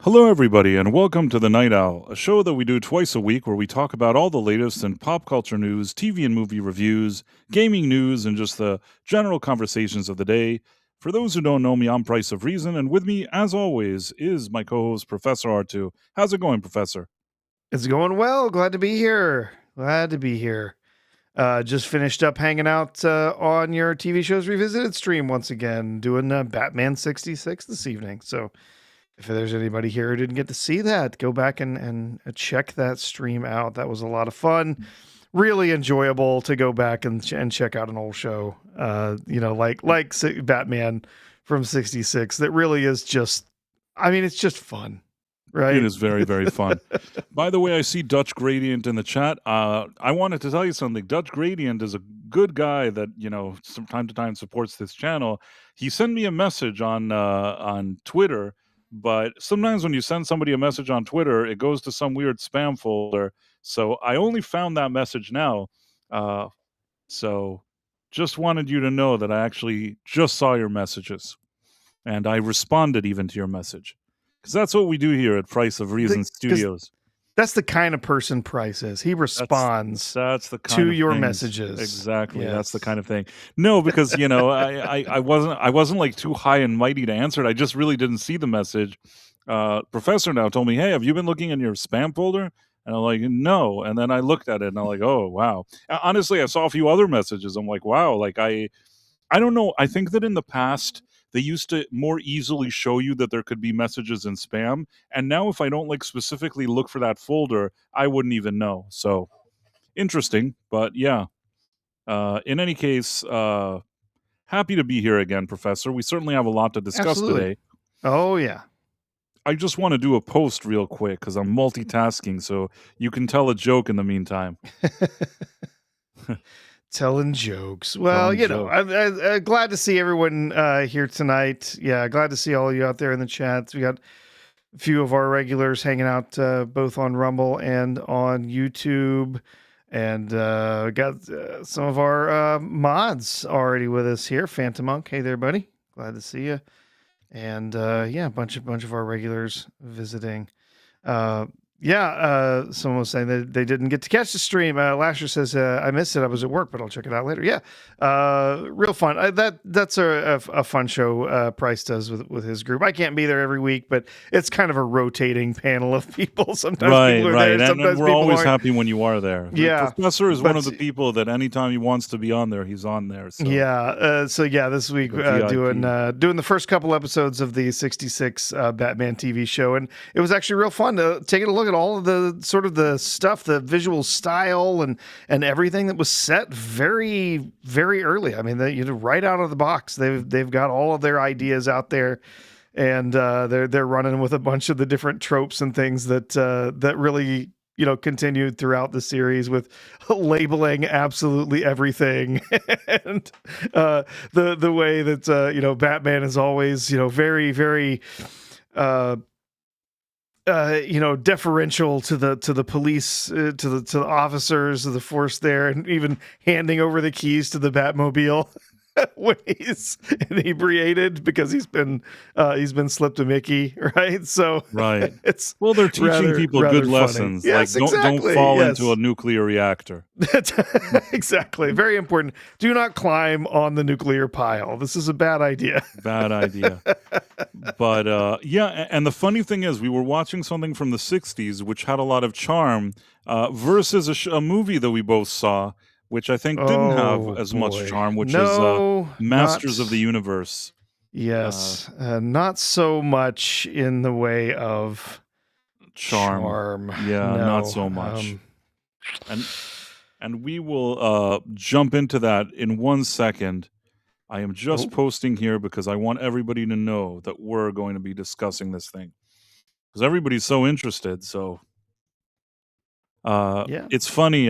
Hello, everybody, and welcome to The Night Owl, a show that we do twice a week where we talk about all the latest in pop culture news, TV and movie reviews, gaming news, and just the general conversations of the day. For those who don't know me, I'm Price of Reason, and with me, as always, is my co host, Professor R2. How's it going, Professor? It's going well. Glad to be here. Glad to be here. Just finished up hanging out on your TV shows revisited stream once again, doing Batman 66 this evening. So if there's anybody here who didn't get to see that, go back and check that stream out. That was a lot of fun. Really enjoyable to go back and check out an old show. Like Batman from 66. That really is just, it's just fun. Right. It is very, very fun. By the way, I see Dutch Gradient in the chat. I wanted to tell you something. Dutch Gradient is a good guy that, from time to time supports this channel. He sent me a message on Twitter, but sometimes when you send somebody a message on Twitter, it goes to some weird spam folder. So I only found that message now. So just wanted you to know that I actually just saw your messages, and I responded even to your message. Because that's what we do here at Price of Reason Studios. That's the kind of person Price is. He responds that's the kind to of your things. messages. Exactly. Yes. That's the kind of thing. No, because I wasn't like too high and mighty to answer it. I just really didn't see the message. Professor now told me, "Hey, have you been looking in your spam folder?" And I'm like, "No." And then I looked at it and I'm like, "Oh, wow." Honestly, I saw a few other messages. I'm like, "Wow." Like I don't know. I think that in the past they used to more easily show you that there could be messages in spam. And now if I don't like specifically look for that folder, I wouldn't even know. So interesting. But yeah. In any case, happy to be here again, Professor. We certainly have a lot to discuss today. Oh, yeah. I just want to do a post real quick because I'm multitasking, so you can tell a joke in the meantime. Telling jokes. Well, I'm glad to see everyone here tonight. Yeah, glad to see all of you out there in the chats. We got a few of our regulars hanging out both on Rumble and on YouTube. And got some of our mods already with us here. Phantom Monk, hey there, buddy. Glad to see you. And a bunch of our regulars visiting. Someone was saying that they didn't get to catch the stream. Lasher says, I missed it. I was at work, but I'll check it out later. Yeah, real fun. That's a fun show Price does with his group. I can't be there every week, but it's kind of a rotating panel of people. Sometimes people are there. And we're always happy when you are there. Yeah. The Professor is one of the people that anytime he wants to be on there, he's on there. So. Yeah. This week doing the first couple episodes of the 66 Batman TV show. And it was actually real fun to take a look at all of the sort of the stuff, the visual style and everything that was set very, very early. I mean, right out of the box, they've got all of their ideas out there, and they're running with a bunch of the different tropes and things that really continued throughout the series with labeling absolutely everything, and the way that Batman is always very, very deferential to the police, to the officers of the force there, and even handing over the keys to the Batmobile when he's inebriated because he's been slipped a Mickey, right? So right, it's they're teaching people good lessons. Yes, like don't fall into a nuclear reactor. Exactly, very important. Do not climb on the nuclear pile. This is a bad idea. Bad idea. But and the funny thing is, we were watching something from the 60s which had a lot of charm versus a movie that we both saw, which I think didn't have as much charm, which is Masters of the Universe. Yes, not so much in the way of charm. Yeah, no, not so much. And we will jump into that in 1 second. I am just posting here because I want everybody to know that we're going to be discussing this thing. Because everybody's so interested, so... It's funny...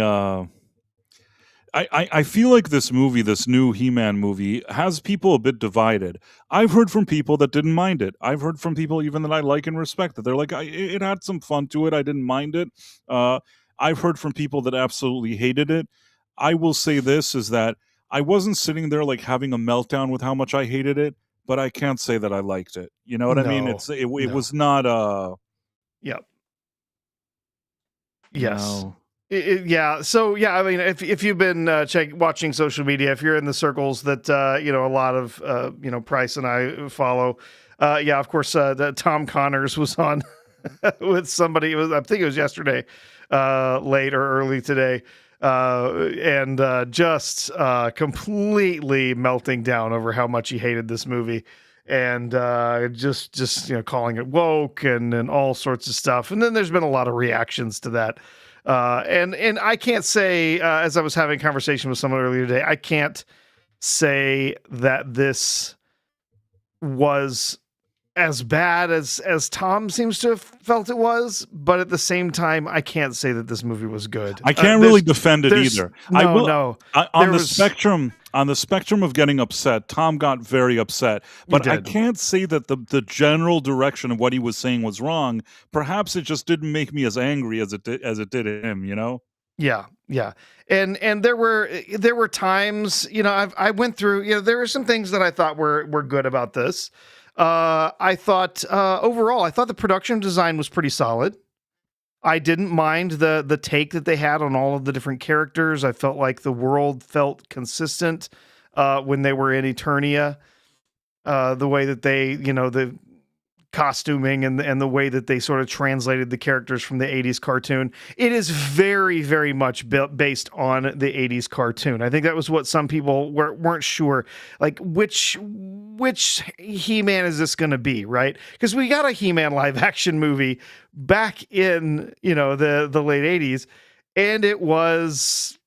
I feel like this movie, this new He-Man movie, has people a bit divided. I've heard from people that didn't mind it. I've heard from people even that I like and respect that they're like, it had some fun to it. I didn't mind it. I've heard from people that absolutely hated it. I will say this, is that I wasn't sitting there like having a meltdown with how much I hated it. but I can't say that I liked it. You know what I mean? No, It no. was not Yep. you Yes. know. Yeah. So yeah, I mean, if you've been watching social media, if you're in the circles that you know, a lot of you know, Price and I follow, yeah, of course, that Tom Connors was on with somebody. It was, I think it was yesterday, late or early today, and just completely melting down over how much he hated this movie. And just you know, calling it woke and all sorts of stuff. And then there's been a lot of reactions to that. And I can't say, as I was having a conversation with someone earlier today, I can't say that this was as bad as Tom seems to have felt it was, but at the same time, I can't say that this movie was good. I can't really defend it either. I will. No. On the spectrum of getting upset, Tom got very upset. But I can't say that the general direction of what he was saying was wrong. Perhaps it just didn't make me as angry as it did him. You know? Yeah, yeah. And there were times, you know, I went through, you know, there were some things that I thought were good about this. I thought overall, I thought the production design was pretty solid. I didn't mind the take that they had on all of the different characters. I felt like the world felt consistent when they were in Eternia. The way that they, you know, the costuming and the way that they sort of translated the characters from the 80s cartoon. It is very, very much based on the 80s cartoon. I think that was what some people weren't sure, like which He-Man is this going to be, right? Because we got a He-Man live action movie back in, you know, the late 80s, and it was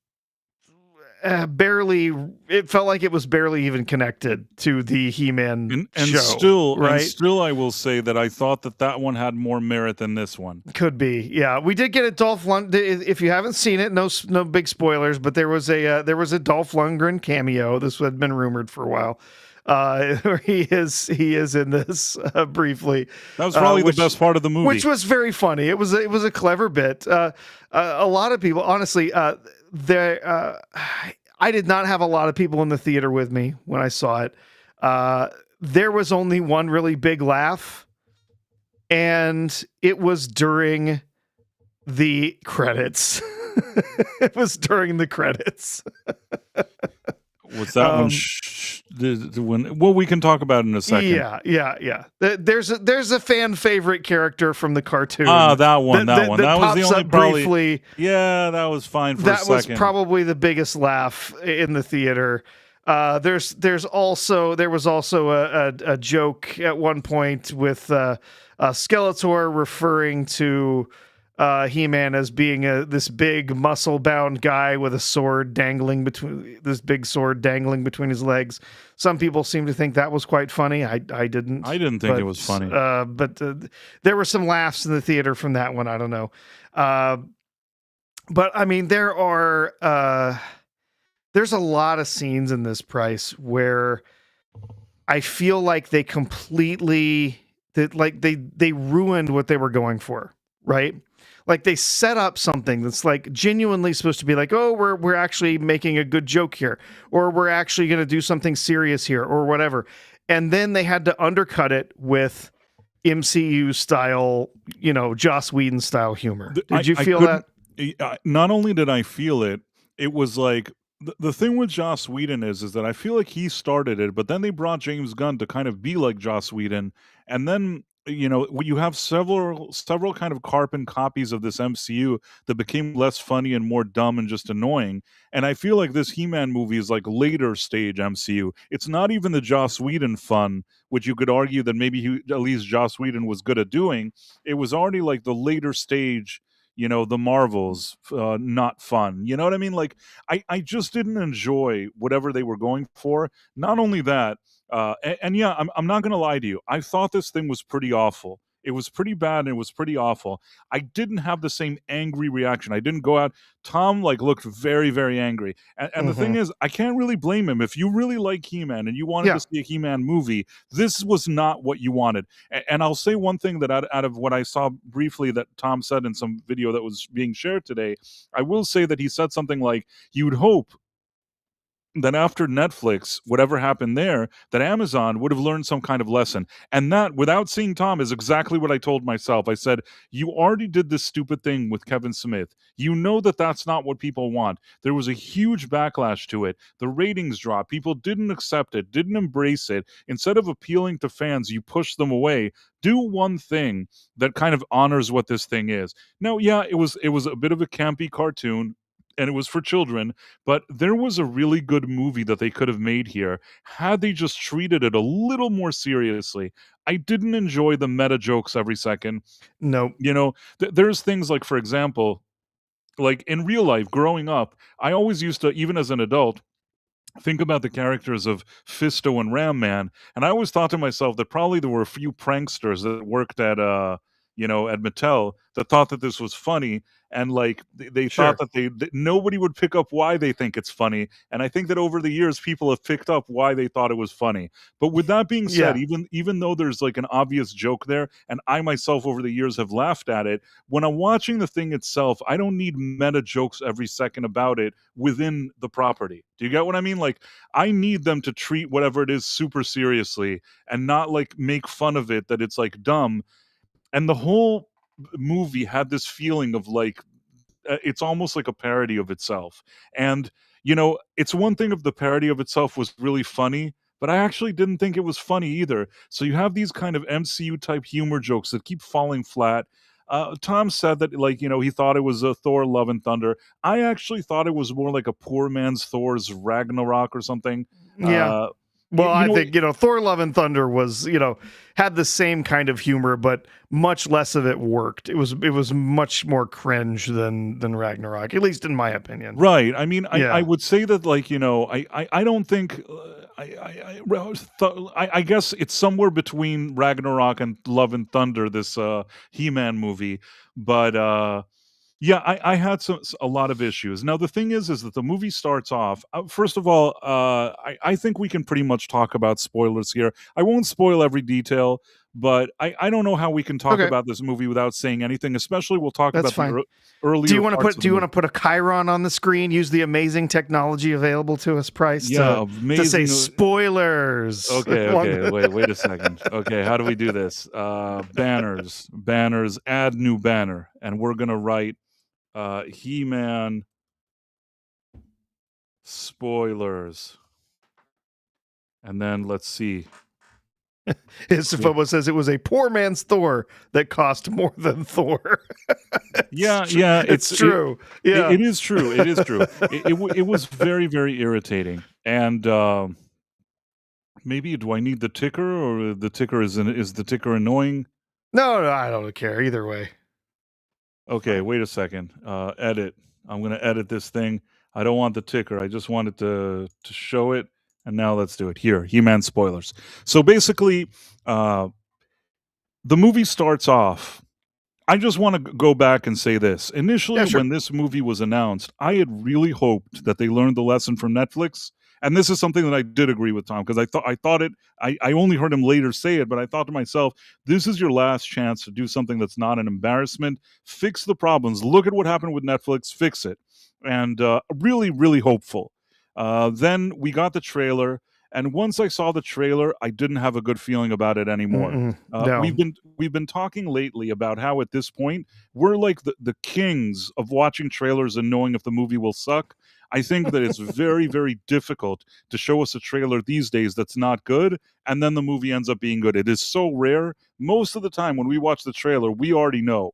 barely, it felt like it was barely even connected to the He-Man show, right? And still I will say that I thought that one had more merit than this one. Could be. Yeah, we did get a Dolph Lundgren. If you haven't seen it, no big spoilers, but there was a Dolph Lundgren cameo. This had been rumored for a while. Where he is in this briefly. That was probably the best part of the movie, which was very funny. It was a clever bit. A lot of people, honestly, I did not have a lot of people in the theater with me when I saw it. There was only one really big laugh, and it was during the credits. It was during the credits. Was that when? Well, we can talk about it in a second. Yeah. There's a fan favorite character from the cartoon. That one. That was the only briefly. Yeah, that was fine for a second. That was probably the biggest laugh in the theater. There was also a joke at one point with Skeletor referring to He-Man as being this big muscle-bound guy with a sword dangling between his legs. Some people seem to think that was quite funny. I didn't. I didn't think it was funny. But there were some laughs in the theater from that one. I don't know. But I mean, there's a lot of scenes in this, Price, where I feel like they completely they ruined what they were going for, right? Like they set up something that's like genuinely supposed to be like, oh, we're actually making a good joke here, or we're actually going to do something serious here, or whatever. And then they had to undercut it with MCU style, you know, Joss Whedon style humor. Did you feel that? Not only did I feel it, it was like the thing with Joss Whedon is that I feel like he started it, but then they brought James Gunn to kind of be like Joss Whedon, and then, you know, you have several kind of carbon copies of this MCU that became less funny and more dumb and just annoying. And I feel like this He-Man movie is like later stage MCU. It's not even the Joss Whedon fun, which you could argue that maybe at least Joss Whedon was good at doing. It was already like the later stage, you know, the Marvels, not fun. You know what I mean? Like, I just didn't enjoy whatever they were going for. Not only that, and yeah, I'm not going to lie to you. I thought this thing was pretty awful. It was pretty bad and it was pretty awful. I didn't have the same angry reaction. I didn't go out. Tom looked very, very angry. And the thing is, I can't really blame him. If you really like He-Man and you wanted to see a He-Man movie, this was not what you wanted. And I'll say one thing that out of what I saw briefly that Tom said in some video that was being shared today, I will say that he said something like, you would hope that after Netflix, whatever happened there, that Amazon would have learned some kind of lesson. And that, without seeing Tom, is exactly what I told myself. I said, you already did this stupid thing with Kevin Smith. You know that that's not what people want. There was a huge backlash to it. The ratings dropped. People didn't accept it, didn't embrace it. Instead of appealing to fans, you push them away. Do one thing that kind of honors what this thing is. Now, yeah, it was a bit of a campy cartoon, and it was for children, but there was a really good movie that they could have made here had they just treated it a little more seriously. I didn't enjoy the meta jokes every second. Nope. There's things like, for example, like in real life growing up, I always used to, even as an adult, think about the characters of Fisto and Ram Man, and I always thought to myself that probably there were a few pranksters that worked at Mattel that thought that this was funny, and like they thought Sure. that nobody would pick up why they think it's funny, and I think that over the years people have picked up why they thought it was funny. But with that being said, Yeah. even though there's like an obvious joke there, and I myself over the years have laughed at it, when I'm watching the thing itself, I don't need meta jokes every second about it within the property. Do you get what I mean? Like, I need them to treat whatever it is super seriously and not like make fun of it that it's like dumb. And the whole movie had this feeling of like it's almost like a parody of itself. And it's one thing if the parody of itself was really funny, but I actually didn't think it was funny either. So you have these kind of MCU type humor jokes that keep falling flat. Tom said that, like, he thought it was a Thor Love and Thunder. I actually thought it was more like a poor man's Thor's Ragnarok or something. Yeah. You, Well, you I know, think, Thor Love and Thunder was, had the same kind of humor, but much less of it worked. It was much more cringe than Ragnarok, at least in my opinion. right. I mean, I Yeah. would say that, like, I don't think. I guess it's somewhere between Ragnarok and Love and Thunder, this He-Man movie, but yeah, I had a lot of issues. Now the thing is that the movie starts off. First of all, I think we can pretty much talk about spoilers here. I won't spoil every detail, but I don't know how we can talk Okay. about this movie without saying anything. Especially, we'll talk That's about the fine. earlier Do you want to parts put of Do the you want movie. to put a chyron on the screen? Use the amazing technology available to us, Price, Yeah, to say amazing. spoilers. Okay. Wait a second. Okay, how do we do this? Banners. Add new banner, and we're gonna write He-Man spoilers, and then let's see. His Fobo says it was a poor man's Thor that cost more than Thor. It's true. Yeah. It is true. It is true. It was very, very irritating. And maybe, do I need the ticker, or the ticker is the ticker annoying? No, I don't care either way. Okay, wait a second. Edit. I'm gonna edit this thing. I don't want the ticker. I just wanted to show it. And now let's do it. Here, He-Man spoilers. So basically, the movie starts off. I just want to go back and say this. Initially, Yeah, sure. when this movie was announced, I had really hoped that they learned the lesson from Netflix. And this is something that I did agree with Tom, because I only heard him later say it, but I thought to myself, this is your last chance to do something that's not an embarrassment. Fix the problems. Look at what happened with Netflix. Fix it. And really, really hopeful. Then we got the trailer. And once I saw the trailer, I didn't have a good feeling about it anymore. No. We've been talking lately about how at this point we're like the kings of watching trailers and knowing if the movie will suck. I think that it's very, very difficult to show us a trailer these days that's not good, and then the movie ends up being good. It is so rare. Most of the time when we watch the trailer, we already know.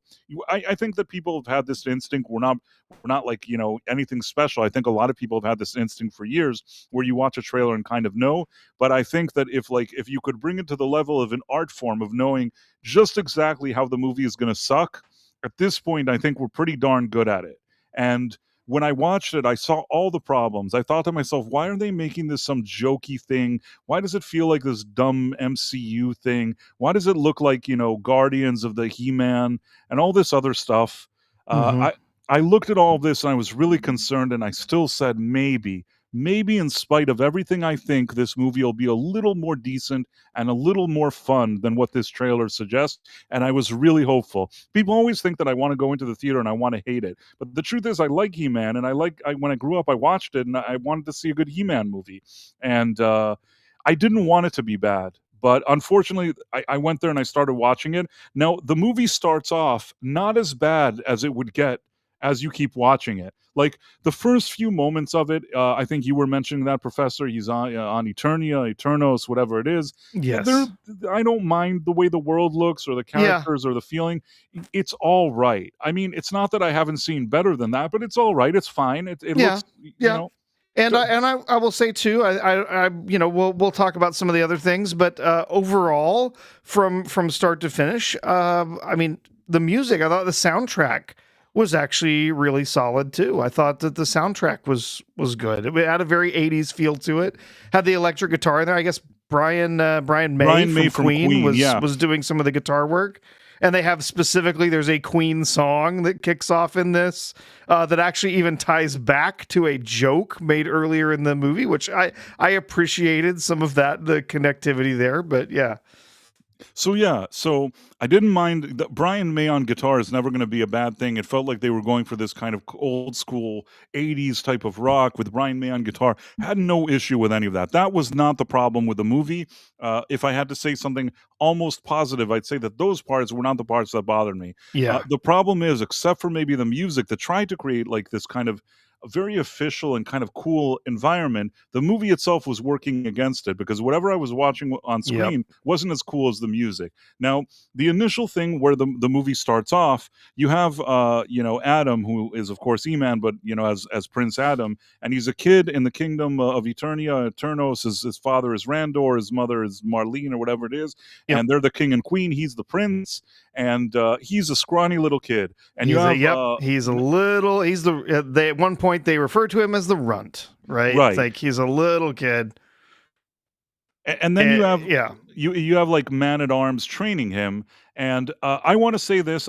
I think that people have had this instinct. We're not like, anything special. I think a lot of people have had this instinct for years where you watch a trailer and kind of know. But I think that if you could bring it to the level of an art form of knowing just exactly how the movie is going to suck, at this point, I think we're pretty darn good at it. And when I watched it, I saw all the problems. I thought to myself, why are they making this some jokey thing? Why does it feel like this dumb MCU thing? Why does it look like, Guardians of the He-Man and all this other stuff? I looked at all of this and I was really concerned, and I still said maybe maybe in spite of everything I think, this movie will be a little more decent and a little more fun than what this trailer suggests. And I was really hopeful. People always think that I want to go into the theater and I want to hate it. But the truth is, I like He-Man, and when I grew up, I watched it, and I wanted to see a good He-Man movie. And I didn't want it to be bad. But unfortunately, I went there and I started watching it. Now, the movie starts off not as bad as it would get as you keep watching it. Like the first few moments of it, I think you were mentioning that, Professor. He's on Eternia, Eternos, whatever it is. They're, Yes. I don't mind the way the world looks or the Yeah. characters or the feeling. It's all right. I mean, it's not that I haven't seen better than that, but it's all right. It's fine. It Yeah. looks, Yeah. And so- I will say too, we'll talk about some of the other things, but overall, from start to finish, I mean, the music, I thought the soundtrack was actually really solid too. I thought that the soundtrack was good. It had a very 80s feel to it. Had the electric guitar in there. I guess Brian May from Queen was doing some of the guitar work. And they have specifically, there's a Queen song that kicks off in this that actually even ties back to a joke made earlier in the movie, which I appreciated some of that, the connectivity there. But yeah. So I didn't mind that Brian May on guitar is never going to be a bad thing. It felt like they were going for this kind of old school 80s type of rock with Brian May on guitar. Had no issue with any of that. That was not the problem with the movie. If I had to say something almost positive, I'd say that those parts were not the parts that bothered me. Yeah. The problem is, except for maybe the music that tried to create like this kind of a very official and kind of cool environment, the movie itself was working against it because whatever I was watching on screen wasn't as cool as the music. Now, the initial thing where the movie starts off, you have Adam, who is of course E-Man, but as Prince Adam, and he's a kid in the kingdom of Eternia, Eternos. His father is Randor, his mother is Marlene or whatever it is, and they're the king and queen. He's the prince, and he's a scrawny little kid. And he's a little. He's the. They at one point they refer to him as the runt, right? Right. It's like he's a little kid. And then you have like Man-at-Arms training him. And I want to say this.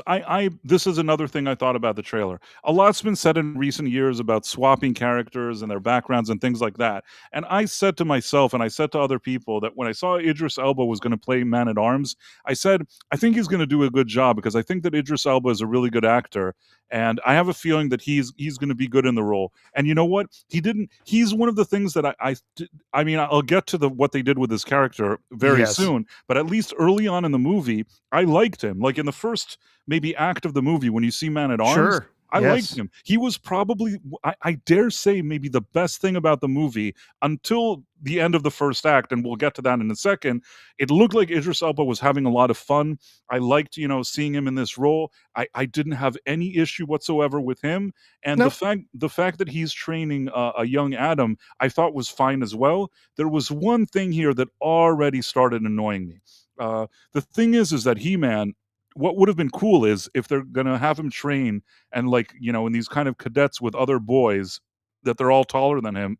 This is another thing I thought about the trailer. A lot's been said in recent years about swapping characters and their backgrounds and things like that. And I said to myself, and I said to other people, that when I saw Idris Elba was going to play Man-at-Arms, I said, I think he's going to do a good job because I think that Idris Elba is a really good actor. And I have a feeling that he's going to be good in the role. And you know what? He's one of the things that I mean, I'll get to what they did with his character very soon, but at least early on in the movie, I liked him. Like in the first maybe act of the movie, when you see Man-at-Arms, I liked him. He was probably, I dare say, maybe the best thing about the movie until the end of the first act, and we'll get to that in a second. It looked like Idris Elba was having a lot of fun. I liked, seeing him in this role. I didn't have any issue whatsoever with him, and the fact that he's training a young Adam, I thought was fine as well. There was one thing here that already started annoying me. The thing is that He-Man, what would have been cool is if they're going to have him train and in these kind of cadets with other boys, that they're all taller than him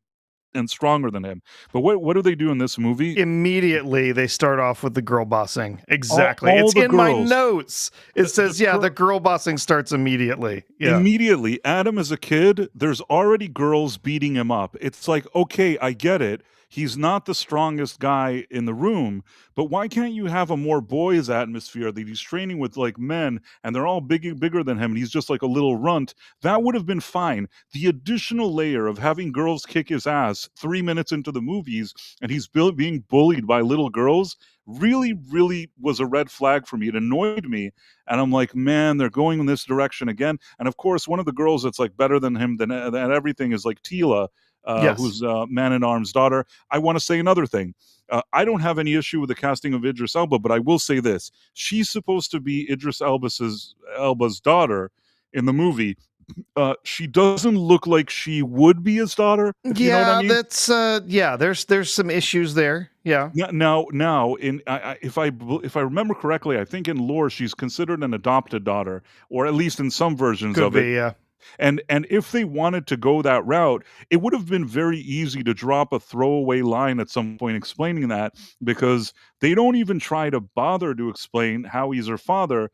and stronger than him. But what do they do in this movie? Immediately they start off with the girl bossing. Exactly. It's in my notes. It says, the girl bossing starts immediately. Yeah. Immediately. Adam is a kid. There's already girls beating him up. It's like, okay, I get it. He's not the strongest guy in the room, but why can't you have a more boys atmosphere that he's training with like men and they're all bigger than him and he's just like a little runt? That would have been fine. The additional layer of having girls kick his ass 3 minutes into the movies and he's being bullied by little girls really, really was a red flag for me. It annoyed me. And I'm like, man, they're going in this direction again. And of course, one of the girls that's like better than him than everything is like Tila. Who's Man-at-Arms' daughter. I want to say another thing. I don't have any issue with the casting of Idris Elba, but I will say this. She's supposed to be Idris Elba's daughter in the movie. She doesn't look like she would be his daughter. You know what I mean? That's there's some issues there. Yeah. Now, if I remember correctly, I think in lore she's considered an adopted daughter, or at least in some versions of it. Yeah. And if they wanted to go that route, it would have been very easy to drop a throwaway line at some point explaining that, because they don't even try to bother to explain how he's her father.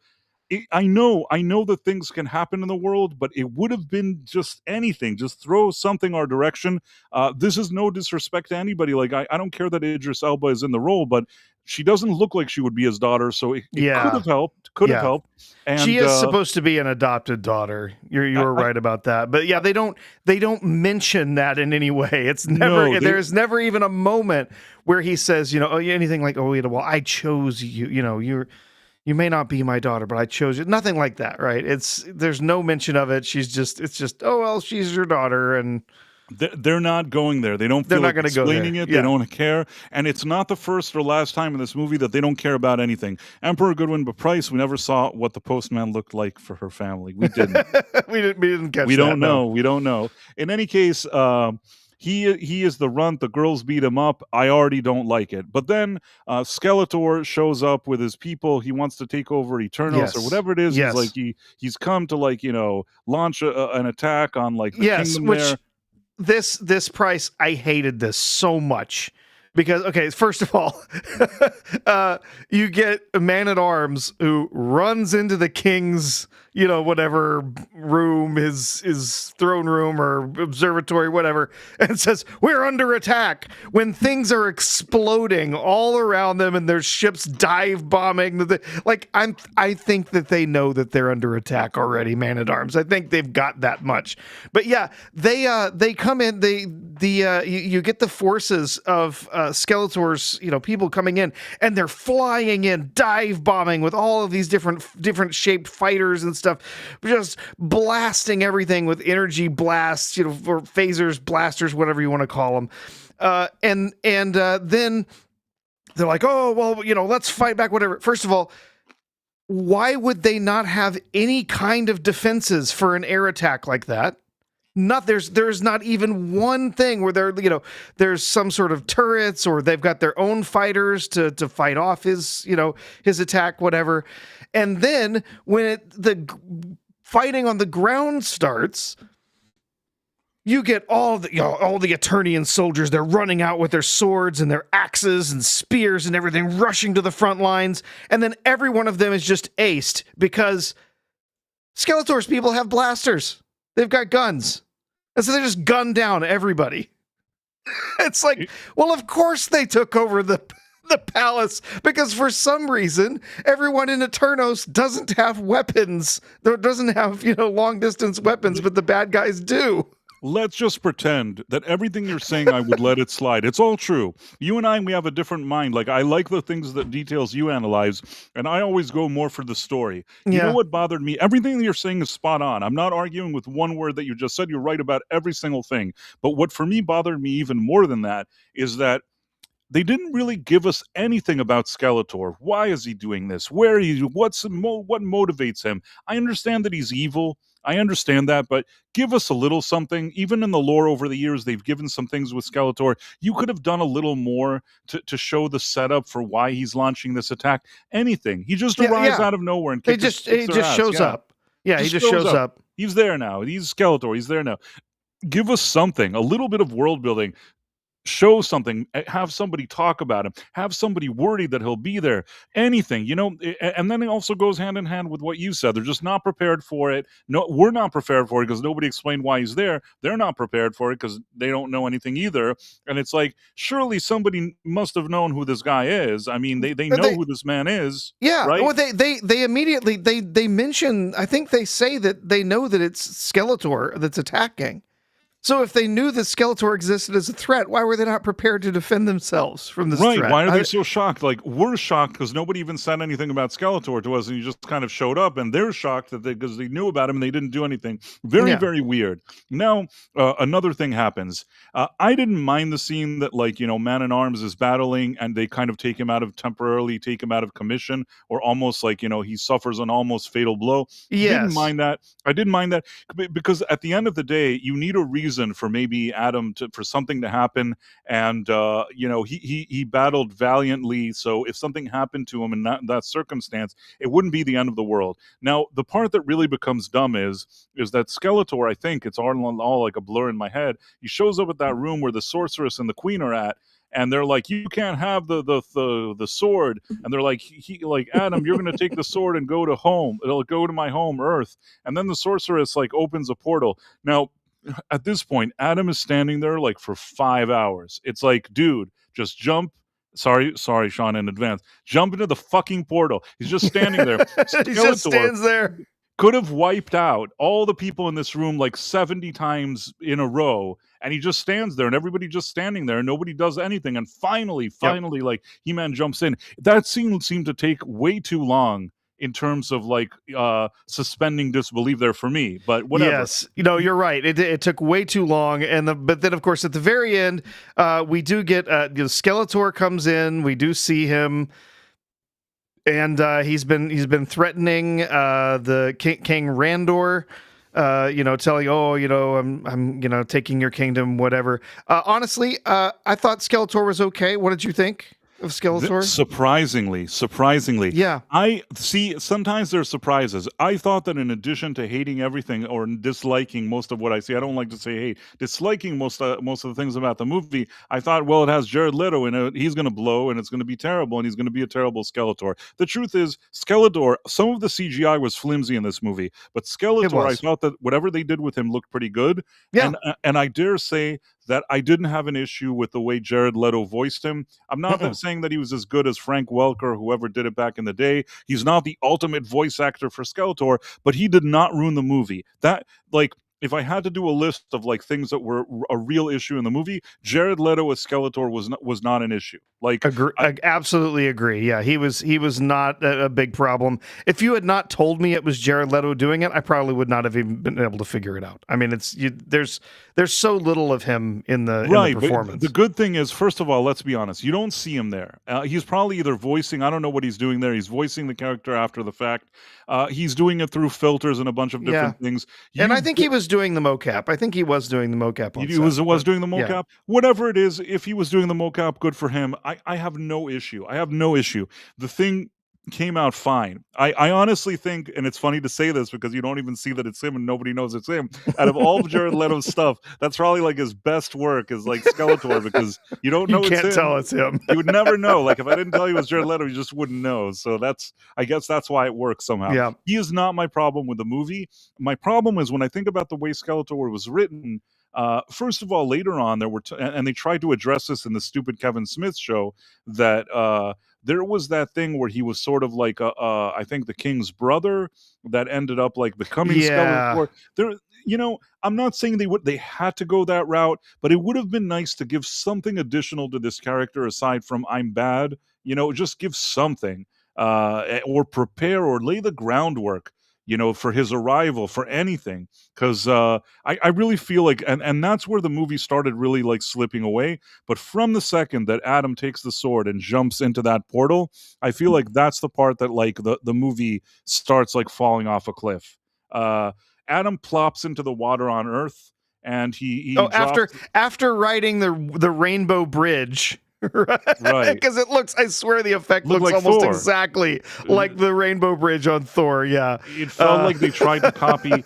I know that things can happen in the world, but it would have been just anything. Just throw something our direction. This is no disrespect to anybody. Like I don't care that Idris Elba is in the role, but she doesn't look like she would be his daughter, so it could Yeah. have helped. Could have Yeah. helped. She And is supposed to be an adopted daughter. You're right about that. But yeah, they don't mention that in any way. It's never No, there's never even a moment where he says, you know, oh, anything like, oh, well, I chose you. You know, you may not be my daughter, but I chose you. Nothing like that, right? There's no mention of it. It's just, oh well, she's your daughter, and they're not going there. They don't they're feel not like going to go explaining there. it. Yeah. They don't care. And it's not the first or last time in this movie that they don't care about anything. Emperor Goodwin but Price, we never saw what the postman looked like for her family. We didn't. we didn't catch We that. don't know. No. We don't know. In any case, he is the runt. The girls beat him up. I already don't like it. But then Skeletor shows up with his people. He wants to take over Eternos or whatever it is. Yes. He's like he's come to like launch an attack on like the kingdom which there. This Price, I hated this so much because, okay, first of all, you get a man-at-arms who runs into the king's, whatever room, his throne room or observatory, whatever, and says, we're under attack, when things are exploding all around them and their ships dive bombing. I think that they know that they're under attack already, man-at-arms. I think they've got that much. But yeah, they come in, you get the forces of Skeletor's, people coming in, and they're flying in, dive bombing with all of these different shaped fighters and stuff, just blasting everything with energy blasts, or phasers, blasters, whatever you want to call them. And then they're like, oh, well, let's fight back, whatever. First of all, why would they not have any kind of defenses for an air attack like that? There's not even one thing where there's some sort of turrets, or they've got their own fighters to fight off his attack, whatever. And then when the fighting on the ground starts, you get all the Eternian soldiers. They're running out with their swords and their axes and spears and everything, rushing to the front lines. And then every one of them is just aced because Skeletor's people have blasters. They've got guns. And so they just gun down everybody. It's like, well, of course they took over the palace, because for some reason everyone in Eternos doesn't have weapons. There doesn't have, long distance weapons, but the bad guys do. Let's just pretend that everything you're saying, I would let it slide. It's all true. You and I, we have a different mind. Like, I like the details you analyze, and I always go more for the story. You know what bothered me? Everything that you're saying is spot on. I'm not arguing with one word that you just said. You're right about every single thing. But what for me bothered me even more than that is that they didn't really give us anything about Skeletor. Why is he doing this? What motivates him? I understand that he's evil. I understand that, but give us a little something. Even in the lore over the years, they've given some things with Skeletor. You could have done a little more to show the setup for why he's launching this attack. Anything. He just arrives out of nowhere and he just shows up. Yeah, he just shows up. He's there now. He's Skeletor. He's there now. Give us something, a little bit of world building. Show something, have somebody talk about him, have somebody worried that he'll be there, anything, and then it also goes hand in hand with what you said. They're just not prepared for it. No, we're not prepared for it because nobody explained why he's there. They're not prepared for it because they don't know anything either. And it's like, surely somebody must have known who this guy is. I mean, they know who this man is. Yeah. Right? Well, they immediately, they mention, I think they say that they know that it's Skeletor that's attacking. So if they knew that Skeletor existed as a threat, why were they not prepared to defend themselves from this threat? Why are they so shocked? Like, we're shocked because nobody even said anything about Skeletor to us, and he just kind of showed up, and they're shocked that because they knew about him and they didn't do anything. Very, very weird. Now, another thing happens. I didn't mind the scene that, Man-at-Arms is battling, and they kind of temporarily take him out of commission, or almost like, he suffers an almost fatal blow. Yes. I didn't mind that because at the end of the day, you need a reason for maybe Adam for something to happen, and he battled valiantly, so if something happened to him in that circumstance, it wouldn't be the end of the world. Now, the part that really becomes dumb is that Skeletor, I think it's all like a blur in my head, he shows up at that room where the sorceress and the queen are at, and they're like, you can't have the sword, and they're like, Adam, you're gonna take the sword and go to home. It'll go to my home Earth, and then the sorceress like opens a portal. Now, at this point, Adam is standing there like for 5 hours. It's like, dude, just jump. Sorry, Sean, in advance. Jump into the fucking portal. He's just standing there. He just stands there. Could have wiped out all the people in this room like 70 times in a row, and he just stands there, and everybody just standing there, and nobody does anything. And finally, like, He-Man jumps in. That scene seemed to take way too long in terms of like suspending disbelief there for me, but whatever. Yes, you're right. It took way too long, but then of course at the very end, we do get Skeletor comes in. We do see him, and he's been threatening the King Randor. Telling, I'm taking your kingdom, whatever. Honestly, I thought Skeletor was okay. What did you think of Skeletor? Surprisingly. Yeah. I see, sometimes there's surprises. I thought that in addition to hating everything or disliking most of what I see, I don't like to say hate, disliking most of the things about the movie, I thought, well, it has Jared Leto in it. He's going to blow, and it's going to be terrible, and he's going to be a terrible Skeletor. The truth is, Skeletor, some of the CGI was flimsy in this movie, but Skeletor, I thought that whatever they did with him looked pretty good. Yeah. And I dare say that I didn't have an issue with the way Jared Leto voiced him. I'm not saying that he was as good as Frank Welker or whoever did it back in the day. He's not the ultimate voice actor for Skeletor, but he did not ruin the movie. That, like, if I had to do a list of like things that were a real issue in the movie, Jared Leto as Skeletor was not an issue. Like, I absolutely agree. Yeah, he was not a big problem. If you had not told me it was Jared Leto doing it, I probably would not have even been able to figure it out. I mean, there's so little of him in the performance. But the good thing is, first of all, let's be honest, you don't see him there. He's probably either voicing, I don't know what he's doing there. He's voicing the character after the fact. He's doing it through filters and a bunch of different things. And I think he was doing the mocap. I think he was doing the mocap. He was doing the mocap. Yeah. Whatever it is, if he was doing the mocap, good for him. I have no issue. The thing came out fine. I honestly think, and it's funny to say this because you don't even see that it's him and nobody knows it's him. Out of all of Jared Leto's stuff, that's probably like his best work is like Skeletor, because you don't know you can't tell it's him. You would never know. Like if I didn't tell you it was Jared Leto, you just wouldn't know. So I guess that's why it works somehow. Yeah. He is not my problem with the movie. My problem is when I think about the way Skeletor was written. First of all, later on, there were and they tried to address this in the stupid Kevin Smith show, that there was that thing where he was sort of like I think the king's brother that ended up like becoming Skeletor. I'm not saying they had to go that route, but it would have been nice to give something additional to this character aside from I'm bad. Just give something, or prepare or lay the groundwork, for his arrival, for anything. Because I really feel like, and that's where the movie started really like slipping away. But from the second that Adam takes the sword and jumps into that portal, I feel like that's the part that like the movie starts like falling off a cliff. Adam plops into the water on Earth, and he after riding the Rainbow Bridge. Right, because it looks, I swear the effect looks like almost Thor. Exactly like the Rainbow Bridge on Thor. Yeah, it felt like they tried to copy.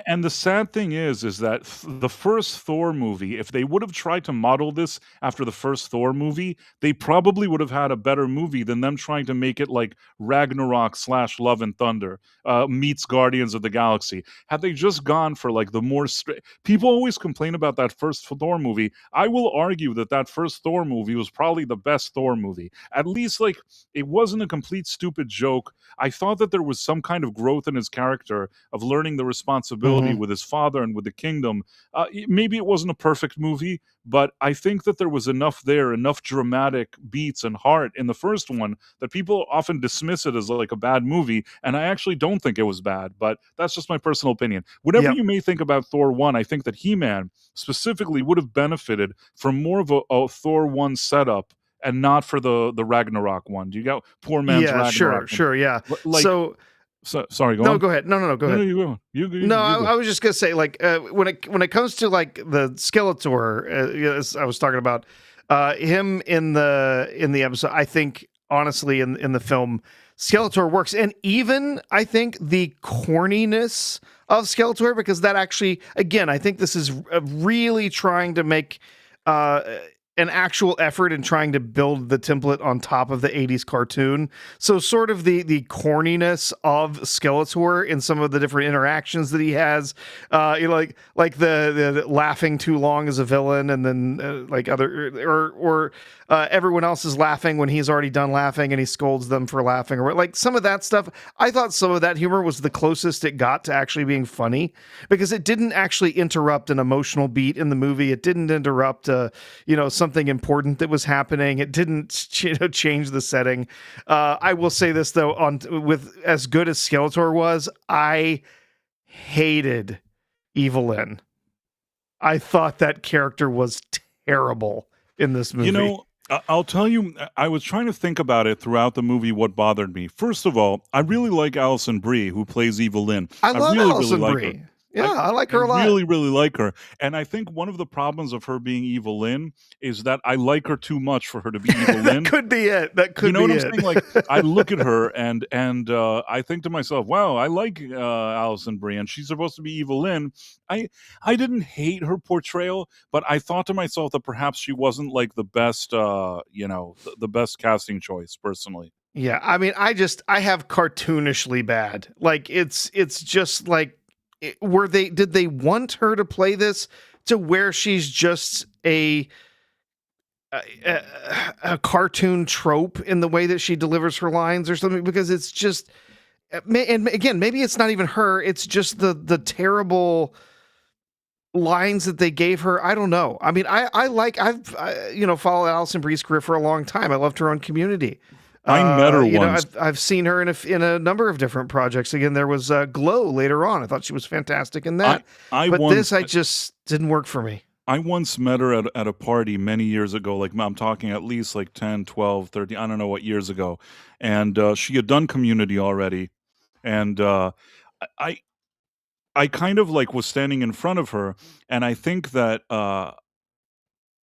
And the sad thing is that the first Thor movie, if they would have tried to model this after the first Thor movie, they probably would have had a better movie than them trying to make it like Ragnarok / Love and Thunder meets Guardians of the Galaxy. Had they just gone for like the more people always complain about that first Thor movie. I will argue that first Thor movie was probably the best Thor movie. At least like it wasn't a complete stupid joke. I thought that there was some kind of growth in his character of learning the responsibility with his father and with the kingdom. Maybe it wasn't a perfect movie, but I think that there was enough dramatic beats and heart in the first one that people often dismiss it as like a bad movie, and I actually don't think it was bad, but that's just my personal opinion. Whatever you may think about Thor 1, I think that He-Man specifically would have benefited from more of a Thor 1 setup and not for the Ragnarok one. Do you got poor man's Ragnarok? Sure, yeah. Like, so sorry, go on. No, go ahead. No, go ahead. No, you go. You go. I was just gonna say, like, when it comes to like the Skeletor, as I was talking about him in the episode, I think honestly in the film, Skeletor works, and even I think the corniness of Skeletor, because that actually, again, I think this is really trying to make an actual effort in trying to build the template on top of the 80s cartoon. So sort of the corniness of Skeletor in some of the different interactions that he has, like the laughing too long as a villain, and then like other or everyone else is laughing when he's already done laughing and he scolds them for laughing, or like some of that stuff. I thought some of that humor was the closest it got to actually being funny, because it didn't actually interrupt an emotional beat in the movie. It didn't interrupt something important that was happening. It didn't change the setting. I will say this though, with as good as Skeletor was, I hated Evelyn. I thought that character was terrible in this movie. I'll tell you, I was trying to think about it throughout the movie, what bothered me. First of all, I really like Alison Brie, who plays Evelyn. I love really, Alison really Brie. Like her. Yeah, I like her a lot. I really, really like her. And I think one of the problems of her being Evelyn is that I like her too much for her to be Evelyn. That could be it. That could be it. You know what I'm saying? Like, I look at her and I think to myself, wow, I like Alison Brie, and she's supposed to be Evelyn. I didn't hate her portrayal, but I thought to myself that perhaps she wasn't like the best, the best casting choice, personally. Yeah, I mean, I have cartoonishly bad. Like, it's just like, did they want her to play this to where she's just a cartoon trope in the way that she delivers her lines or something? Because it's just, and again, maybe it's not even her. It's just the terrible lines that they gave her. I don't know. I mean, I've followed Alison Brie's career for a long time. I loved her on Community. I met her once. I've seen her in a number of different projects. Again, there was Glow later on. I thought she was fantastic in that. This just didn't work for me. I once met her at a party many years ago. Like, I'm talking at least like 10, 12, 13, I don't know what years ago. And she had done Community already. And I kind of like was standing in front of her. And I think that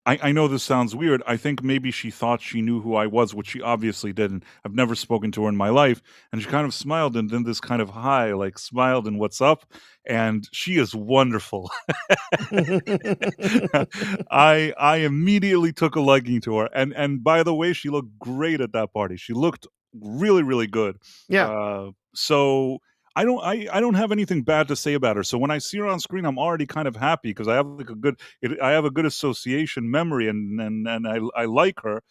I know this sounds weird. I think maybe she thought she knew who I was, which she obviously didn't. I've never spoken to her in my life. And she kind of smiled and then this kind of hi, like smiled and what's up? And she is wonderful. I immediately took a liking to her. And by the way, she looked great at that party. She looked really, really good. Yeah. So I don't have anything bad to say about her. So when I see her on screen, I'm already kind of happy because I have like a good association memory, and I like her.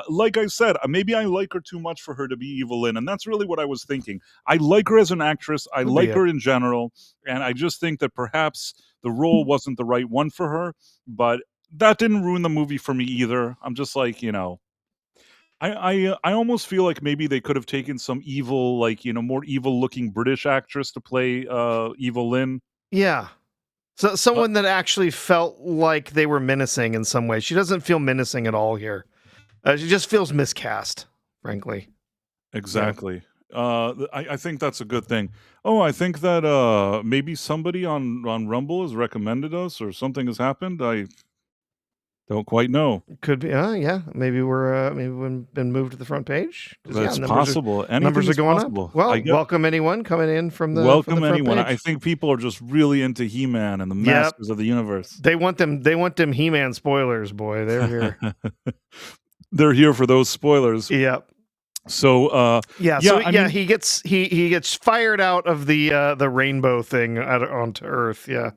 Like I said, maybe I like her too much for her to be Evelyn, and that's really what I was thinking. I like her as an actress. I like her in general, and I just think that perhaps the role wasn't the right one for her. But that didn't ruin the movie for me either. I'm just like, I almost feel like maybe they could have taken some evil, like, more evil looking British actress to play Evelyn. Yeah. So someone that actually felt like they were menacing in some way. She doesn't feel menacing at all here. She just feels miscast, frankly. Exactly. Yeah. I think that's a good thing. Oh, I think that maybe somebody on Rumble has recommended us, or something has happened. I don't quite know. Could be. Yeah. Maybe we've been moved to the front page. That's possible. Numbers are going possible. up. Well, welcome anyone coming in from the welcome front anyone. page. I think people are just really into He-Man and the Masters of the Universe. They want them He-Man spoilers, boy. They're here. They're here for those spoilers. Yep. So he gets fired out of the rainbow thing onto Earth. Yeah.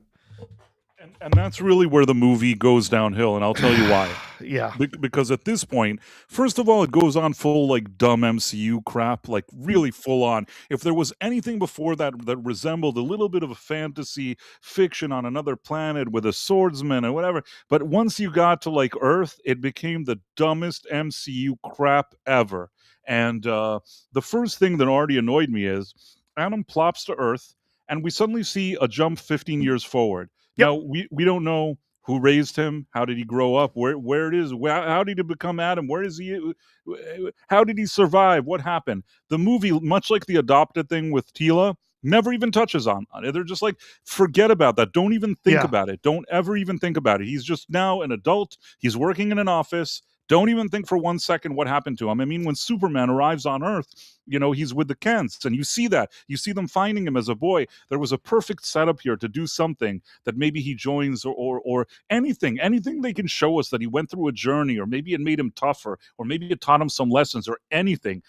And that's really where the movie goes downhill, and I'll tell you why. Yeah. Because at this point, first of all, it goes on full, like, dumb MCU crap, like, really full on. If there was anything before that resembled a little bit of a fantasy fiction on another planet with a swordsman or whatever, but once you got to, like, Earth, it became the dumbest MCU crap ever. And the first thing that already annoyed me is Adam plops to Earth, and we suddenly see a jump 15 years forward. Yep. Now, we don't know who raised him, how did he grow up, where it is, how did he become Adam, where is he, how did he survive, what happened? The movie, much like the adopted thing with Tila, never even touches on it. They're just like, forget about that. Don't even think about it. Don't ever even think about it. He's just now an adult. He's working in an office. Don't even think for 1 second what happened to him. I mean, when Superman arrives on Earth, he's with the Kents, and you see that. You see them finding him as a boy. There was a perfect setup here to do something that maybe he joins, or anything they can show us that he went through a journey, or maybe it made him tougher, or maybe it taught him some lessons, or anything.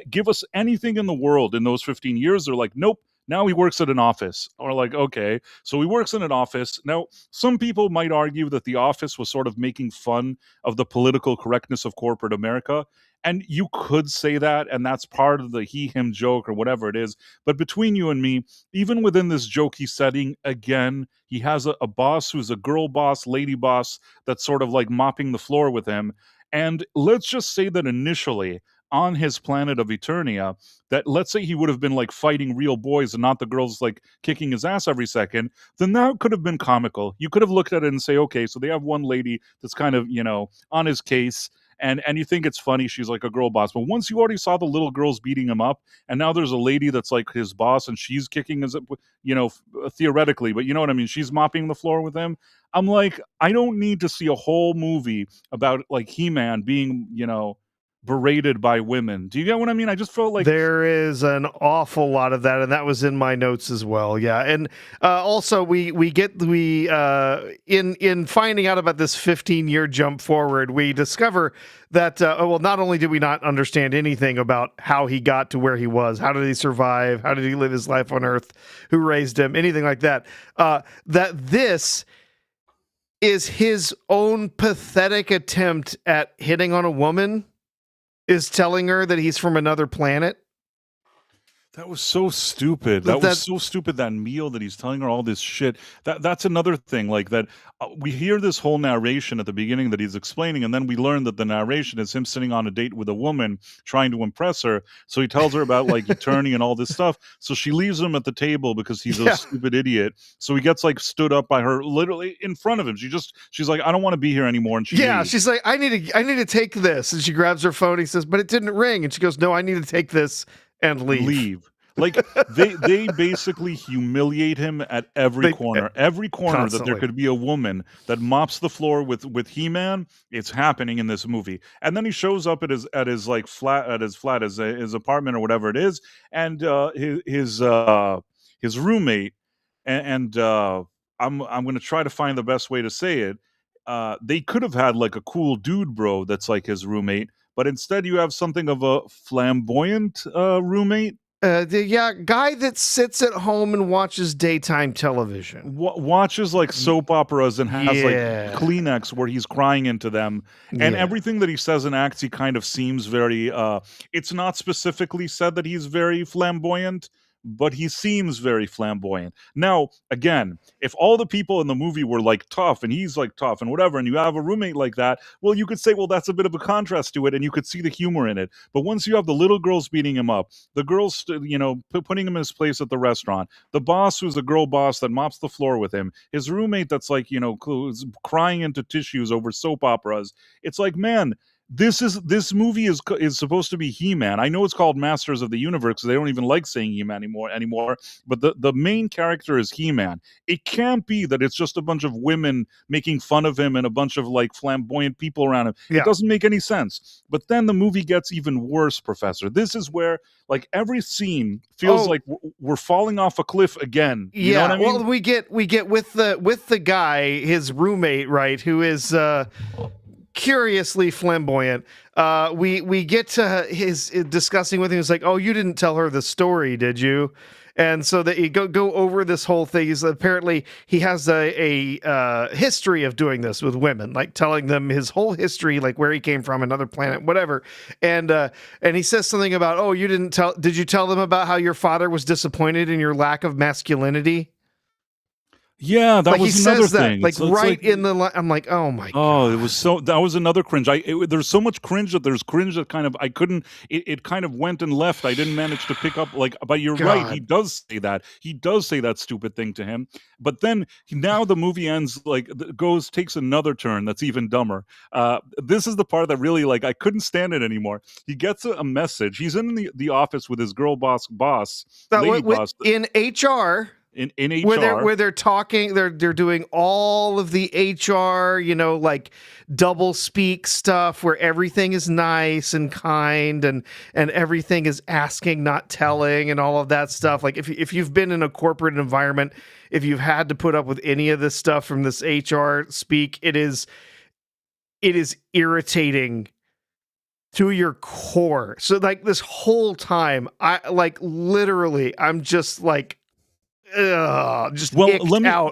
Give us anything in the world in those 15 years. They're like, nope. Now he works at an office. Or like, okay, so he works in an office. Now, some people might argue that the office was sort of making fun of the political correctness of corporate America. And you could say that, and that's part of the he-him joke or whatever it is. But between you and me, even within this jokey setting, again, he has a boss who's a girl boss, lady boss, that's sort of like mopping the floor with him. And let's just say that initially, on his planet of Eternia, that let's say he would have been like fighting real boys and not the girls like kicking his ass every second, then that could have been comical. You could have looked at it and say, okay, so they have one lady that's kind of, on his case, and you think it's funny, she's like a girl boss. But once you already saw the little girls beating him up, and now there's a lady that's like his boss, and she's kicking his, theoretically, but you know what I mean? She's mopping the floor with him. I'm like, I don't need to see a whole movie about like He-Man being, berated by women. Do you get what I mean? I just felt like there is an awful lot of that, and that was in my notes as well. Yeah, and also we in finding out about this 15-year jump forward, we discover that not only did we not understand anything about how he got to where he was, how did he survive, how did he live his life on Earth, who raised him, anything like that, that this is his own pathetic attempt at hitting on a woman, is telling her that he's from another planet. That was so stupid. That was so stupid, that meal that he's telling her all this shit. That's another thing, like that we hear this whole narration at the beginning that he's explaining, and then we learn that the narration is him sitting on a date with a woman trying to impress her. So he tells her about like Eternia and all this stuff. So she leaves him at the table because he's a stupid idiot. So he gets like stood up by her literally in front of him. She's like, I don't want to be here anymore. And leaves. She's like, I need to take this. And she grabs her phone. He says, but it didn't ring. And she goes, no, I need to take this and leave. Like they basically humiliate him at every corner. Every corner constantly. That there could be a woman that mops the floor with He-Man, it's happening in this movie. And then he shows up at his apartment or whatever it is, and his roommate, and I'm going to try to find the best way to say it. They could have had like a cool dude bro that's like his roommate, but instead you have something of a flamboyant roommate. Guy that sits at home and watches daytime television. Watches like soap operas and has like Kleenex where he's crying into them. And everything that he says and acts, he kind of seems very, it's not specifically said that he's very flamboyant, but he seems very flamboyant. Now, again, if all the people in the movie were like tough and he's like tough and whatever, and you have a roommate like that, well, you could say, well, that's a bit of a contrast to it, and you could see the humor in it. But once you have the little girls beating him up, the girls, putting him in his place at the restaurant, the boss who's a girl boss that mops the floor with him, his roommate that's like, crying into tissues over soap operas, it's like, man, this movie is supposed to be He-Man. I know it's called Masters of the Universe because they don't even like saying He-Man anymore. But the main character is He-Man. It can't be that it's just a bunch of women making fun of him and a bunch of like flamboyant people around him. Yeah. It doesn't make any sense. But then the movie gets even worse, Professor. This is where like every scene feels like we're falling off a cliff again. You know what I mean? Well, we get with the guy, his roommate, right, who is curiously flamboyant. We get to his discussing with him. It's like, oh, you didn't tell her the story, did you? And so that you go over this whole thing. Apparently he has a history of doing this with women, like telling them his whole history, like where he came from, another planet, whatever. And he says something about, oh, did you tell them about how your father was disappointed in your lack of masculinity? Yeah, that was another thing. Like so right in the, I'm like, oh my god. Oh, that was another cringe. There's so much cringe that there's cringe that kind of I couldn't. It kind of went and left. I didn't manage to pick up. Like, but you're right. He does say that. He does say that stupid thing to him. But then now the movie ends like takes another turn that's even dumber. This is the part that really like I couldn't stand it anymore. He gets a message. He's in the office with his girl boss, lady boss in HR. in HR, where they're talking, they're doing all of the HR, like double speak stuff where everything is nice and kind and everything is asking, not telling, and all of that stuff. Like if you've been in a corporate environment, if you've had to put up with any of this stuff from this HR speak, it is irritating to your core. So like this whole time, I'm just like, out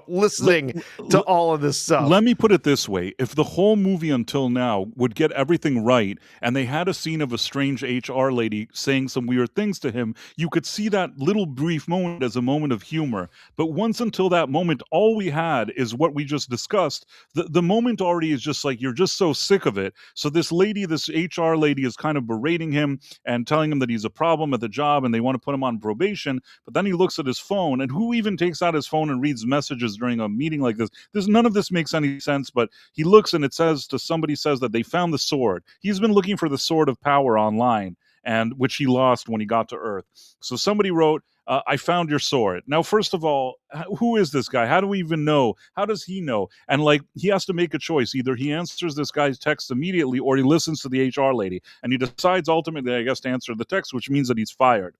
listening to all of this stuff. Let me put it this way. If the whole movie until now would get everything right and they had a scene of a strange HR lady saying some weird things to him, you could see that little brief moment as a moment of humor. But once until that moment, all we had is what we just discussed. The moment already is just like, you're just so sick of it. So this HR lady is kind of berating him and telling him that he's a problem at the job and they want to put him on probation. But then he looks at his phone, and who even takes out his phone and reads messages during a meeting like this? None of this makes any sense, but he looks and somebody says that they found the sword. He's been looking for the sword of power online, and which he lost when he got to Earth. So somebody wrote, I found your sword. Now, first of all, who is this guy? How do we even know? How does he know? And he has to make a choice. Either he answers this guy's text immediately or he listens to the HR lady. And he decides ultimately, I guess, to answer the text, which means that he's fired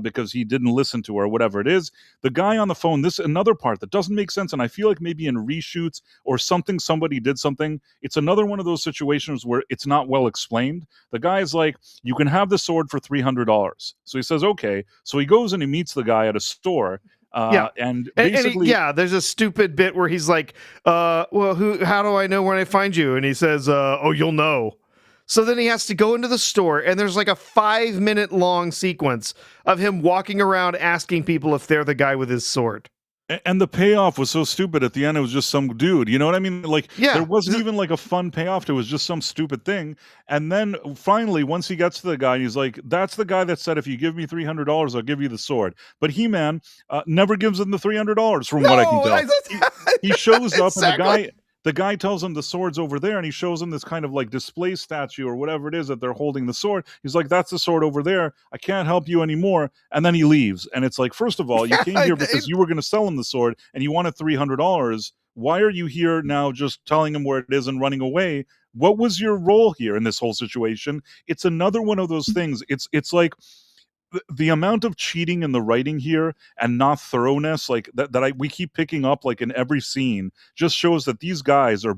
because he didn't listen to her, or whatever it is. The guy on the phone, this another part that doesn't make sense. And I feel like maybe in reshoots or somebody did something. It's another one of those situations where it's not well explained. The guy is like, you can have the sword for $300. So he says, okay. So he goes and he meets the guy at a store. And basically, there's a stupid bit where he's like, how do I know when I find you? And he says, you'll know. So then he has to go into the store, and there's like a 5-minute long sequence of him walking around asking people if they're the guy with his sword. And the payoff was so stupid at the end. It was just some dude, you know what I mean? There wasn't even like a fun payoff. It was just some stupid thing. And then finally, once he gets to the guy, he's like, that's the guy that said, if you give me $300, I'll give you the sword. But He-Man never gives him the $300 from what I can tell. He shows up and the guy tells him the sword's over there, and he shows him this kind of like display statue or whatever it is that they're holding the sword. He's like, that's the sword over there. I can't help you anymore. And then he leaves. And it's like, first of all, you came here because you were going to sell him the sword and you wanted $300. Why are you here now just telling him where it is and running away? What was your role here in this whole situation? It's another one of those things. It's like the amount of cheating in the writing here and not thoroughness, like we keep picking up like in every scene, just shows that these guys are,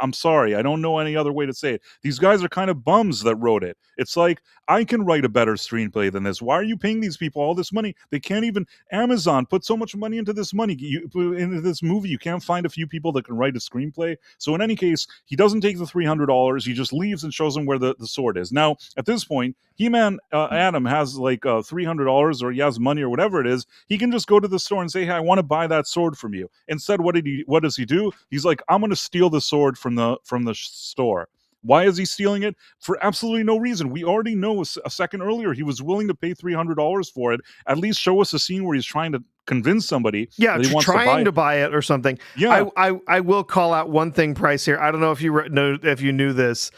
I'm sorry, I don't know any other way to say it. These guys are kind of bums that wrote it. It's like, I can write a better screenplay than this. Why are you paying these people all this money? They can't even, Amazon put so much money into this into this movie. You can't find a few people that can write a screenplay. So in any case, he doesn't take the $300. He just leaves and shows them where the sword is. Now, at this point, He-Man Adam has like $300, or he has money or whatever it is. He can just go to the store and say, hey, I want to buy that sword from you. Instead, what does he do? He's like, I'm going to steal the sword from the store. Why is he stealing it? For absolutely no reason. We already know a second earlier he was willing to pay $300 for it. At least show us a scene where he's trying to convince somebody. Yeah, that he wants to buy it or something. Yeah, I will call out one thing, Price, here. I don't know if you knew this.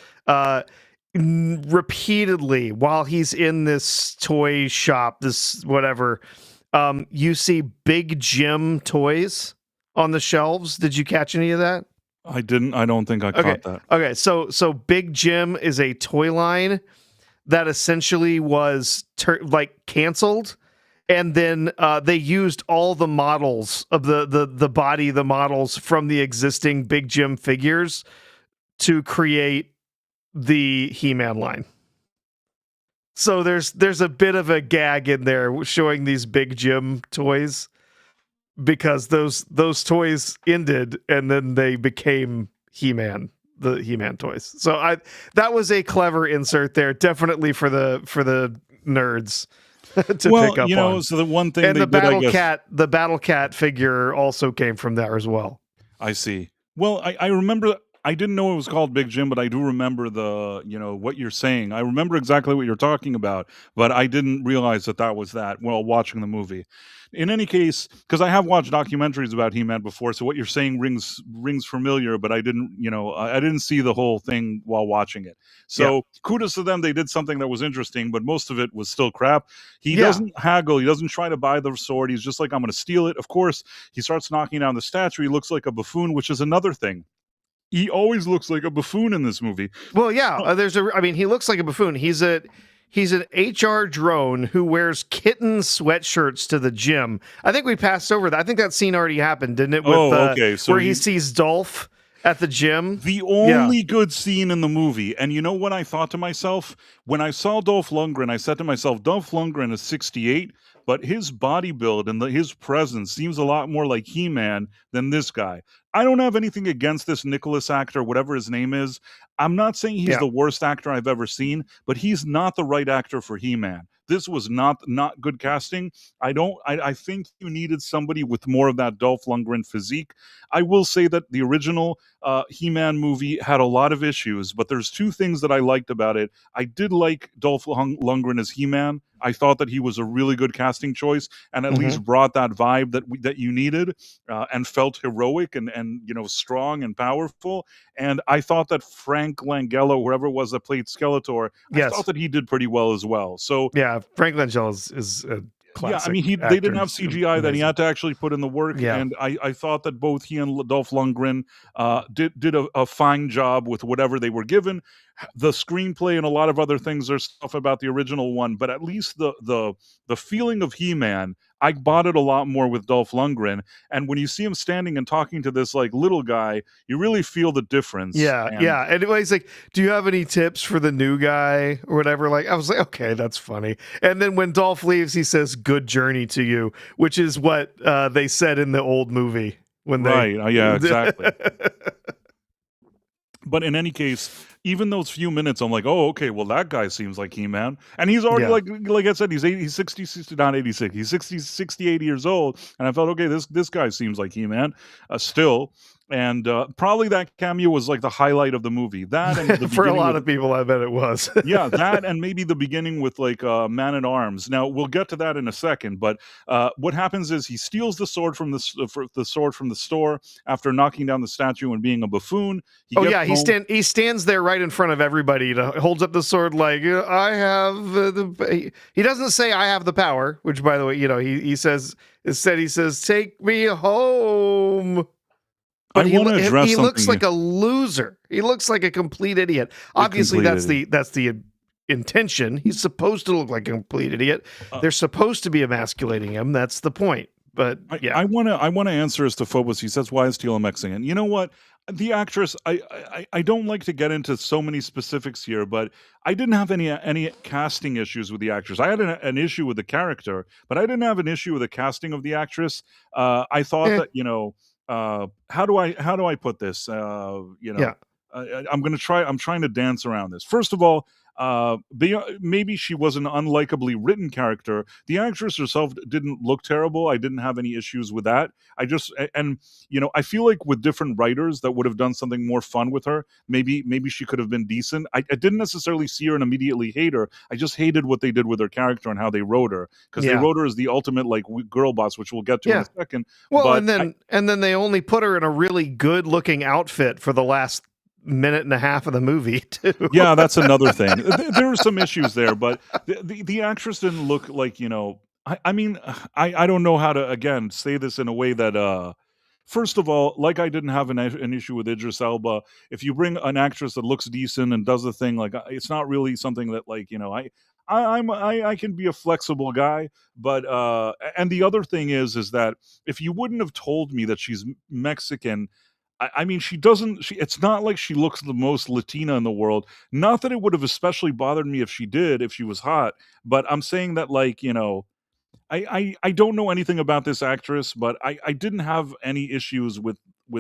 Repeatedly, while he's in this toy shop, this whatever, you see Big Jim toys on the shelves. Did you catch any of that? I didn't. I don't think I caught that. Okay, so Big Jim is a toy line that essentially was canceled, and then they used all the models of the models from the existing Big Jim figures to create the He-Man line. So there's a bit of a gag in there showing these Big Jim toys, because those toys ended and then they became He-Man, the He-Man toys. So that was a clever insert there, definitely for the nerds to pick up on. So the one thing, and the Battle Cat figure also came from there as well. I see. Well, I remember I didn't know it was called Big Jim, but I do remember what you're saying. I remember exactly what you're talking about, but I didn't realize that that was that while watching the movie. In any case, because I have watched documentaries about He-Man before, so what you're saying rings familiar, but I didn't, I didn't see the whole thing while watching it. So kudos to them. They did something that was interesting, but most of it was still crap. He doesn't haggle. He doesn't try to buy the sword. He's just like, I'm going to steal it. Of course, he starts knocking down the statue. He looks like a buffoon, which is another thing. He always looks like a buffoon in this movie. Well, yeah, he looks like a buffoon. He's an HR drone who wears kitten sweatshirts to the gym. I think we passed over that. I think that scene already happened, didn't it? With, okay. So where he sees Dolph at the gym. The only good scene in the movie. And you know what I thought to myself? When I saw Dolph Lundgren, I said to myself, Dolph Lundgren is 68, but his body build and his presence seems a lot more like He-Man than this guy. I don't have anything against this Nicholas actor, whatever his name is. I'm not saying he's the worst actor I've ever seen, but he's not the right actor for He-Man. This was not good casting. I think you needed somebody with more of that Dolph Lundgren physique. I will say that the original He-Man movie had a lot of issues, but there's two things that I liked about it. I did like Dolph Lundgren as He-Man. I thought that he was a really good casting choice, and at least brought that vibe that you needed, and felt heroic and strong and powerful. And I thought that Frank Langella, whoever it was that played Skeletor, I thought that he did pretty well as well. So yeah, Frank Langella is a classic. Yeah, I mean, they didn't have CGI that he had to actually put in the work, and I thought that both he and Dolph Lundgren did a fine job with whatever they were given. The screenplay and a lot of other things are stuff about the original one, but at least the feeling of He-Man, I bought it a lot more with Dolph Lundgren. And when you see him standing and talking to this like little guy, you really feel the difference. And he's like, "Do you have any tips for the new guy or whatever?" Like, I was like, "Okay, that's funny." And then when Dolph leaves, he says, "Good journey to you," which is what they said in the old movie when they yeah, exactly. But in any case, even those few minutes, I'm like, oh, okay, well, that guy seems like He-Man. And he's already, like I said, he's 60, not 86. He's 68 years old. And I felt, okay, this guy seems like He-Man still. And probably that cameo was like the highlight of the movie. That and for a lot of people, I bet it was. Yeah, that and maybe the beginning with like Man at Arms. Now we'll get to that in a second. But what happens is he steals the sword from the store after knocking down the statue and being a buffoon. He stands there right in front of everybody, holds up the sword like, I have he doesn't say I have the power, which by the way, he says take me home. But he looks like a loser. He looks like a complete idiot. Obviously, that's the intention. He's supposed to look like a complete idiot. They're supposed to be emasculating him. That's the point. But yeah, I want to answer as to Phobos. He says, "Why is Teal Mexing?" And you know what? The actress, I don't like to get into so many specifics here, but I didn't have any casting issues with the actress. I had an issue with the character, but I didn't have an issue with the casting of the actress. I thought that how do I put this? I'm trying to dance around this. First of all, maybe she was an unlikably written character. The actress herself didn't look terrible. I didn't have any issues with that. I feel like with different writers that would have done something more fun with her, maybe she could have been decent. I didn't necessarily see her and immediately hate her. I just hated what they did with her character and how they wrote her, because they wrote her as the ultimate like girl boss, which we'll get to in a second. Well, and then they only put her in a really good looking outfit for the last minute and a half of the movie too. Yeah, that's another thing. There are some issues there, but the actress didn't look like, I mean, I don't know how to again say this in a way that first of all, like I didn't have an issue with Idris Elba. If you bring an actress that looks decent and does the thing, like it's not really something that like, I can be a flexible guy, but and the other thing is that if you wouldn't have told me that she's Mexican, I mean, it's not like she looks the most Latina in the world. Not that it would have especially bothered me if she was hot, but I'm saying that like, I don't know anything about this actress, but I didn't have any issues with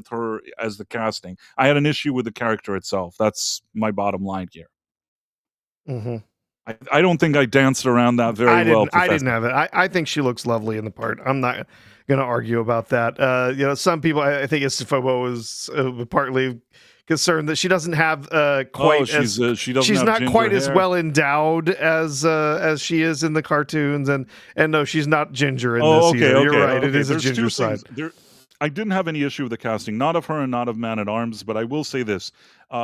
her as the casting. I had an issue with the character itself. That's my bottom line here. Mm-hmm. I don't think I danced around that very well. I didn't have it. I think she looks lovely in the part. I'm not going to argue about that. Some people, I think Estefabo was partly concerned that she doesn't have quite as she doesn't she's have not ginger quite as hair. well endowed as she is in the cartoons, and no, she's not ginger in this either. You're right; it is a ginger side. I didn't have any issue with the casting, not of her and not of Man at Arms, but I will say this: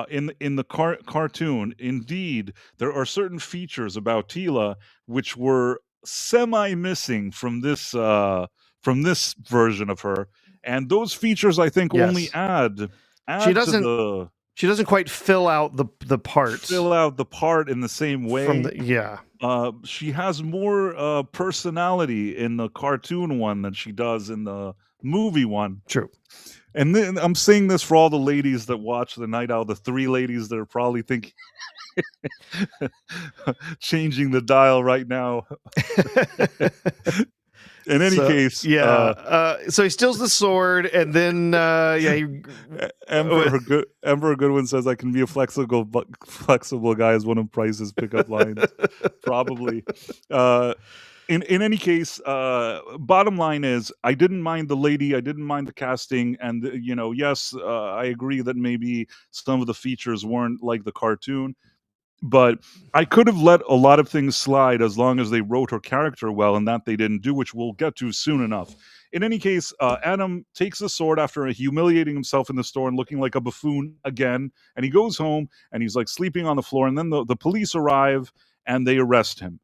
in the cartoon, indeed, there are certain features about Tila which were semi-missing from this version of her, and those features I think only add she doesn't quite fill out the part in the same way. She has more personality in the cartoon one than she does in the movie one. True. And then I'm saying this for all the ladies that watch the Night Owl, the 3 ladies that are probably thinking changing the dial right now. In any case, so he steals the sword, and then Emperor Goodwin says, "I can be a flexible guy," as one of Price's pickup lines. Probably. In any case, bottom line is, I didn't mind the lady, I didn't mind the casting, and yes, I agree that maybe some of the features weren't like the cartoon. But I could have let a lot of things slide as long as they wrote her character well, and that they didn't do, which we'll get to soon enough. In any case, Adam takes the sword after humiliating himself in the store and looking like a buffoon again, and he goes home, and he's like sleeping on the floor, and then the police arrive, and they arrest him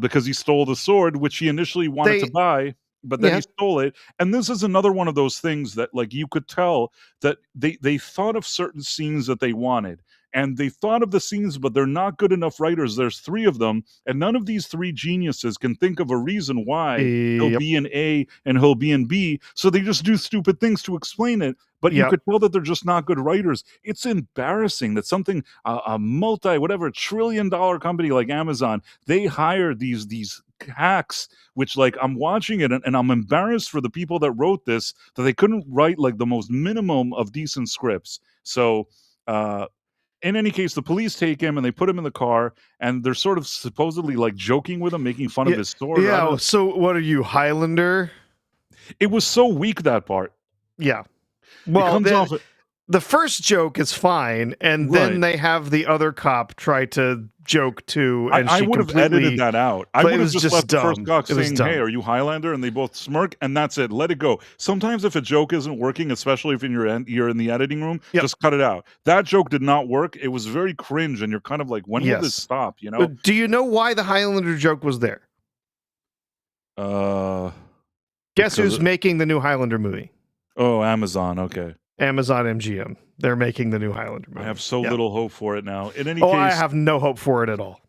because he stole the sword, which he initially wanted to buy, but then he stole it. And this is another one of those things that, like, you could tell that they thought of certain scenes that they wanted. And they thought of the scenes, but they're not good enough writers. There's 3 of them, and none of these 3 geniuses can think of a reason why he'll be in A and he'll be in B. So they just do stupid things to explain it. But you could tell that they're just not good writers. It's embarrassing that something, a trillion-dollar company like Amazon, they hire these hacks, which, like, I'm watching it and I'm embarrassed for the people that wrote this, that they couldn't write like the most minimum of decent scripts. So, in any case, the police take him and they put him in the car, and they're sort of supposedly like joking with him, making fun of his sword. Yeah. So what are you, Highlander? It was so weak, that part. Yeah. Well, the first joke is fine, and then they have the other cop try to joke too, and I would have edited that out. I would have just left the first guy saying, "Hey, are you Highlander?" and they both smirk, and that's it. Let it go. Sometimes if a joke isn't working, especially if you're in the editing room, just cut it out. That joke did not work. It was very cringe, and you're kind of like, when will this stop? But do you know why the Highlander joke was there? Guess who's making the new Highlander movie? Oh, Amazon. Okay. Amazon MGM. They're making the new Highlander movie. I have so little hope for it now. In any case, I have no hope for it at all.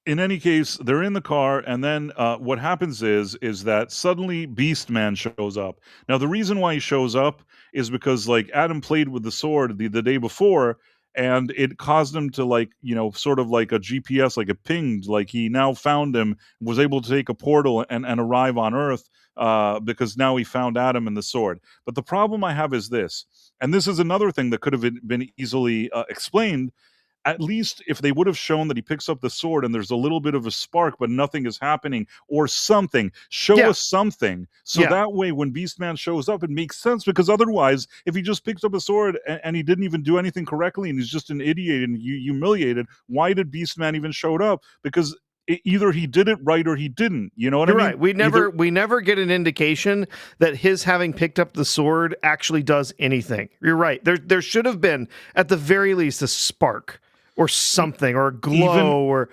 In any case, they're in the car, and then what happens is that suddenly Beastman shows up. Now, the reason why he shows up is because, like, Adam played with the sword the day before, and it caused him to, like, sort of like a GPS, like it pinged, like he now found him, was able to take a portal and arrive on Earth, because now he found Adam and the sword. But the problem I have is this, and this is another thing that could have been easily explained. At least if they would have shown that he picks up the sword and there's a little bit of a spark, but nothing is happening, or something, show us something. So that way, when Beastman shows up, it makes sense, because otherwise, if he just picked up a sword and he didn't even do anything correctly, and he's just an idiot and humiliated, why did Beastman even show up? Because either he did it right or he didn't. You know what I mean? Right. We never get an indication that his having picked up the sword actually does anything. You're right. There should have been, at the very least, a spark or something, or a glow, or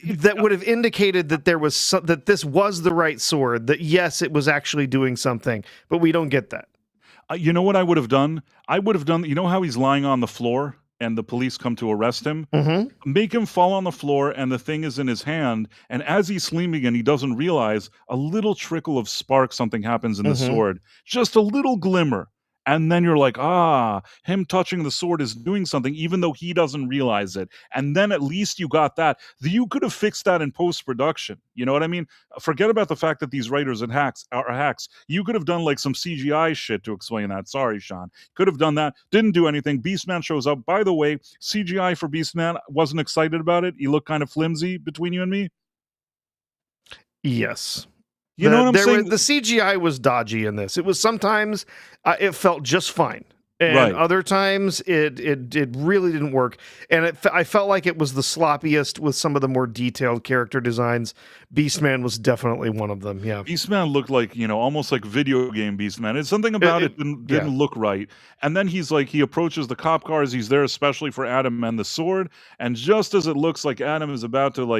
that would have indicated that there was that this was the right sword. That yes, it was actually doing something, but we don't get that. You know what I would have done? I would have done. You know how he's lying on the floor and the police come to arrest him? Mm-hmm. Make him fall on the floor, and the thing is in his hand, and as he's sleeping and he doesn't realize, a little trickle of spark, something happens in the sword, just a little glimmer. And then you're like, him touching the sword is doing something, even though he doesn't realize it. And then at least you got that. You could have fixed that in post-production. You know what I mean? Forget about the fact that these writers and are hacks. You could have done like some CGI shit to explain that. Sorry, Sean. Could have done that. Didn't do anything. Beastman shows up. By the way, CGI for Beastman, wasn't excited about it. He looked kind of flimsy between you and me. Yes. You know what I'm saying? The CGI was dodgy in this. It was sometimes, it felt just fine. And Right. other times it really didn't work, and I felt like it was the sloppiest with some of the more detailed character designs. Beastman was definitely one of them. Yeah, Beastman looked like, almost like video game Beastman. It's something it, about it it didn't yeah. didn't look right. And then he approaches the cop cars. He's there especially for Adam and the sword. And just as it looks like Adam is about to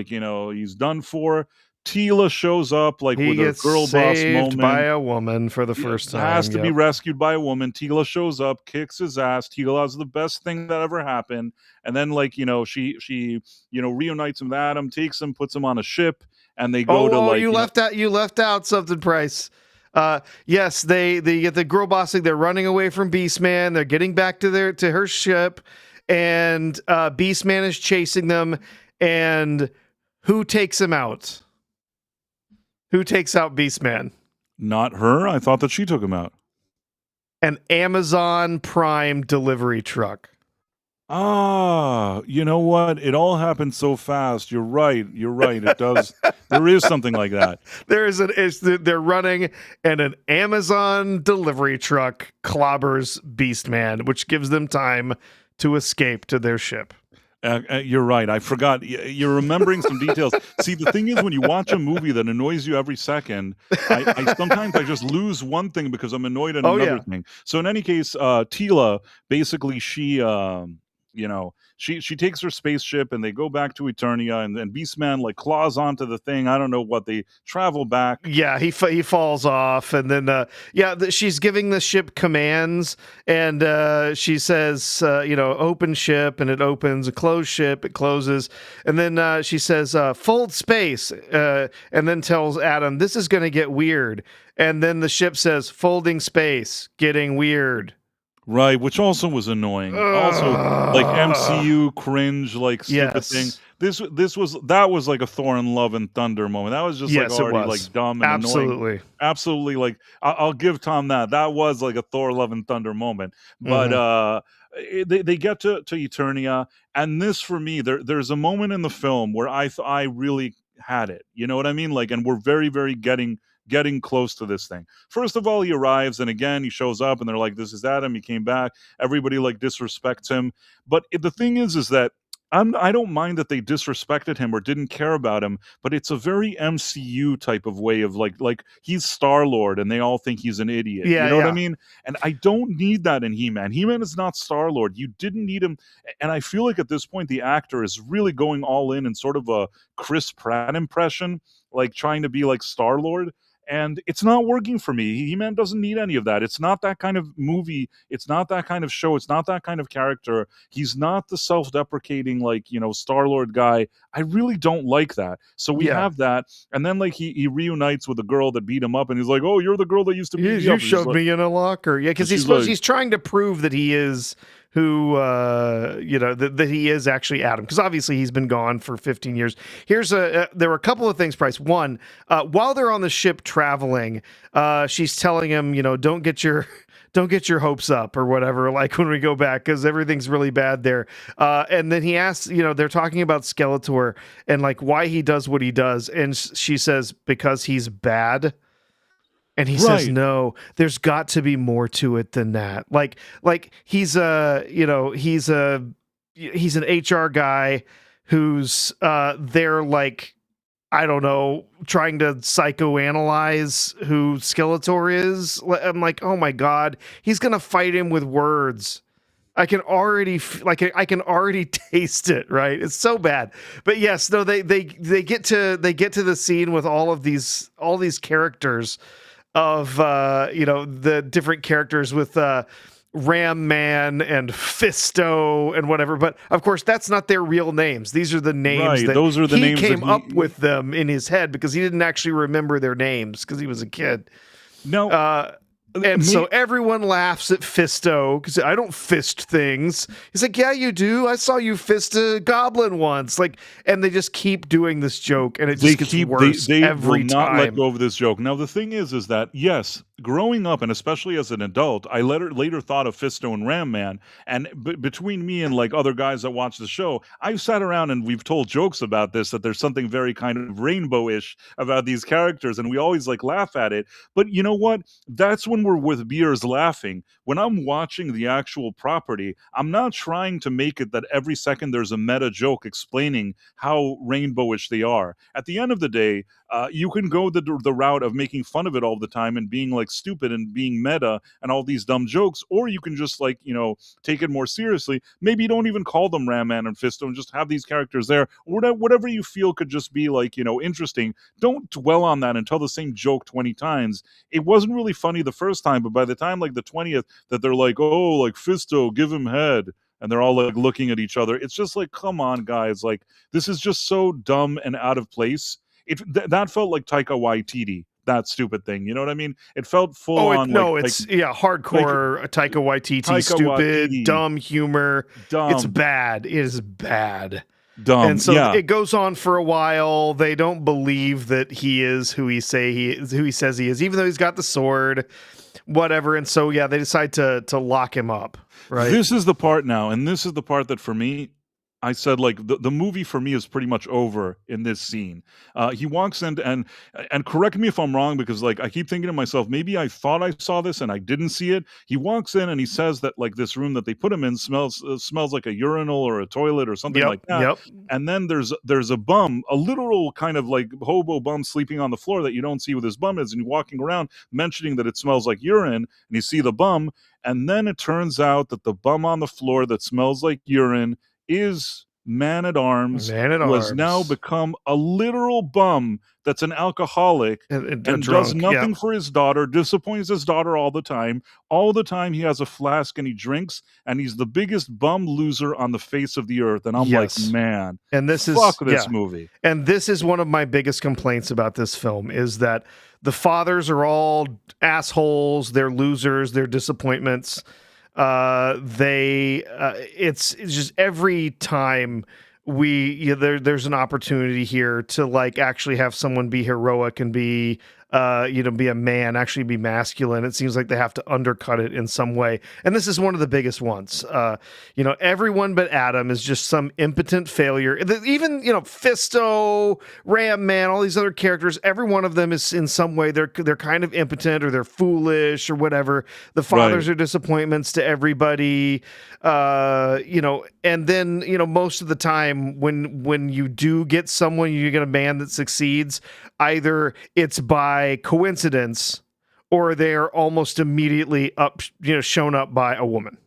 he's done for, Tila shows up like He with her gets girl boss saved by moment. a woman for the first Has time. to be Yep. rescued by a woman. Tila shows up, kicks his ass. Tila has the best thing that ever happened. And then she reunites him with Adam, takes him, puts him on a ship, and they go to You left out something, Price. Yes, they get the girl bossing. They're running away from Beastman. They're getting back to her ship, and Beastman is chasing them. And who takes him out? Who takes out Beastman? not her. I thought that she took him out. An Amazon Prime delivery truck. Ah, you know what? It all happened so fast. You're right. It does. There is something like that. They're running, and an Amazon delivery truck clobbers Beastman, which gives them time to escape to their ship. You're right. I forgot. You're remembering some details. See, the thing is, when you watch a movie that annoys you every second, I sometimes just lose one thing because I'm annoyed at another thing. So in any case, Tila, basically, she takes her spaceship and they go back to Eternia, and Beastman like claws onto the thing. I don't know what, they travel back. Yeah, he falls off, and then she's giving the ship commands, and she says, open ship, and it opens. A closed ship, it closes, and then she says, fold space, and then tells Adam, this is going to get weird, and then the ship says, folding space, getting weird. Right, which also was annoying. Also, like MCU cringe, like stupid thing. That was like a Thor and Love and Thunder moment. That was just already like dumb and annoying. Absolutely. Like I'll give Tom that. That was like a Thor Love and Thunder moment. But they get to Eternia, and this for me, there's a moment in the film where I really had it. You know what I mean? Like, and we're very, very getting close to this thing. First of all, he arrives, and again, he shows up, and they're like, this is Adam, he came back. Everybody like disrespects him. But the thing is that I don't mind that they disrespected him or didn't care about him, but it's a very MCU type of way of like he's Star-Lord and they all think he's an idiot. Yeah, you know what I mean? And I don't need that in He-Man. He-Man is not Star-Lord. You didn't need him. And I feel like at this point, the actor is really going all in sort of a Chris Pratt impression, like trying to be like Star-Lord. And it's not working for me. He-Man doesn't need any of that. It's not that kind of movie. It's not that kind of show. It's not that kind of character. He's not the self-deprecating, Star-Lord guy. I really don't like that. So we have that. And then, he reunites with the girl that beat him up, and he's like, oh, you're the girl that used to beat me up. You shoved me in a locker. Yeah, because he's trying to prove that he is who that he is actually Adam, because obviously he's been gone for 15 years. There were a couple of things, Price. One, while they're on the ship traveling, she's telling him, don't get your hopes up or whatever, like when we go back, because everything's really bad there. And then he asks, they're talking about Skeletor and like why he does what he does, and she says because he's bad. And he says, no, there's got to be more to it than that. Like he's he's an HR guy who's there, like, I don't know, trying to psychoanalyze who Skeletor is. I'm like, oh my God, he's going to fight him with words. I can already taste it, right? It's so bad. But yes, no, they get to the scene with all these characters of the different characters with Ram Man and Fisto and whatever, but of course that's not their real names. These are the names that those are the names he came up with them in his head, because he didn't actually remember their names because he was a kid. No. So everyone laughs at Fisto because I don't fist things. He's like, yeah, you do. I saw you fist a goblin once. And they just keep doing this joke, and it just gets worse every time. They will not let go of this joke. Now, the thing is that, yes, growing up, and especially as an adult, I later thought of Fisto and Ram Man, and between me and like other guys that watch the show, I've sat around and we've told jokes about this, that there's something very kind of rainbow-ish about these characters, and we always like laugh at it. But you know what? That's when we're with beers laughing. When I'm watching the actual property, I'm not trying to make it that every second there's a meta joke explaining how rainbowish they are. At the end of the day, you can go the route of making fun of it all the time and being like stupid and being meta and all these dumb jokes, or you can just like, take it more seriously. Maybe you don't even call them Ram Man and Fisto and just have these characters there, or whatever you feel could just be like, interesting. Don't dwell on that and tell the same joke 20 times. It wasn't really funny the first time, but by the time like the 20th that they're like, oh, like Fisto, give him head, and they're all like looking at each other, it's just like, come on, guys, like this is just so dumb and out of place. That felt like Taika Waititi, that stupid thing. You know what I mean? It felt full on. Hardcore Taika Waititi, stupid, Waititi, dumb humor. dumb. It's bad. It is bad. Dumb. And so yeah. it goes on for a while. They don't believe that he is who he says he is, even though he's got the sword, whatever. And so they decide to lock him up. Right. This is the part now, and this is the part that for me, I said, like, the movie for me is pretty much over in this scene. He walks in, and correct me if I'm wrong, because like I keep thinking to myself, maybe I thought I saw this and I didn't see it. He walks in and he says that like this room that they put him in smells like a urinal or a toilet or something like that. Yep. And then there's a bum, a literal kind of like hobo bum sleeping on the floor that you don't see what his bum is, and you're walking around mentioning that it smells like urine, and you see the bum, and then it turns out that the bum on the floor that smells like urine is Man-at-Arms, who has now become a literal bum that's an alcoholic and does nothing for his daughter, disappoints his daughter all the time. All the time he has a flask and he drinks, and he's the biggest bum loser on the face of the earth. And I'm like, man, and this fuck this movie. And this is one of my biggest complaints about this film, is that the fathers are all assholes, they're losers, they're disappointments. It's just every time there's an opportunity here to like actually have someone be heroic and be be a man, actually be masculine, it seems like they have to undercut it in some way. And this is one of the biggest ones. Everyone but Adam is just some impotent failure. Even, Fisto, Ram Man, all these other characters, every one of them is in some way, they're kind of impotent or they're foolish or whatever. The fathers are disappointments to everybody. And then, most of the time when you do get someone, you get a man that succeeds, either it's by coincidence or they're almost immediately shown up by a woman.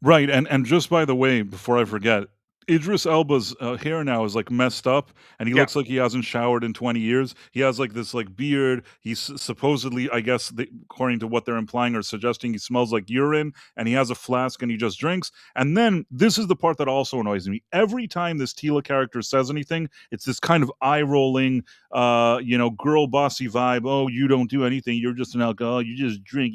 Right. And just by the way, before I forget, Idris Elba's hair now is like messed up, and he looks like he hasn't showered in 20 years. He has like this like beard. He's supposedly, I guess, according to what they're implying or suggesting, he smells like urine, and he has a flask and he just drinks. And then this is the part that also annoys me. Every time this Tila character says anything, it's this kind of eye rolling, girl bossy vibe. Oh, you don't do anything. You're just an alcoholic. You just drink.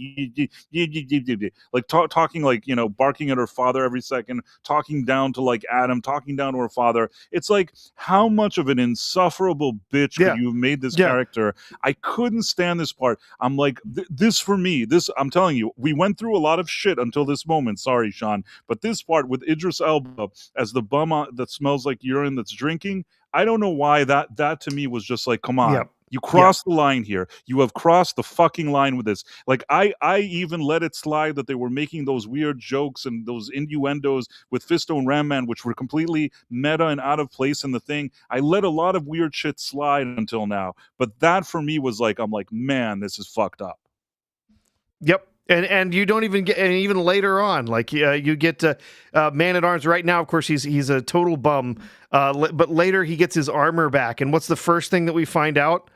Like talking like, barking at her father every second, talking down to like Adam, talking down to her father. It's like, how much of an insufferable bitch could you have made this character? I couldn't stand this part. I'm like, this for me, I'm telling you, we went through a lot of shit until this moment. Sorry, Sean. But this part with Idris Elba as the bum that smells like urine that's drinking, I don't know why that to me was just like, come on. Yep. You crossed the line here. You have crossed the fucking line with this. Like, I even let it slide that they were making those weird jokes and those innuendos with Fisto and Ram Man, which were completely meta and out of place in the thing. I let a lot of weird shit slide until now. But that for me was like, I'm like, man, this is fucked up. Yep. And you don't even get, and even later on, like you get Man-at-Arms. Right now, of course, he's a total bum. But later he gets his armor back, and what's the first thing that we find out?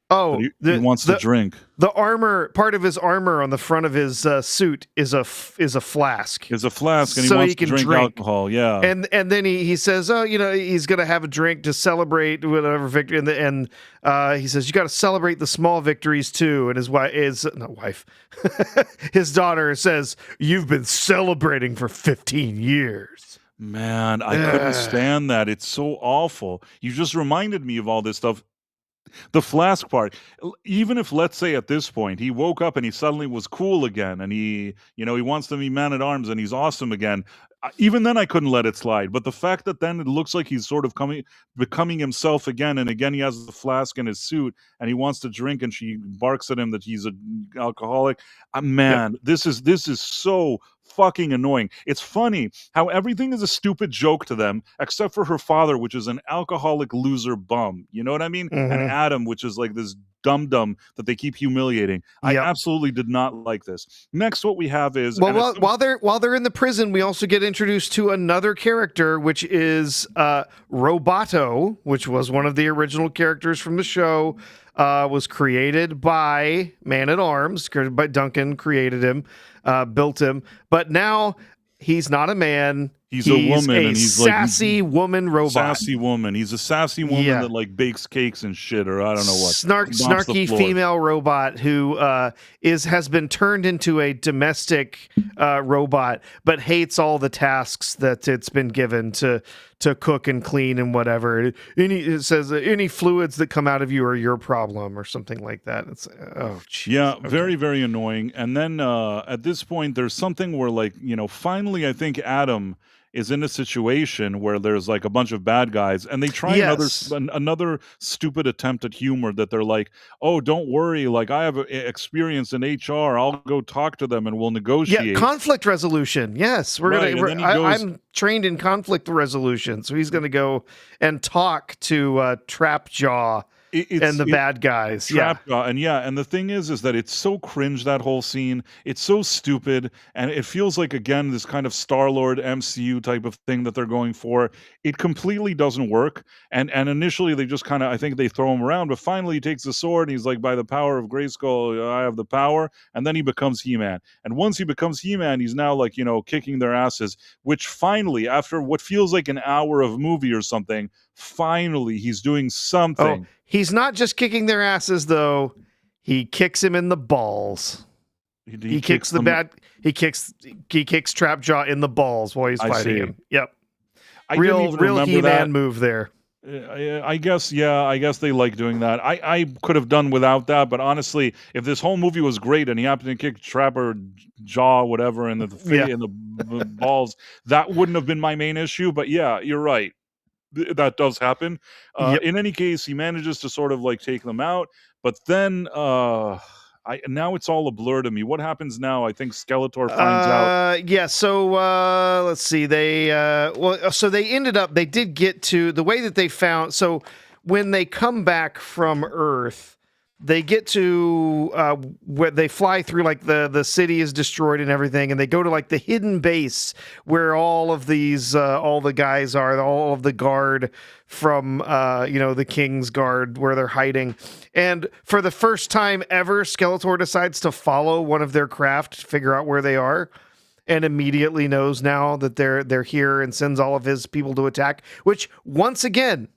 Oh, he wants to drink. The armor, part of his armor on the front of his suit is a flask. Is a flask, and he wants to drink alcohol. Yeah, and then he says, oh, he's gonna have a drink to celebrate whatever victory, and he says, you got to celebrate the small victories too. And his daughter says, you've been celebrating for 15 years. Man, I couldn't stand that. It's so awful. You just reminded me of all this stuff. The flask part, even if, let's say, at this point he woke up and he suddenly was cool again, and he wants to be man at arms and he's awesome again. Even then, I couldn't let it slide. But the fact that then it looks like he's sort of becoming himself again, and again he has the flask in his suit and he wants to drink, and she barks at him that he's an alcoholic. Man, Yep. this is so fucking annoying. It's funny how everything is a stupid joke to them, except for her father, which is an alcoholic loser bum. You know what I mean? And Mm-hmm. Adam, which is like this dum dum that they keep humiliating. I Yep. absolutely did not like this. Next, what we have is, Well, while they're in the prison, we also get introduced to another character, which is Roboto, which was one of the original characters from the show. Was created by Man at Arms, created by Duncan, created him, built him, but now he's not a man. He's a woman, a and he's sassy woman robot. Sassy woman. He's a sassy woman that like bakes cakes and shit, or I don't know what. Snarky female robot who has been turned into a domestic robot, but hates all the tasks that it's been given to cook and clean and whatever. It says any fluids that come out of you are your problem or something like that. It's geez. Yeah, okay. Very, very annoying. And then at this point, there's something where, like, finally, I think Adam is in a situation where there's like a bunch of bad guys, and they try another stupid attempt at humor that they're like, oh, don't worry, like I have experience in HR, I'll go talk to them and we'll negotiate. Yeah, conflict resolution. Yes, I'm trained in conflict resolution, so he's going to go and talk to Trap Jaw and the bad guys. And the thing is that it's so cringe, that whole scene. It's so stupid, and it feels like, again, this kind of Star-Lord MCU type of thing that they're going for. It completely doesn't work, and initially they just kind of, I think they throw him around, but finally he takes the sword and he's like, by the power of Grayskull, I have the power, and then he becomes He-Man. And once he becomes He-Man, he's now like, kicking their asses, which finally, after what feels like an hour of movie or something, finally he's doing something. Oh, he's not just kicking their asses, though. He kicks him in the balls. He kicks Trapjaw in the balls while he's fighting him. Yep. Real He-Man move there. I guess they like doing that. I could have done without that, but honestly, if this whole movie was great and he happened to kick Trapper Jaw, whatever, in the in the balls, that wouldn't have been my main issue. But yeah, you're right. That does happen. In any case, he manages to sort of like take them out, but then now it's all a blur to me. What happens now? I think Skeletor finds out. Yeah. So let's see. So they did get to the way that they found. So when they come back from Earth, they get to where they fly through, like the city is destroyed and everything, and they go to like the hidden base where all of these all the guys are, all of the guard from the King's Guard, where they're hiding. And for the first time ever, Skeletor decides to follow one of their craft to figure out where they are, and immediately knows now that they're here and sends all of his people to attack, which once again,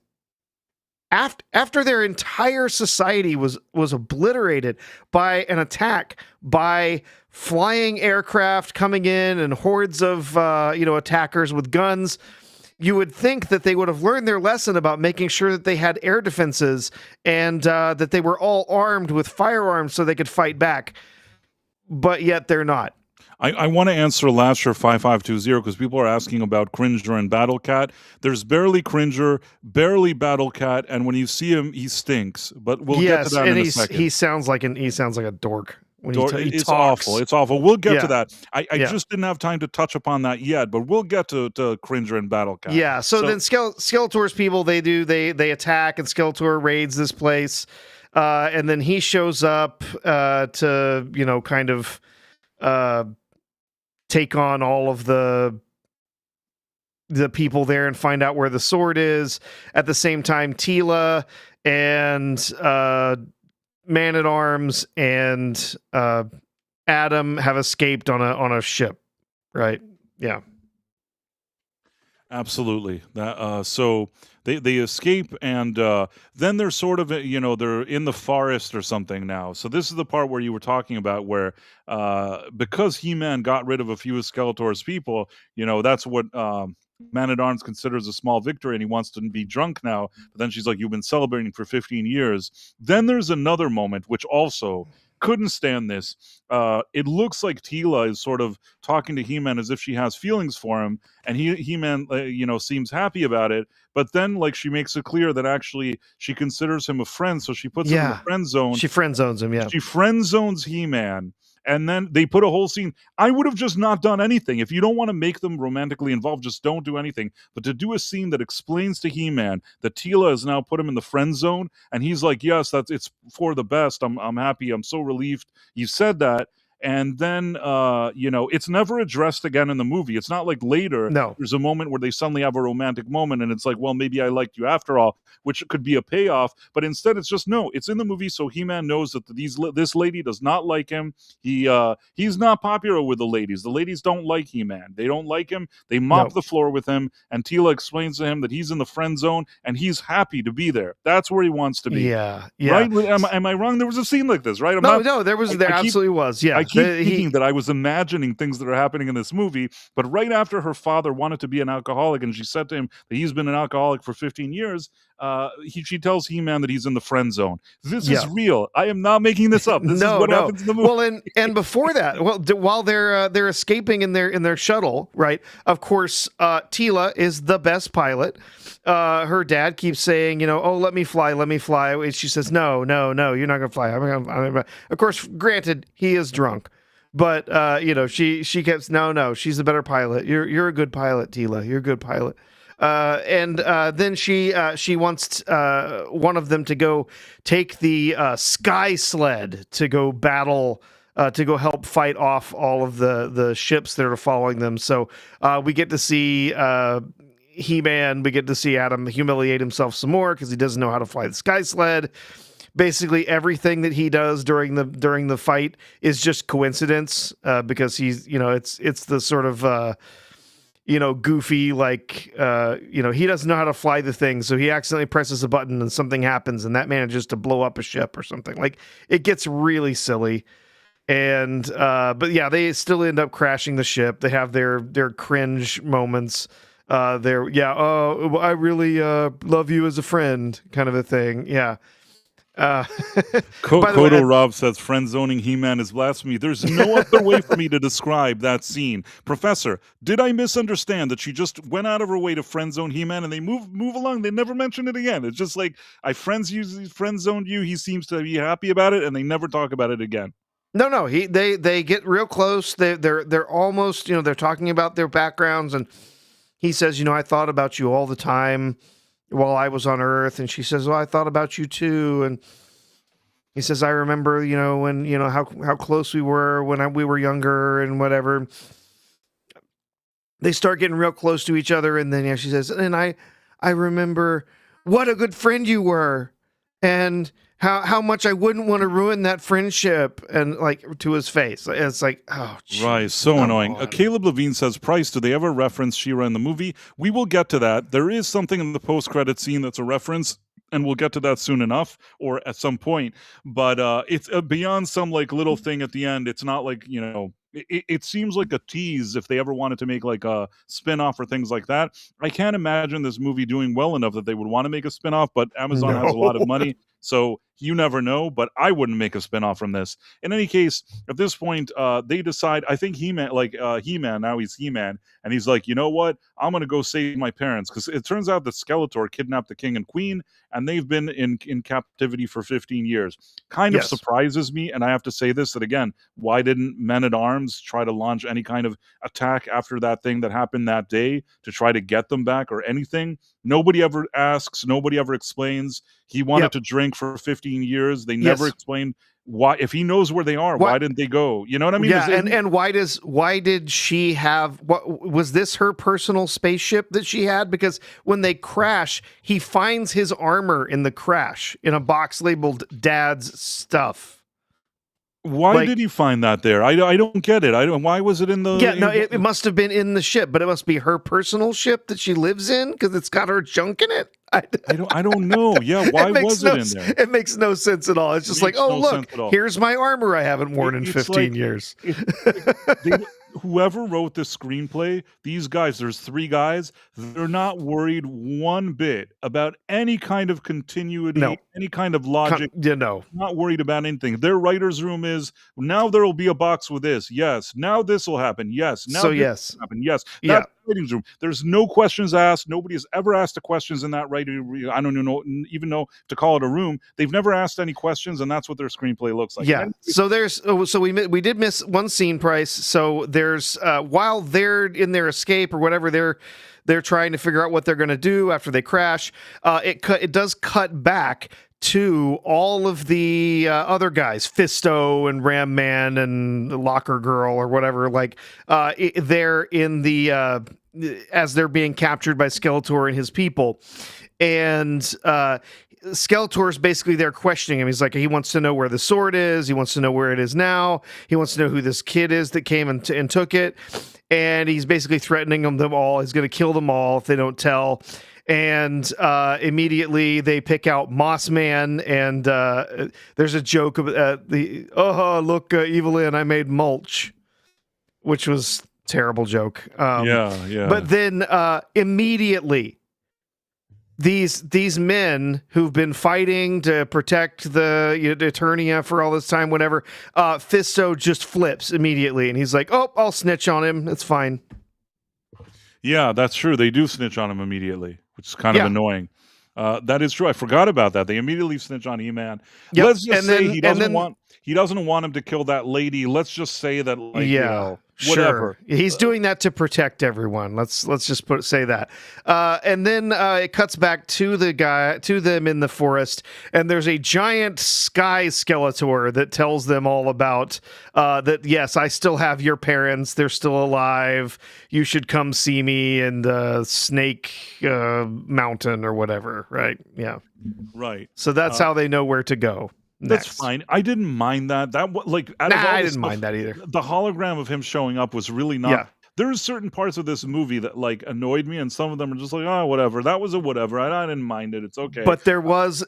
after their entire society was obliterated by an attack by flying aircraft coming in and hordes of attackers with guns, you would think that they would have learned their lesson about making sure that they had air defenses and that they were all armed with firearms so they could fight back. But yet they're not. I want to answer Lasher 5520 because people are asking about Cringer and Battlecat. There's barely Cringer, barely Battlecat, and when you see him, he stinks. But we'll get to that in a second. He sounds like a dork. It's awful. It's awful. We'll get to that. I just didn't have time to touch upon that yet, but we'll get to Cringer and Battlecat. Yeah. So then Skeletor's people, they attack, and Skeletor raids this place, and then he shows up to kind of take on all of the people there and find out where the sword is. At the same time, Teela and Man at Arms and Adam have escaped on a ship, right? Yeah, absolutely. So they escape, and then they're sort of they're in the forest or something now. So this is the part where you were talking about where because He-Man got rid of a few of Skeletor's people, that's what Man-at-Arms considers a small victory and he wants to be drunk now. But then she's like, you've been celebrating for 15 years. Then there's another moment, which also couldn't stand this. It looks like Tila is sort of talking to He-Man as if she has feelings for him, and He-Man, seems happy about it. But then, like, she makes it clear that actually she considers him a friend, so she puts him in the friend zone. She friend zones him, She friend zones He-Man. And then they put a whole scene. I would have just not done anything. If you don't want to make them romantically involved, just don't do anything. But to do a scene that explains to He-Man that Tila has now put him in the friend zone, and he's like, yes, it's for the best. I'm happy. I'm so relieved you said that. And then, it's never addressed again in the movie. It's not like later there's a moment where they suddenly have a romantic moment and it's like, well, maybe I liked you after all, which could be a payoff. But instead, it's just, no, it's in the movie. So He-Man knows that this lady does not like him. He's not popular with the ladies. The ladies don't like He-Man. They don't like him. They mop the floor with him. And Tila explains to him that he's in the friend zone and he's happy to be there. That's where he wants to be. Yeah. Right? Am I wrong? There was a scene like this, right? There absolutely was. Yeah. I keep thinking that I was imagining things that are happening in this movie, but right after her father wanted to be an alcoholic and she said to him that he's been an alcoholic for 15 years, she tells He-Man that he's in the friend zone. This is real. I am not making this up. This is what happens in the movie. Well, and before that, while they're escaping in their shuttle, right? Of course, Tila is the best pilot. Her dad keeps saying, oh, let me fly. And she says, no, you're not going to fly. Of course, granted, he is drunk. But she kept no, she's a better pilot. You're a good pilot, Tila. You're a good pilot. And then she wants one of them to go take the sky sled to go battle, to go help fight off all of the ships that are following them. So we get to see He-Man. We get to see Adam humiliate himself some more because he doesn't know how to fly the sky sled. Basically, everything that he does during the fight is just coincidence, because he's it's the sort of goofy, like he doesn't know how to fly the thing, so he accidentally presses a button and something happens, and that manages to blow up a ship or something. Like, it gets really silly, and but yeah, they still end up crashing the ship. They have their cringe moments. I really love you as a friend, kind of a thing. Yeah. Kodo Rob says friend zoning He-Man is blasphemy. There's no other way for me to describe that scene. Professor, did I misunderstand that she just went out of her way to friend zone He-Man and they move along? They never mention it again. It's just like, I friend zoned you. He seems to be happy about it, and they never talk about it again. No. They get real close. They're almost, they're talking about their backgrounds, and he says, I thought about you all the time while I was on Earth. And she says, well, I thought about you too. And he says, I remember, when, how close we were when we were younger and whatever. They start getting real close to each other. And then she says, and I remember what a good friend you were, and how much I wouldn't want to ruin that friendship, and like, to his face. It's like, oh, geez, right. So annoying. Caleb Levine says, Price, do they ever reference She-Ra in the movie? We will get to that. There is something in the post-credit scene that's a reference, and we'll get to that soon enough, or at some point. But it's beyond some like little thing at the end. It's not like, it seems like a tease if they ever wanted to make like a spin-off or things like that. I can't imagine this movie doing well enough that they would want to make a spin-off, but Amazon has a lot of money. So you never know, but I wouldn't make a spinoff from this. In any case, at this point, they decide, I think He-Man, now he's He-Man, and he's like, you know what? I'm going to go save my parents, because it turns out that Skeletor kidnapped the king and queen, and they've been in captivity for 15 years. Kind of surprises me, and I have to say this, that again, why didn't Men-at-Arms try to launch any kind of attack after that thing that happened that day to try to get them back or anything? Nobody ever asks, nobody ever explains. He wanted to drink for 15 years. They never explained why. If he knows where they are, why didn't they go? You know what I mean? Yeah, and why did she have, what was this, her personal spaceship that she had? Because when they crash, he finds his armor in the crash in a box labeled Dad's stuff. Why did he find that there? I don't get it. Why was it in the? Yeah, no, it must have been in the ship, but it must be her personal ship that she lives in, because it's got her junk in it. I don't know. Yeah, why was it in there? It makes no sense at all. It's just like, oh, look, here's my armor I haven't worn in 15 years. whoever wrote this screenplay, these guys, there's 3 guys, they're not worried one bit about any kind of continuity, No. any kind of logic. No. Not worried about anything. Their writer's room is, now there will be a box with this. Yes. Now this will happen. Yes. Now So this yes. will happen. Yes. Yeah. That's the writing room. There's no questions asked. Nobody has ever asked the questions in that writing room. I don't even know to call it a room. They've never asked any questions, and that's what their screenplay looks like. Yeah. So we did miss one scene, Price. So there's while they're in their escape or whatever, they're trying to figure out what they're going to do after they crash. It does cut back to all of the other guys, Fisto and Ram Man and Locker Girl or whatever. Like they're in the as they're being captured by Skeletor and his people, and Skeletor's basically there questioning him. He's like, he wants to know where the sword is. He wants to know where it is now. He wants to know who this kid is that came and took it. And he's basically threatening them all. He's going to kill them all if they don't tell. And immediately they pick out Moss Man. And there's a joke of look, Evelyn, I made mulch, which was a terrible joke. Yeah. But then immediately, these men who've been fighting to protect the Eternia for all this time, whatever, Fisto just flips immediately, and he's like, "Oh, I'll snitch on him. It's fine." Yeah, that's true. They do snitch on him immediately, which is kind of annoying. That is true. I forgot about that. They immediately snitch on E-Man. Yep. Let's just say he doesn't want him to kill that lady. Let's just say that, whatever. Sure. He's doing that to protect everyone. Let's just say that. And then it cuts back to them in the forest, and there's a giant sky Skeletor that tells them all about that. Yes, I still have your parents. They're still alive. You should come see me in the Snake Mountain or whatever. Right? Yeah. Right. So that's how they know where to go. Next. That's fine. I didn't mind that. I didn't mind that either. The hologram of him showing up was really not. Yeah. There's certain parts of this movie that annoyed me, and some of them are just whatever. That was a whatever. I didn't mind it. It's okay. But there was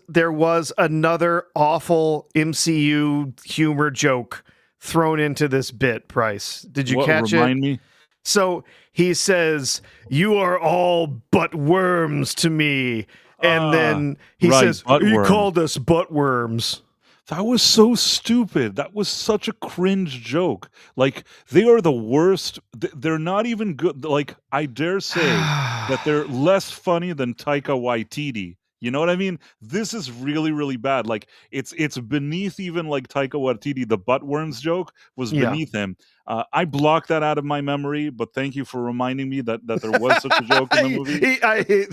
another awful MCU humor joke thrown into this bit, Price. Did you catch it? Remind me. So he says, "You are all but worms to me," and then he says, "He called us butt worms." That was so stupid. That was such a cringe joke. They are the worst. They're not even good. I dare say that they're less funny than Taika Waititi. You know what I mean? This is really, really bad. It's beneath even Taika Waititi. The buttworms joke was beneath him. I blocked that out of my memory, but thank you for reminding me that there was such a joke in the movie.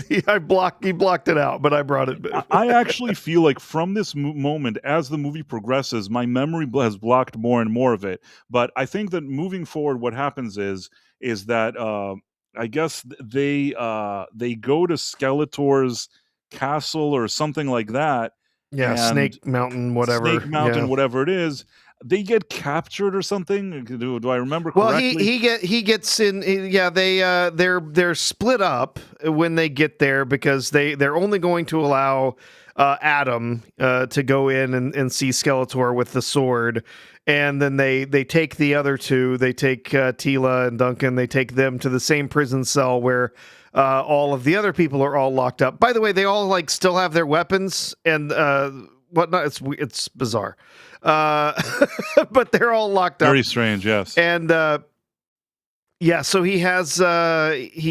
He blocked it out, but I brought it back. I actually feel like from this moment, as the movie progresses, my memory has blocked more and more of it. But I think that moving forward, what happens is that I guess they go to Skeletor's castle or something like that. Yeah, Snake Mountain, whatever. Whatever it is. They get captured or something. Do I remember correctly? Well, he gets in. They're split up when they get there because they're only going to allow Adam to go in and see Skeletor with the sword, and then they take the other two. They take Tila and Duncan. They take them to the same prison cell where all of the other people are all locked up. By the way, they all still have their weapons and whatnot. It's bizarre. But they're all locked up. Very strange, yes. And so he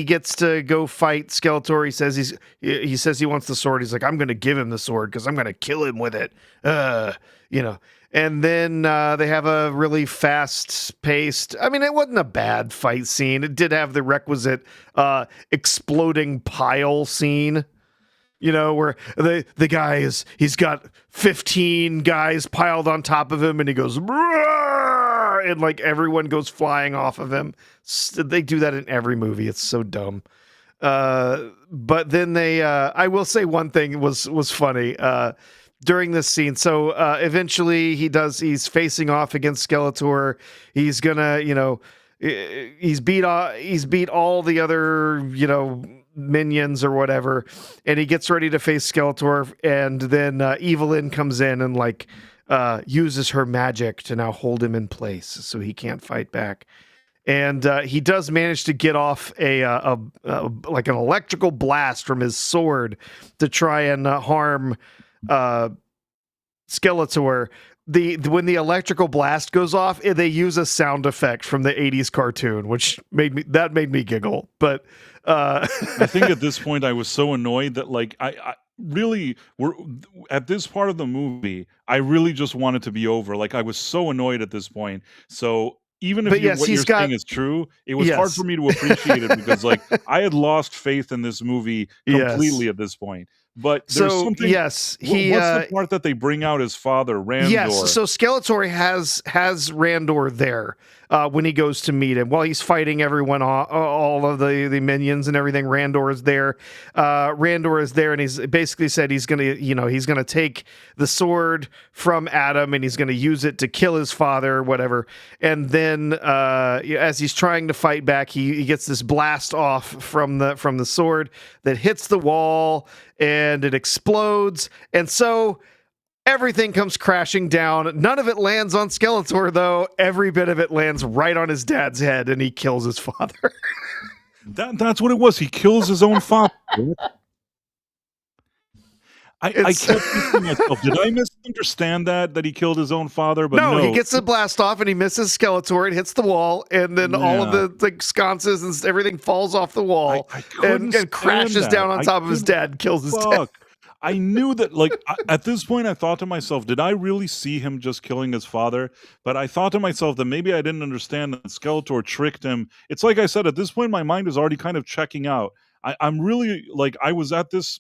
gets to go fight Skeletor. He says he wants the sword. He's like, I'm going to give him the sword because I'm going to kill him with it. And then they have a really fast-paced. I mean, it wasn't a bad fight scene. It did have the requisite exploding pile scene. Where the guy he's got 15 guys piled on top of him, and he goes, and everyone goes flying off of him. They do that in every movie. It's so dumb. But then I will say one thing was funny during this scene. So eventually he's facing off against Skeletor. He's gonna, he's beat all the other, minions or whatever, and he gets ready to face Skeletor, and then Evelyn comes in and uses her magic to now hold him in place so he can't fight back. and he does manage to get off a like an electrical blast from his sword to try and harm Skeletor. When the electrical blast goes off, they use a sound effect from the 80s cartoon, which made me giggle. But I think at this point I was so annoyed that like I really were at this part of the movie, I really just wanted to be over. Like I was so annoyed at this point. So even if yes, what you're saying is true, it was hard for me to appreciate it because like I had lost faith in this movie completely at this point. But there's something. Yes, what's the part that they bring out his father, Randor? Yes, so Skeletor has Randor there when he goes to meet him while he's fighting everyone, all of the minions and everything. Randor is there. Randor is there, and he's basically said he's gonna take the sword from Adam and he's gonna use it to kill his father or whatever. And then as he's trying to fight back, he gets this blast off from the sword that hits the wall and it explodes, and so everything comes crashing down. None of it lands on Skeletor, though. Every bit of it lands right on his dad's head, and he kills his father. That's what it was. He kills his own father. I kept thinking myself, did I misunderstand that he killed his own father? But no, he gets the blast off and he misses Skeletor. It hits the wall, and then all of the sconces and everything falls off the wall and crashes down on top of his dad, kills his dad. I knew that, like, at this point, I thought to myself, did I really see him just killing his father? But I thought to myself that maybe I didn't understand that Skeletor tricked him. It's like I said, at this point, my mind is already kind of checking out. I'm really, like, I was at this...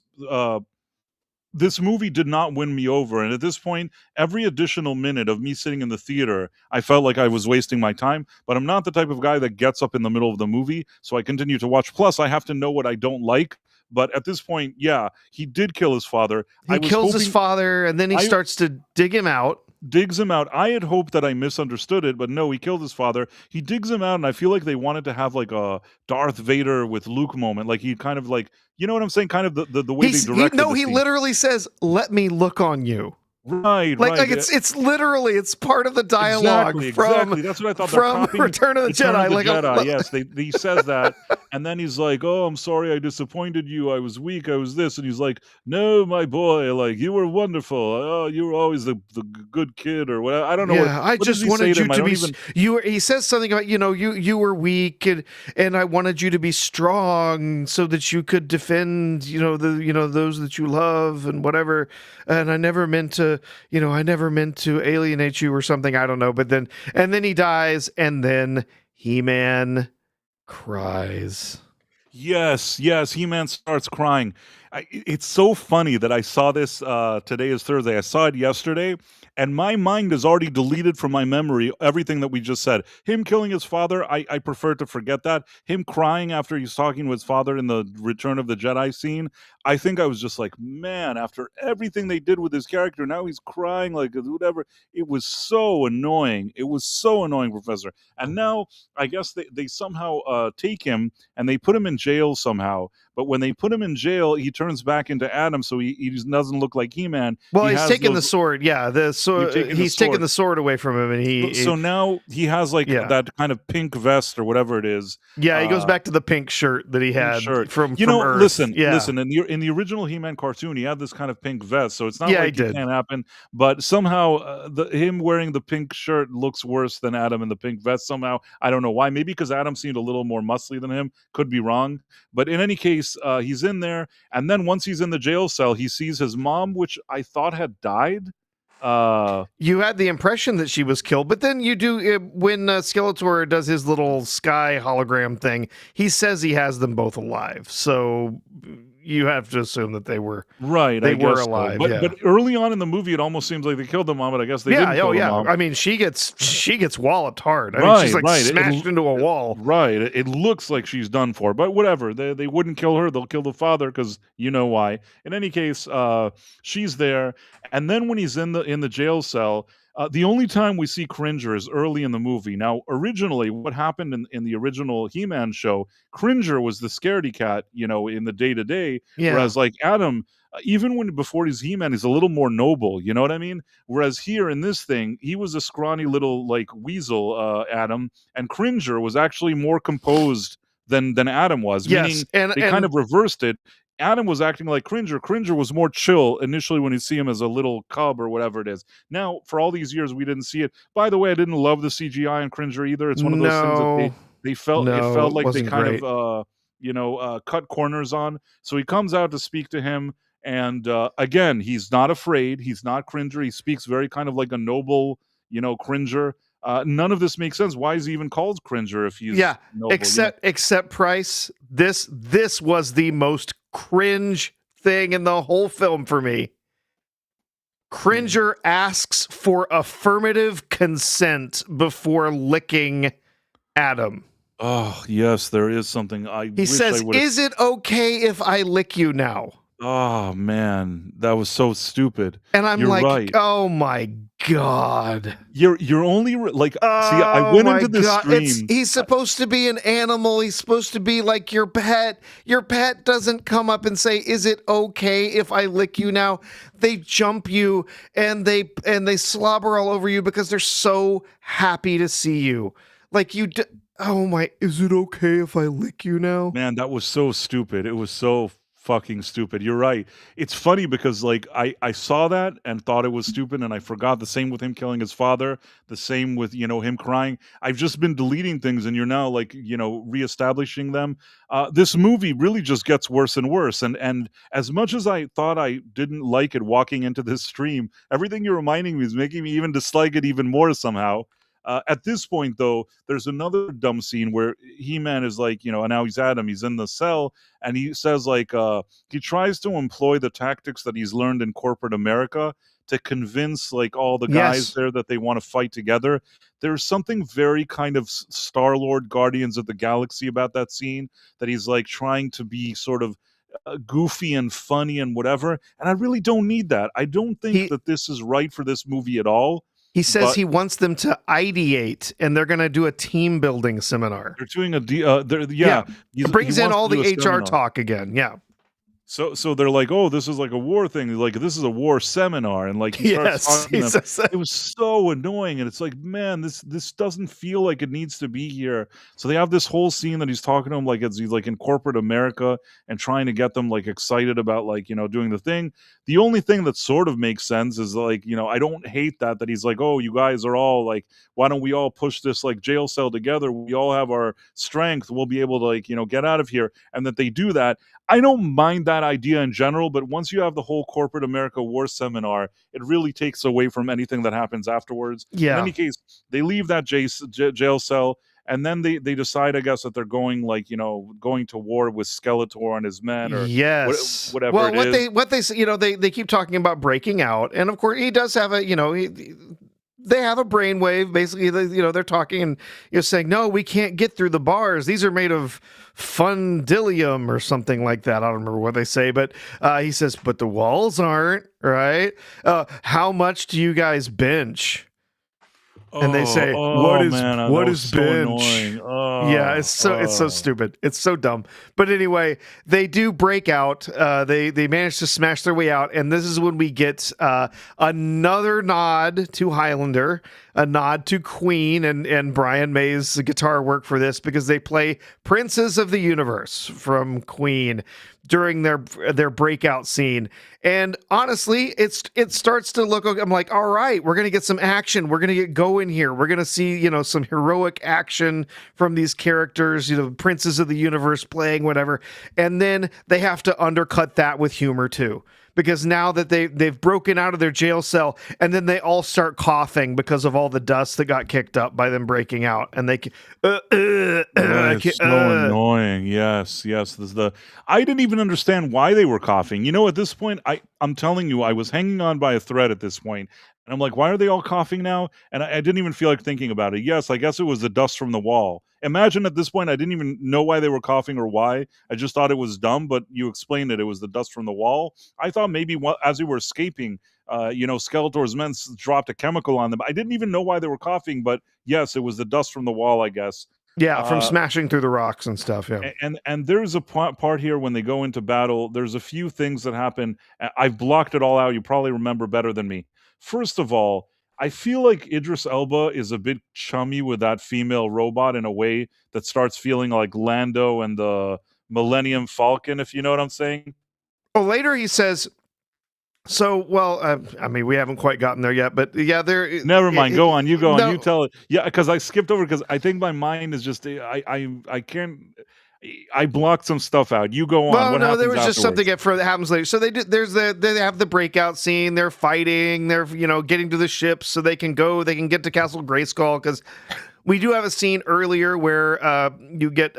this movie did not win me over, and at this point, every additional minute of me sitting in the theater, I felt like I was wasting my time, but I'm not the type of guy that gets up in the middle of the movie, so I continue to watch. Plus, I have to know what I don't like, but at this point, yeah, he did kill his father. He kills his father, and then he starts to digs him out. I had hoped that I misunderstood it, but no, he killed his father. He digs him out, and I feel like they wanted to have like a Darth Vader with Luke moment. Like he kind of like, you know what I'm saying? Kind of the way they directed he literally says, "Let me look on you." Right. Like it's literally it's part of the dialogue exactly. That's what I thought. From Return of the Jedi. Yes, he says that, and then he's like, "Oh, I'm sorry, I disappointed you. I was weak. I was this," and he's like, "No, my boy, like you were wonderful. Oh, you were always the good kid or whatever." I don't know. Yeah, I just wanted you to be. He says something about you were weak and I wanted you to be strong so that you could defend those that you love and whatever. And I never meant to. I never meant to alienate you or something. I don't know. But then he dies, and then He-Man cries. Yes, He-Man starts crying. It's so funny that I saw this, today is Thursday. I saw it yesterday, and my mind has already deleted from my memory everything that we just said. Him killing his father, I prefer to forget that. Him crying after he's talking to his father in the Return of the Jedi scene, I think I was just like, man, after everything they did with his character, now he's crying like whatever. It was so annoying. It was so annoying, Professor. And now I guess they somehow take him and they put him in jail somehow. But when they put him in jail, he turns back into Adam, so he doesn't look like He-Man. Well, he's taking the sword. Yeah, he's taking the sword away from him, and so now he has like that kind of pink vest or whatever it is. Yeah, he goes back to the pink shirt that he had from Earth. Listen. In the original He-Man cartoon, he had this kind of pink vest, so it's not like it can't happen. But somehow, him wearing the pink shirt looks worse than Adam in the pink vest. Somehow, I don't know why. Maybe because Adam seemed a little more muscly than him. Could be wrong. But in any case, he's in there, and then once he's in the jail cell, he sees his mom, which I thought had died. You had the impression that she was killed, but then you do when Skeletor does his little sky hologram thing. He says he has them both alive, so you have to assume that they were right. They were alive. So. But early on in the movie, it almost seems like they killed the mom, but I guess they didn't kill the mom. I mean, she gets walloped hard. I mean, she's like smashed into a wall. Right. It looks like she's done for, but whatever. They wouldn't kill her. They'll kill the father because you know why. In any case, she's there, and then when he's in the jail cell. The only time we see Cringer is early in the movie. Now, originally, what happened in the original He-Man show, Cringer was the scaredy cat, in the day-to-day, whereas, like, Adam, even when before he's He-Man, he's a little more noble. You know what I mean? Whereas here in this thing, he was a scrawny little like weasel, Adam, and Cringer was actually more composed than Adam was. Yes, Meaning they kind of reversed it. Adam was acting like Cringer. Cringer was more chill initially when you see him as a little cub or whatever it is. Now, for all these years, we didn't see it. By the way, I didn't love the CGI in Cringer either. It's one of those things that they felt it felt like they kind of cut corners on. So he comes out to speak to him, and again, he's not afraid. He's not Cringer. He speaks very kind of like a noble, Cringer. None of this makes sense. Why is he even called Cringer if he's noble? Except Price. This was the most cringe thing in the whole film for me. Cringer asks for affirmative consent before licking Adam. Oh, yes, there is something. He says, "Is it okay if I lick you now?" Oh, man, that was so stupid. And I'm You're like, right. oh my God. You're only see, I went into this stream. He's supposed to be an animal. He's supposed to be like your pet. Your pet doesn't come up and say, "Is it okay if I lick you now?" They jump you and they slobber all over you because they're so happy to see you. Like oh my, is it okay if I lick you now? Man, that was so stupid. It was so fucking stupid. You're right. It's funny because like I saw that and thought it was stupid, and I forgot. The same with him killing his father, the same with him crying. I've just been deleting things, and you're now like reestablishing them. This movie really just gets worse and worse, and as much as I thought I didn't like it walking into this stream, everything you're reminding me is making me even dislike it even more somehow. At this point, though, there's another dumb scene where He-Man is like, and now he's Adam, he's in the cell, and he says, like, he tries to employ the tactics that he's learned in corporate America to convince, like, all the guys there that they want to fight together. There's something very kind of Star-Lord Guardians of the Galaxy about that scene, that he's, like, trying to be sort of goofy and funny and whatever, and I really don't need that. I don't think that this is right for this movie at all. He says he wants them to ideate, and they're going to do a team building seminar. They're doing It brings in all the HR talk again. Yeah. So they're like, oh, this is like a war thing. Like, this is a war seminar, and like he starts talking to them. It was so annoying, and it's like, man, this doesn't feel like it needs to be here. So they have this whole scene that he's talking to them like he's like in corporate America and trying to get them like excited about like doing the thing. The only thing that sort of makes sense is like I don't hate that he's like, oh, you guys are all like, why don't we all push this like jail cell together? We all have our strength. We'll be able to like get out of here, and that they do that. I don't mind that idea in general, but once you have the whole corporate America war seminar, it really takes away from anything that happens afterwards. Yeah. In any case, they leave that jail cell, and then they decide, I guess, that they're going like going to war with Skeletor and his men, or whatever. Well, what they keep talking about breaking out, and of course he does have a they have a brainwave. Basically, they're talking and saying, no, we can't get through the bars. These are made of fundillium or something like that. I don't remember what they say, but he says, but the walls aren't, right? How much do you guys bench? And they say, what is bench? So yeah, it's so stupid. It's so dumb. But anyway, they do break out. They manage to smash their way out, and this is when we get another nod to Highlander, a nod to Queen and Brian May's guitar work for this, because they play Princes of the Universe from Queen during their breakout scene. And honestly, it starts to look, I'm like, all right, we're going to get some action. We're going to get going here. We're going to see, some heroic action from these characters, Princes of the Universe playing whatever. And then they have to undercut that with humor too. Because now that they've broken out of their jail cell, and then they all start coughing because of all the dust that got kicked up by them breaking out, and they it's so annoying. Yes. I didn't even understand why they were coughing. At this point, I'm telling you, I was hanging on by a thread at this point, and I'm like, why are they all coughing now? And I didn't even feel like thinking about it. Yes, I guess it was the dust from the wall. Imagine at this point, I didn't even know why they were coughing or why. I just thought it was dumb, but you explained it. It was the dust from the wall. I thought maybe as we were escaping, Skeletor's men dropped a chemical on them. I didn't even know why they were coughing, but yes, it was the dust from the wall, I guess. Yeah, from smashing through the rocks and stuff. Yeah. And there's a part here when they go into battle. There's a few things that happen. I've blocked it all out. You probably remember better than me. First of all, I feel like Idris Elba is a bit chummy with that female robot in a way that starts feeling like Lando and the Millennium Falcon, if you know what I'm saying. Well, later he says, so, well, I mean, we haven't quite gotten there yet, but yeah, there. Never mind. Go on. You go on. You tell it. Yeah, because I skipped over because I think my mind is just I can't. I blocked some stuff out. You go on. Well, no, there was just something that happens later. So they have the breakout scene. They're fighting. They're getting to the ship so they can get to Castle Grayskull, because we do have a scene earlier where you get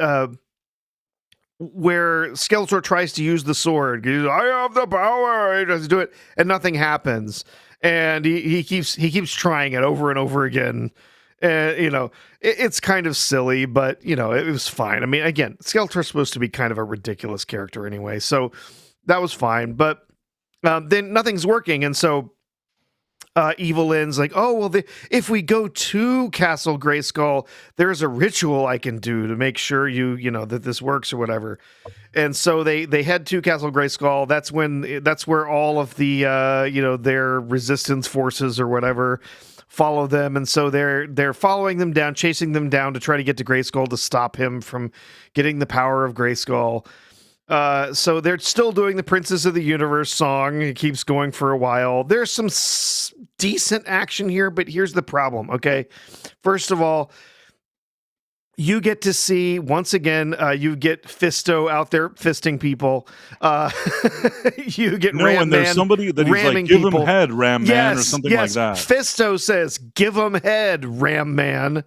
where Skeletor tries to use the sword. He's, I have the power. He tries to do it, and nothing happens. And he keeps trying it over and over again. It's kind of silly, but it was fine. I mean, again, Skeletor's supposed to be kind of a ridiculous character anyway, so that was fine. But then nothing's working, and so Evelyn's like, oh, well, if we go to Castle Grayskull, there's a ritual I can do to make sure that this works or whatever. And so they head to Castle Grayskull. That's where all of the their resistance forces or whatever follow them, and so they're following them down, chasing them down to try to get to Grayskull to stop him from getting the power of Grayskull. So they're still doing the Princess of the Universe song. It keeps going for a while. There's some decent action here, but here's the problem, okay? First of all, you get to see, once again, you get Fisto out there fisting people. You get Ram Man. And there's somebody that he's like, give him head, Ram Man, or something like that. Fisto says, give him head, Ram Man.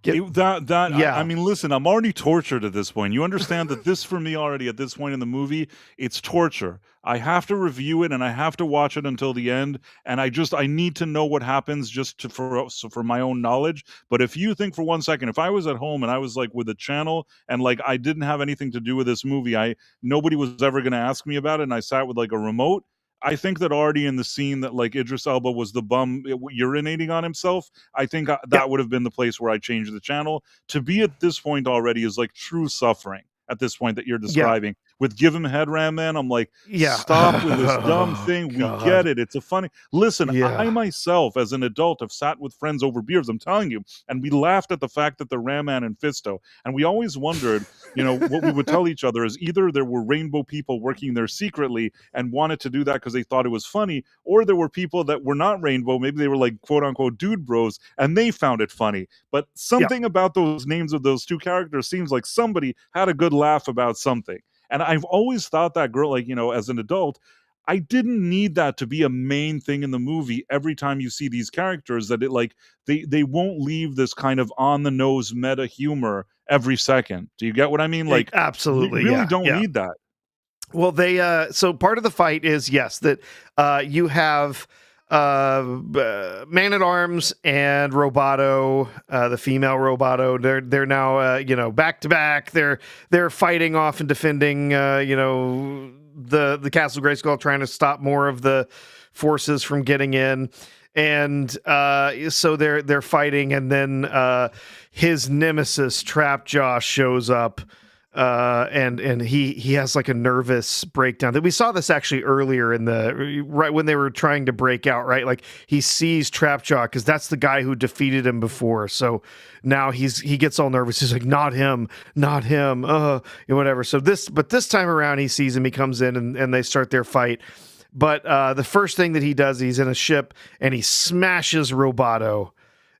I mean, listen, I'm already tortured at this point. You understand that this, for me, already at this point in the movie, it's torture. I have to review it and I have to watch it until the end, and I need to know what happens for my own knowledge. But if you think for 1 second, if I was at home and I was like with a channel and like I didn't have anything to do with this movie, nobody was ever going to ask me about it, and I sat with like a remote, I think that already in the scene that like Idris Elba was the bum urinating on himself, I think that would have been the place where I changed the channel. To be at this point already is like true suffering at this point that you're describing. With Give Him Head, Ram Man, I'm like, stop with this dumb thing. We get it. It's a funny... Listen, I myself, as an adult, have sat with friends over beers, I'm telling you, and we laughed at the fact that the Ram Man and Fisto, and we always wondered, what we would tell each other is either there were rainbow people working there secretly and wanted to do that because they thought it was funny, or there were people that were not rainbow, maybe they were like quote-unquote dude bros, and they found it funny. But something about those names of those two characters seems like somebody had a good laugh about something. And I've always thought that girl, like, as an adult, I didn't need that to be a main thing in the movie every time you see these characters, that it like they won't leave this kind of on the nose meta humor every second. Do you get what I mean? Like, absolutely. You really don't need that. Well, so part of the fight is, yes, that you have Man-at-Arms and Roboto, the female Roboto. They're now back to back. They're fighting off and defending the Castle Grayskull, trying to stop more of the forces from getting in. And so they're fighting, and then his nemesis Trapjaw shows up. And he has like a nervous breakdown. That we saw this actually earlier right when they were trying to break out, right? Like he sees Trapjaw because that's the guy who defeated him before. So now he gets all nervous. He's like, not him, whatever. So this time around he sees him, he comes in and they start their fight. But the first thing that he does, he's in a ship and he smashes Roboto.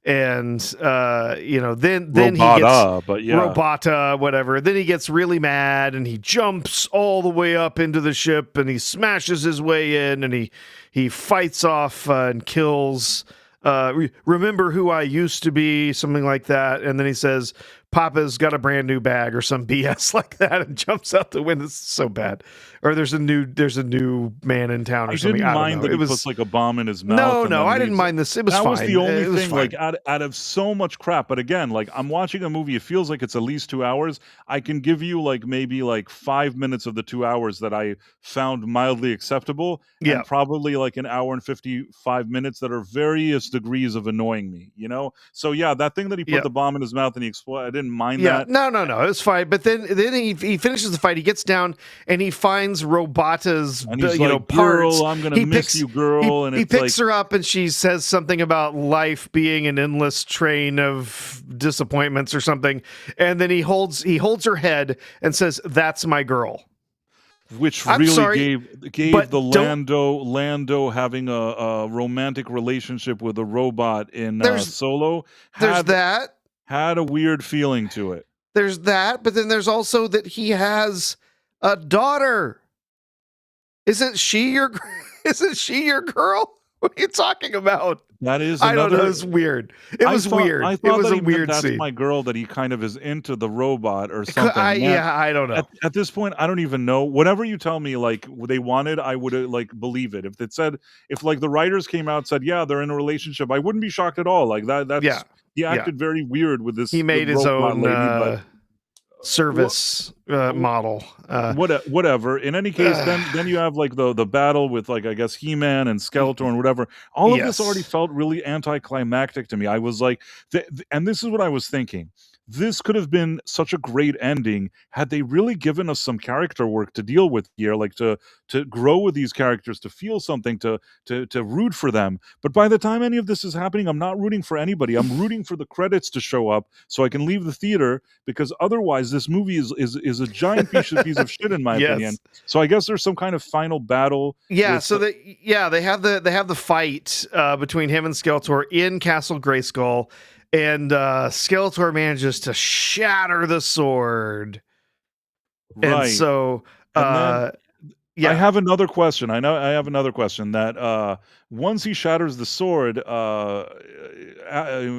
And then he gets Robota, whatever. Then he gets really mad and he jumps all the way up into the ship and he smashes his way in and he fights off and kills. Remember who I used to be, something like that. And then he says, Papa's got a brand new bag or some BS like that and jumps out the window. It's so bad. Or there's a new man in town or something. I didn't mind that it he was, puts like a bomb in his mouth. No, I didn't mind this. It was fine. That was the only thing, fine. like out of so much crap. But again, like I'm watching a movie, it feels like it's at least 2 hours. I can give you like maybe like 5 minutes of the 2 hours that I found mildly acceptable, and probably like an hour and 55 minutes that are various degrees of annoying me, you know? So yeah, that thing that he put the bomb in his mouth and he exploded, I didn't mind that. No, it was fine. But then he finishes the fight, he gets down and he finds Robata's parts. I'm gonna miss you, girl. He picks her up and she says something about life being an endless train of disappointments or something, and then he holds her head and says, "That's my girl." Which really gave the Lando having a romantic relationship with a robot in Solo. Had a weird feeling to it. There's that, but then there's also that he has a daughter. Isn't she your girl? What are you talking about? That is I don't know. It's weird. It was weird. I thought it was a weird scene. That's my girl, that he kind of is into the robot or something. I don't know. At this point, I don't even know. Whatever you tell me, like they wanted, I would like believe it. If like the writers came out and said, yeah, they're in a relationship, I wouldn't be shocked at all. Like that's he acted very weird with this. He made his own service model. Whatever. In any case, then you have like the battle with like I guess He-Man and Skeletor and whatever. All of this already felt really anticlimactic to me. I was like, and this is what I was thinking. This could have been such a great ending had they really given us some character work to deal with here, like to grow with these characters, to feel something, to root for them. But by the time any of this is happening, I'm not rooting for anybody. I'm rooting for the credits to show up so I can leave the theater, because otherwise this movie is a giant piece of shit in my opinion. So I guess there's some kind of final battle. They have the fight between him and Skeletor in Castle Grayskull. And Skeletor manages to shatter the sword. Right. And so, I have another question. I have another question that once he shatters the sword,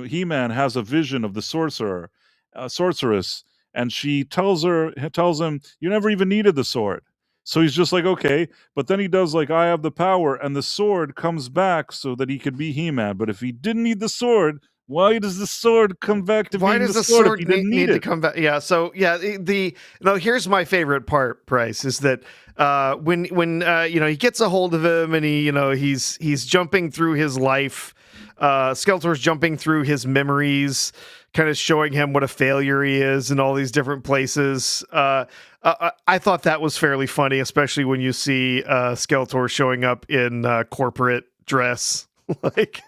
He-Man has a vision of the sorceress, and she tells him, you never even needed the sword. So he's just like, okay, but then he does like, I have the power, and the sword comes back so that he could be He-Man. But if he didn't need the sword, why does the sword come back to being the sword if he didn't need it? To come back? Yeah. So here's my favorite part, Bryce, is that when he gets a hold of him and he's jumping through his life. Skeletor's jumping through his memories, kind of showing him what a failure he is in all these different places. I thought that was fairly funny, especially when you see Skeletor showing up in corporate dress, like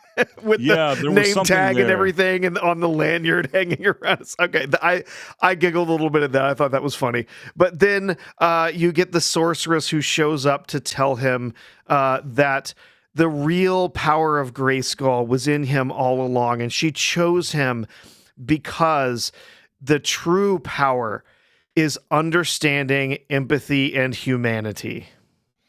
with the name tag and everything, and on the lanyard hanging around. Okay, I giggled a little bit at that. I thought that was funny. But then you get the sorceress who shows up to tell him that the real power of Grayskull was in him all along, and she chose him because the true power is understanding, empathy, and humanity.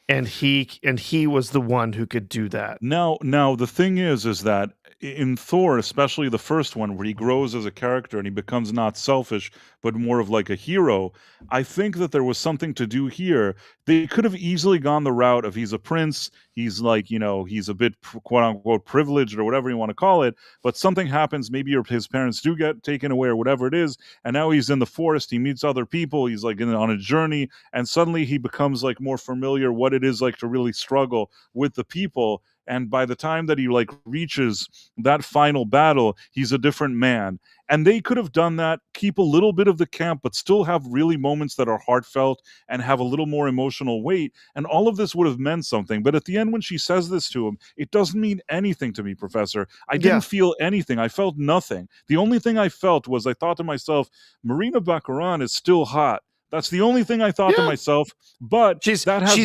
And he was the one who could do that. Now the thing is that in Thor, especially the first one, where he grows as a character and he becomes not selfish, but more of like a hero, I think that there was something to do here. They could have easily gone the route of he's a prince, he's like, he's a bit quote unquote privileged or whatever you want to call it, but something happens, maybe his parents do get taken away or whatever it is, and now he's in the forest, he meets other people, he's like on a journey, and suddenly he becomes like more familiar what it is like to really struggle with the people. And by the time that he like reaches that final battle, he's a different man. And they could have done that, keep a little bit of the camp, but still have really moments that are heartfelt and have a little more emotional weight. And all of this would have meant something. But at the end, when she says this to him, it doesn't mean anything to me, Professor. I didn't feel anything. I felt nothing. The only thing I felt was I thought to myself, Marina Baccarin is still hot. That's the only thing I thought to myself. But she's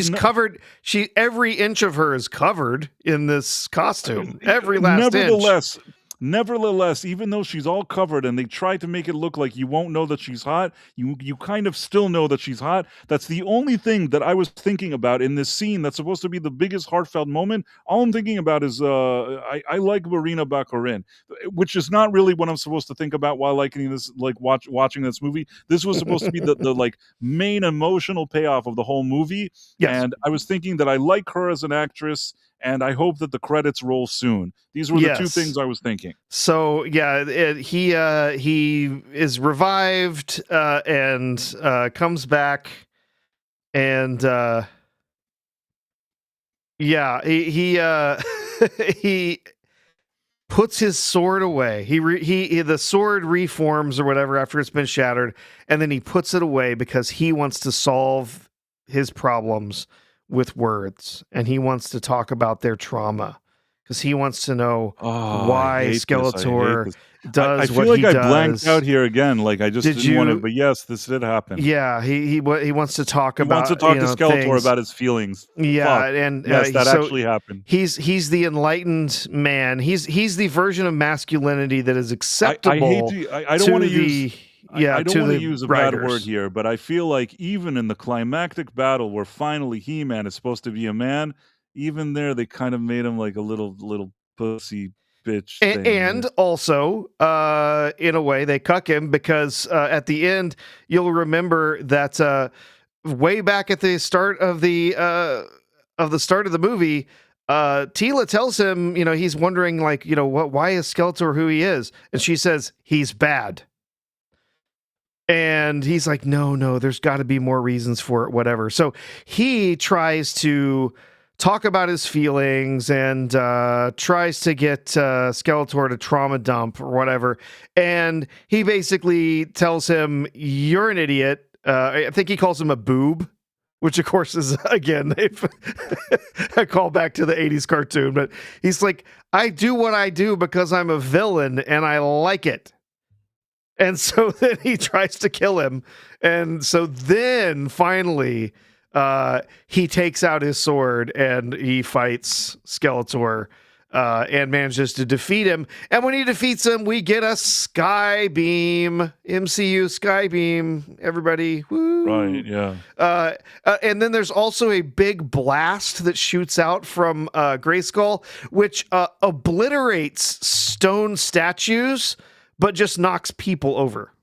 covered. Every inch of her is covered in this costume. Every last inch. Nevertheless, even though she's all covered and they try to make it look like you won't know that she's hot, you kind of still know that she's hot. That's the only thing that I was thinking about in this scene that's supposed to be the biggest heartfelt moment. All I'm thinking about is I like Marina Baccarin, which is not really what I'm supposed to think about while liking this, like watching this movie. This was supposed to be the like main emotional payoff of the whole movie. Yes. And I was thinking that I like her as an actress, and I hope that the credits roll soon. These were the two things I was thinking. So yeah, he is revived and comes back, and he he puts his sword away. The sword reforms or whatever after it's been shattered, and then he puts it away because he wants to solve his problems with words, and he wants to talk about their trauma because he wants to know why Skeletor does what he does. I feel like I blanked out here again. Like I just didn't want to, but yes, this did happen. Yeah, he wants to talk about. He wants to talk to Skeletor about his feelings. Yeah, Fuck. and yes, that actually happened. He's the enlightened man. He's the version of masculinity that is acceptable. I don't want to use. I don't want to use a bad word here, but I feel like even in the climactic battle where finally He-Man is supposed to be a man, even there they kind of made him like a little pussy bitch thing. And also, in a way, they cuck him because at the end, you'll remember that way back at the start of the movie, Teela tells him, he's wondering like, why is Skeletor who he is? And she says, he's bad. And he's like, no, there's got to be more reasons for it, whatever. So he tries to talk about his feelings and tries to get Skeletor to trauma dump or whatever. And he basically tells him, you're an idiot. I think he calls him a boob, which of course is, again, a callback to the 80s cartoon. But he's like, I do what I do because I'm a villain and I like it. And so then he tries to kill him. And so then finally he takes out his sword and he fights Skeletor and manages to defeat him. And when he defeats him, we get a sky beam, MCU sky beam, everybody. Woo. Right, yeah. And then there's also a big blast that shoots out from Grayskull, which obliterates stone statues, but just knocks people over.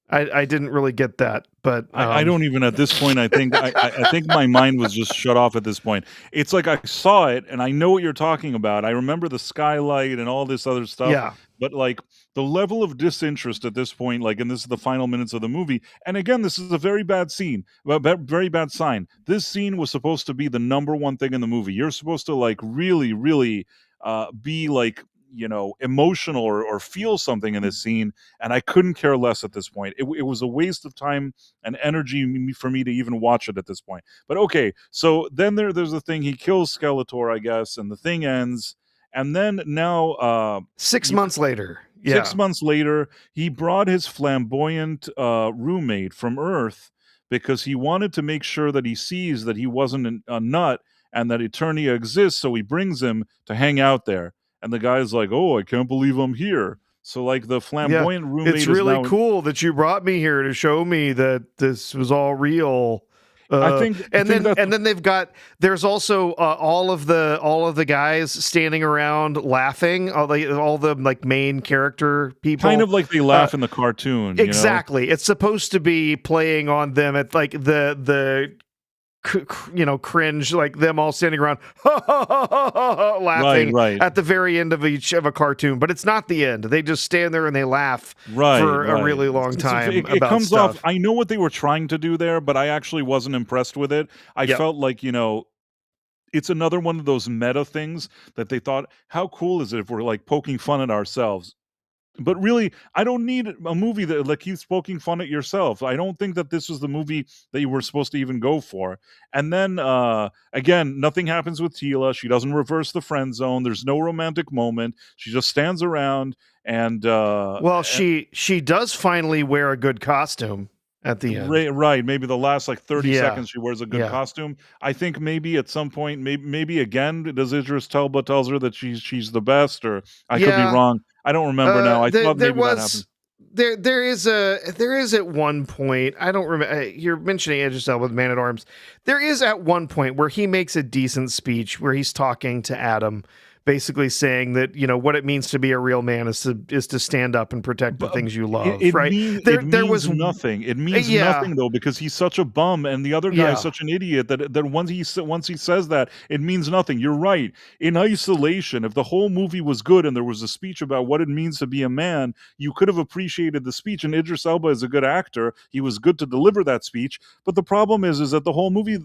I didn't really get that, but I don't even at this point. I think I think my mind was just shut off at this point. It's like I saw it and I know what you're talking about. I remember the skylight and all this other stuff. Yeah. But like the level of disinterest at this point, like, and this is the final minutes of the movie. And again, this is a very bad scene, very bad sign. This scene was supposed to be the number one thing in the movie. You're supposed to like really, really be like, emotional or feel something in this scene, and I couldn't care less at this point. It was a waste of time and energy for me to even watch it at this point. But okay, so then there's the thing, he kills Skeletor, I guess, and the thing ends, and then now 6 months later, 6 months later, he brought his flamboyant roommate from Earth because he wanted to make sure that he sees that he wasn't a nut and that Eternia exists, so he brings him to hang out there. And the guy's like, oh, I can't believe I'm here. So, like, the flamboyant roommate it's really cool that you brought me here to show me that this was all real. Then there's also all of the guys standing around laughing, all the like main character people, kind of like they laugh in the cartoon. Exactly, it's supposed to be playing on them at like the cringe, like them all standing around laughing at the very end of a cartoon, but it's not the end. They just stand there and they laugh for a really long time. It comes stuff off. I know what they were trying to do there, but I actually wasn't impressed with it. I felt like, it's another one of those meta things that they thought, how cool is it if we're like poking fun at ourselves? But really, I don't need a movie that like keeps poking fun at yourself. I don't think that this was the movie that you were supposed to even go for. And then, again, nothing happens with Teela. She doesn't reverse the friend zone. There's no romantic moment. She just stands around and... she does finally wear a good costume. at the end. Right, maybe the last, like, 30 Yeah. seconds she wears a good Yeah. costume. I think maybe at some point, maybe again, does Idris Elba tells her that she's the best, or I could be Yeah. wrong. I don't remember now. I thought There maybe that happened. was there is at one point, I don't remember, you're mentioning Idris Elba with Man at Arms. There is at one point where he makes a decent speech where he's talking to Adam, basically saying that, you know, what it means to be a real man is to stand up and protect the But things you it love, it right? mean There it there means was nothing. It means yeah, nothing though, because he's such a bum, and the other guy is yeah, such an idiot that once he says that, it means nothing. You're right. In isolation, if the whole movie was good and there was a speech about what it means to be a man, you could have appreciated the speech. And Idris Elba is a good actor. He was good to deliver that speech. But the problem is that the whole movie,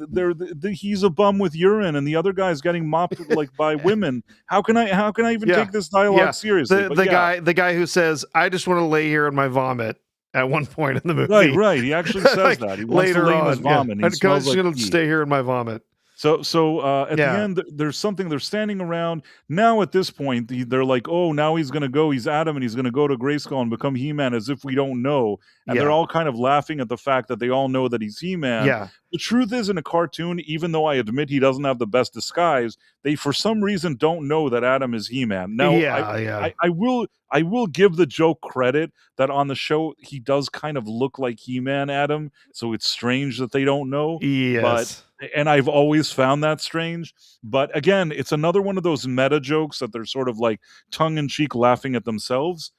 he's a bum with urine, and the other guy's getting mopped like by women. How can I even yeah, take this yeah. dialogue seriously? But yeah. The guy who says, "I just want to lay here in my vomit," at one point in the Right, movie, right. He actually says like that. He wants to later lay in his on, yeah, vomit, and he I'm smells just like gonna pee. stay here in my vomit. So at the Yeah, end, there's something they're standing around. Now at this point, they're like, "Oh, now he's gonna go. He's Adam, and he's gonna go to Grayskull and become He-Man," as if we don't know. And they're yeah, all kind of laughing at the fact that they all know that he's He-Man. yeah, The truth is, in a cartoon, even though I admit he doesn't have the best disguise, they for some reason don't know that Adam is He-Man. Now, yeah, yeah. I will give the joke credit that on the show he does kind of look like He-Man, Adam. So it's strange that they don't know, but Yes. and I've always found that strange. But again, it's another one of those meta jokes that they're sort of like tongue in cheek laughing at themselves.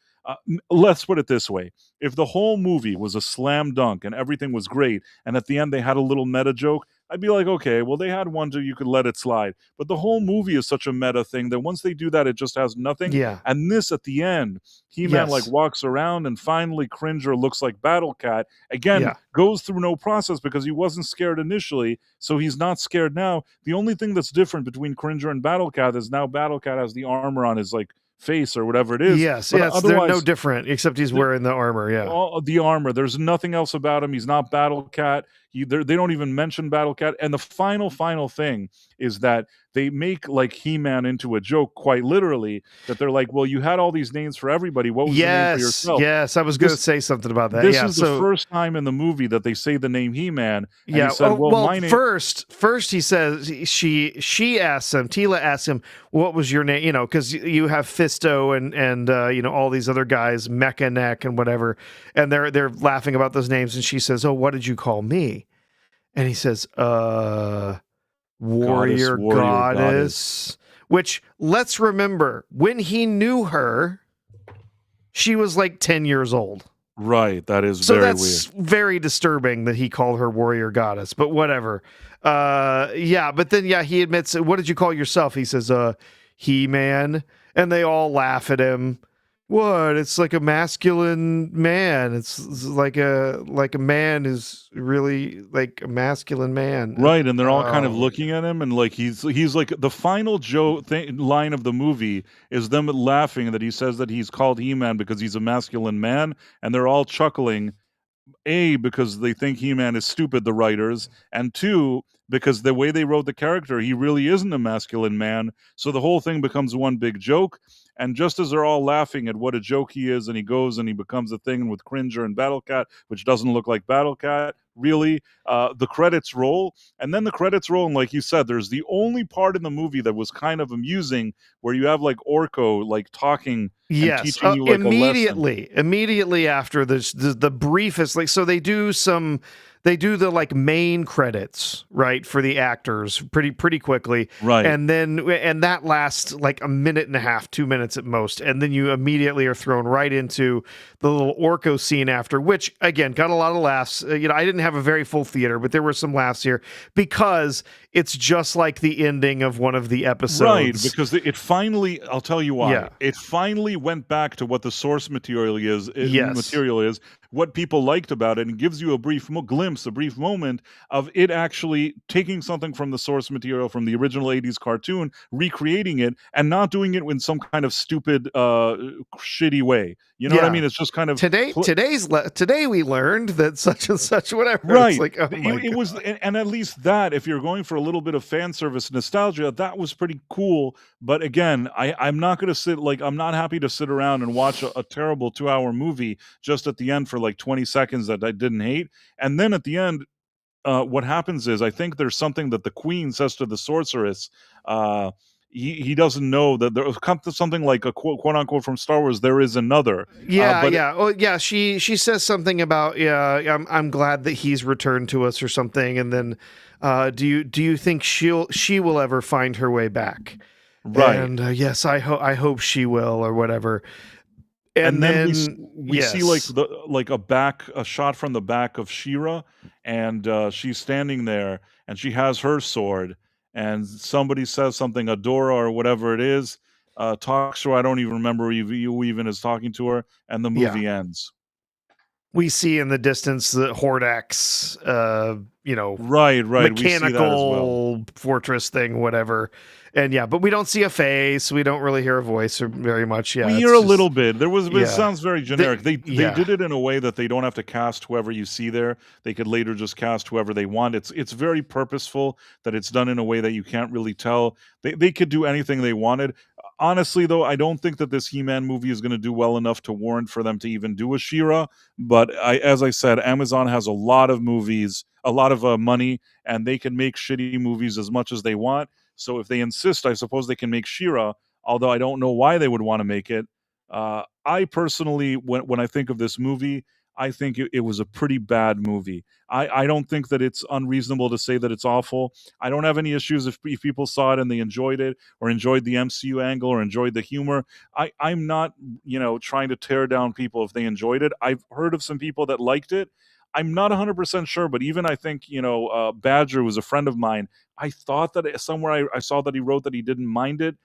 Let's put it this way. If the whole movie was a slam dunk and everything was great, and at the end they had a little meta joke, I'd be like, okay, well, they had one, so you could let it slide. But the whole movie is such a meta thing that once they do that, it just has nothing. Yeah. And this at the end, He-Man like Yes. walks around and finally Cringer looks like Battle Cat. Again, Yeah. goes through no process because he wasn't scared initially, so he's not scared now. The only thing that's different between Cringer and Battle Cat is now Battle Cat has the armor on his like face or whatever it is. Yes. But Yes. They're no otherwise, different except he's wearing the armor. Yeah. all the armor. There's nothing else about him. He's not Battle Cat. They don't even mention Battle Cat. And the final thing is that they make like He-Man into a joke, quite literally. That they're like, "Well, you had all these names for everybody. What was the name for Yes. yourself?" Yes. I was going to This say something about that. this Yeah. is the So first time in the movie that they say the name He-Man, and yeah. he said, Oh, "Well, well, my name." first he says she asks him. Tila asks him, "What was your name?" You know, because you have Fisto and you know, all these other guys, Mecha Neck and whatever, and they're laughing about those names, and she says, "Oh, what did you call me?" And he says, warrior goddess. Which, let's remember, when he knew her, she was like 10 years old. Right, that is So very that's weird. very disturbing that he called her warrior goddess, but whatever. Yeah, but then yeah, he admits, what did you call yourself? He says, He-Man, and they all laugh at him. What? It's like a masculine man. It's like a man who's really like a masculine man. Right, and they're all kind of Oh, looking at him, and like he's like the final line of the movie is them laughing that he says that he's called He-Man because he's a masculine man, and they're all chuckling. A, because they think He-Man is stupid, the writers, and two, because the way they wrote the character, he really isn't a masculine man. So the whole thing becomes one big joke. And just as they're all laughing at what a joke he is, and he goes and he becomes a thing with Cringer and Battle Cat, which doesn't look like Battle Cat, really, the credits roll. And then the credits roll, and like you said, there's the only part in the movie that was kind of amusing where you have like Orko like talking and yes. teaching you like a lesson. Immediately after this, the briefest, like, so they do the like main credits, right, for the actors pretty quickly. Right. And that lasts like a minute and a half, 2 minutes at most. And then you immediately are thrown right into the little Orko scene after, which again got a lot of laughs. You know, I didn't have a very full theater, but there were some laughs here because it's just like the ending of one of the episodes. Right, because it finally, I'll tell you why. Yeah. It finally went back to what the source material is, Yes. what people liked about it, and gives you a brief glimpse, a brief moment of it actually taking something from the source material from the original 80s cartoon, recreating it, and not doing it in some kind of stupid, shitty way. You know what I Yeah. mean? It's just kind of Today we learned that such and such, whatever. It's Right. like, oh my It was, god. and at least that, if you're going for a little bit of fan service nostalgia, that was pretty cool. But again, I'm not going to I'm not happy to sit around and watch a terrible 2-hour movie just at the end for like 20 seconds that I didn't hate. And then at the end, what happens is I think there's something that the queen says to the sorceress. Uh, he doesn't know that there comes to something like a quote unquote from Star Wars. There is another, Yeah, but yeah. Oh, yeah. She says something about, yeah. I'm glad that he's returned to us or something. And then, do you think she will ever find her way back? right. And yes, I hope she will or whatever. And And then then we see like yes, a shot from the back of Shira, and she's standing there, and she has her sword, and somebody says something, Adora or whatever it is, talks to her. I don't even remember who even is talking to her, and the yeah. movie ends. We see in the distance the Hordax, Right, right. We see that as well. mechanical fortress thing, whatever. And yeah, but we don't see a face. We don't really hear a voice or very much. Yeah, We hear it's a just little bit. It yeah, sounds very generic. They yeah, did it in a way that they don't have to cast whoever you see there. They could later just cast whoever they want. It's very purposeful that it's done in a way that you can't really tell. They could do anything they wanted. Honestly, though, I don't think that this He-Man movie is going to do well enough to warrant for them to even do a She-Ra. But as I said, Amazon has a lot of movies, a lot of money, and they can make shitty movies as much as they want. So if they insist, I suppose they can make She-Ra, although I don't know why they would want to make it. I personally, when I think of this movie, I think it was a pretty bad movie. I don't think that it's unreasonable to say that it's awful. I don't have any issues if people saw it and they enjoyed it or enjoyed the MCU angle or enjoyed the humor. I'm not, trying to tear down people if they enjoyed it. I've heard of some people that liked it. I'm not 100% sure, but even I think, Badger was a friend of mine. I thought that somewhere I saw that he wrote that he didn't mind it.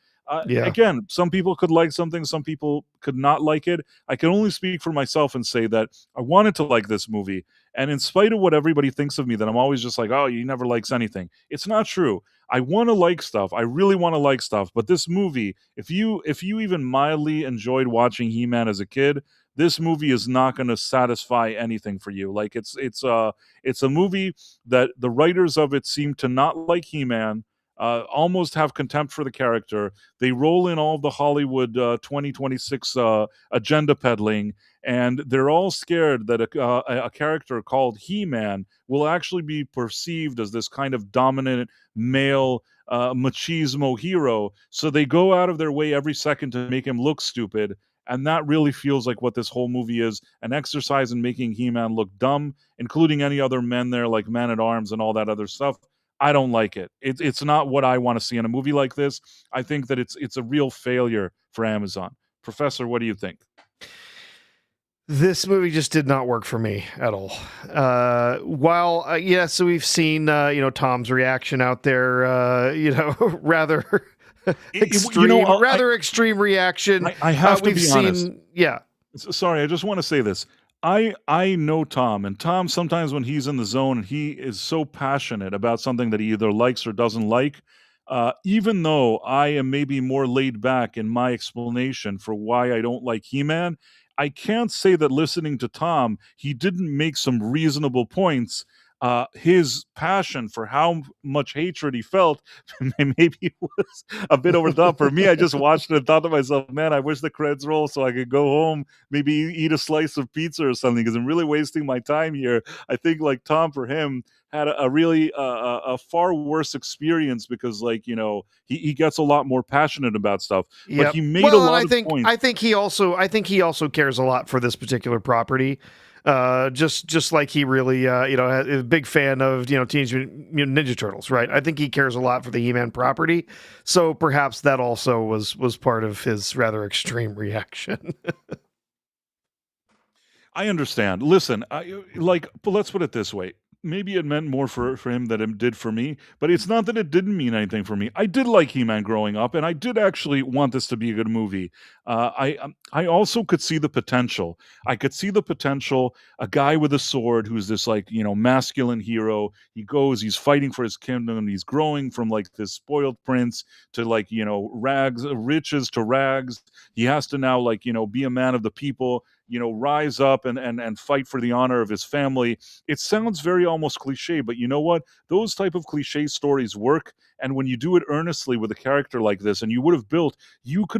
yeah, Again, some people could like something, some people could not like it. I can only speak for myself and say that I wanted to like this movie. And in spite of what everybody thinks of me, that I'm always just like, oh, you never likes anything. It's not true. I want to like stuff. I really want to like stuff. But this movie, if you even mildly enjoyed watching He-Man as a kid, this movie is not going to satisfy anything for you. Like it's a movie that the writers of it seem to not like He-Man, almost have contempt for the character. They roll in all the Hollywood 2026 agenda peddling, and they're all scared that a character called He-Man will actually be perceived as this kind of dominant male machismo hero. So they go out of their way every second to make him look stupid. And that really feels like what this whole movie is, an exercise in making He-Man look dumb, including any other men there, like Man-at-Arms and all that other stuff. I don't like it. It's not what I want to see in a movie like this. I think that it's a real failure for Amazon. Professor, what do you think? this movie just did not work for me at all. While yeah, so we've seen Tom's reaction out there. Rather rather extreme reaction. I have to We've be honest. seen yeah. Sorry, I just want to say this. I know Tom, and Tom sometimes when he's in the zone and he is so passionate about something that he either likes or doesn't like, even though I am maybe more laid back in my explanation for why I don't like He-Man, I can't say that listening to Tom, he didn't make some reasonable points. His passion for how much hatred he felt maybe was a bit over the top. For me, I just watched it and thought to myself, man, I wish the credits roll so I could go home, maybe eat a slice of pizza or something, because I'm really wasting my time here. I think like Tom, for him, had a really a far worse experience because he gets a lot more passionate about stuff, but Yep. he made a Well, and lot of points. I think he also cares a lot for this particular property. Just like he really, is a big fan of Teenage Mutant Ninja Turtles, right? I think he cares a lot for the He-Man property, so perhaps that also was part of his rather extreme reaction. I understand. Listen, but let's put it this way. Maybe it meant more for him than it did for me, but it's not that it didn't mean anything for me. I did like He-Man growing up, and I did actually want this to be a good movie. I also could see the potential. I could see the potential. A guy with a sword who's this masculine hero. He's fighting for his kingdom, and he's growing from like this spoiled prince to rags, riches to rags. He has to now be a man of the people. rise up and fight for the honor of his family. It sounds very almost cliche, but you know what? Those type of cliche stories work. And when you do it earnestly with a character like this, and you could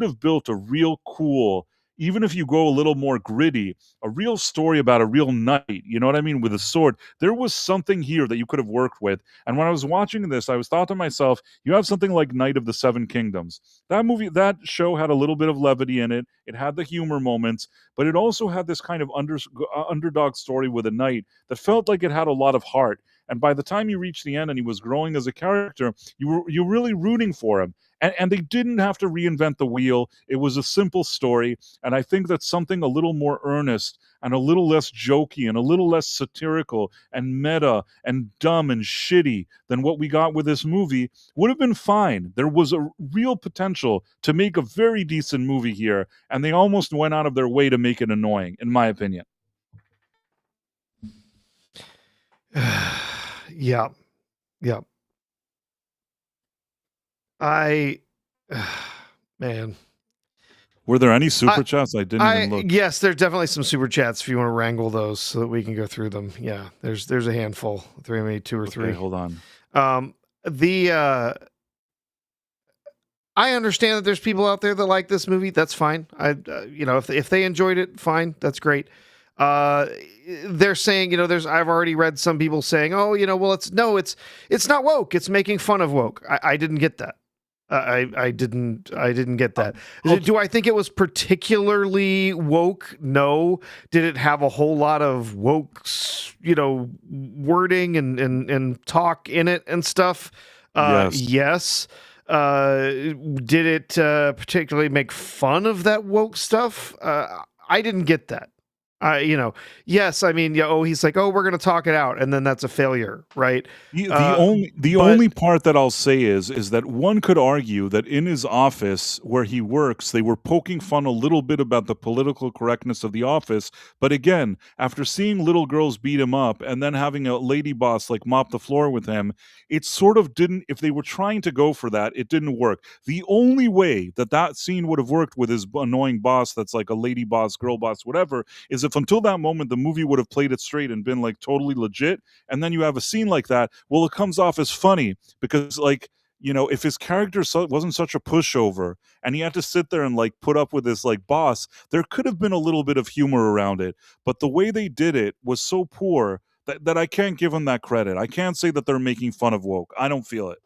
have built a real cool, even if you go a little more gritty, a real story about a real knight, you know what I mean, with a sword. There was something here that you could have worked with. And when I was watching this, I was thought to myself, you have something like Knight of the Seven Kingdoms. That show had a little bit of levity in it. It had the humor moments, but it also had this kind of underdog story with a knight that felt like it had a lot of heart. And by the time you reach the end and he was growing as a character, you're really rooting for him. And they didn't have to reinvent the wheel. It was a simple story. And I think that something a little more earnest and a little less jokey and a little less satirical and meta and dumb and shitty than what we got with this movie would have been fine. There was a real potential to make a very decent movie here, and they almost went out of their way to make it annoying, in my opinion. Yeah. Man. Were there any super chats? I didn't even look. Yes, there's definitely some super chats if you want to wrangle those so that we can go through them. Yeah, there's a handful. Maybe two or three. Hold on. I understand that there's people out there that like this movie. That's fine. If they enjoyed it, fine. That's great. They're saying, I've already read some people saying, oh, well, it's not woke. It's making fun of woke. I didn't get that. I didn't get that. Do I think it was particularly woke? No. Did it have a whole lot of woke, wording and talk in it and stuff? Yes. Did it particularly make fun of that woke stuff? I didn't get that. Yes, I mean, he's like, we're going to talk it out, and then that's a failure, right? The only part that I'll say is that one could argue that in his office where he works, they were poking fun a little bit about the political correctness of the office. But again, after seeing little girls beat him up and then having a lady boss like mop the floor with him, it sort of didn't. If they were trying to go for that, it didn't work. The only way that scene would have worked with his annoying boss, that's like a lady boss, girl boss, whatever, is if until that moment the movie would have played it straight and been like totally legit, and then you have a scene like that, well, it comes off as funny because if his character wasn't such a pushover and he had to sit there and like put up with this like boss, there could have been a little bit of humor around it. But the way they did it was so poor that I can't give them that credit. I can't say that they're making fun of woke. I don't feel it.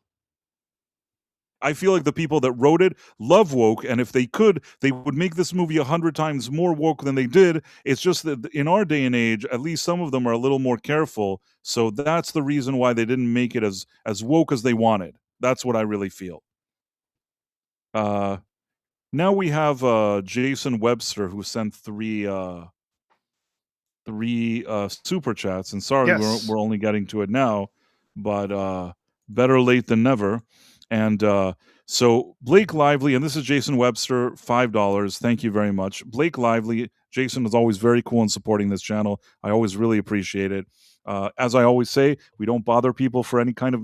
I feel like the people that wrote it love woke, and if they could, they would make this movie 100 times more woke than they did. It's just that in our day and age, at least some of them are a little more careful. So that's the reason why they didn't make it as woke as they wanted. That's what I really feel. Now we have Jason Webster, who sent three super chats, and sorry, yes, we're only getting to it now, but better late than never. And so Blake Lively, and this is Jason Webster, $5. Thank you very much. Blake Lively, Jason is always very cool in supporting this channel. I always really appreciate it. As I always say, we don't bother people for any kind of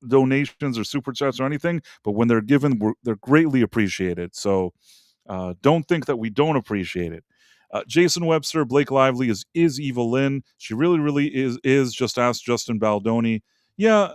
donations or super chats or anything, but when they're given, they're greatly appreciated. So don't think that we don't appreciate it. Jason Webster, Blake Lively is Eva Lynn. She really is. Just ask Justin Baldoni. Yeah,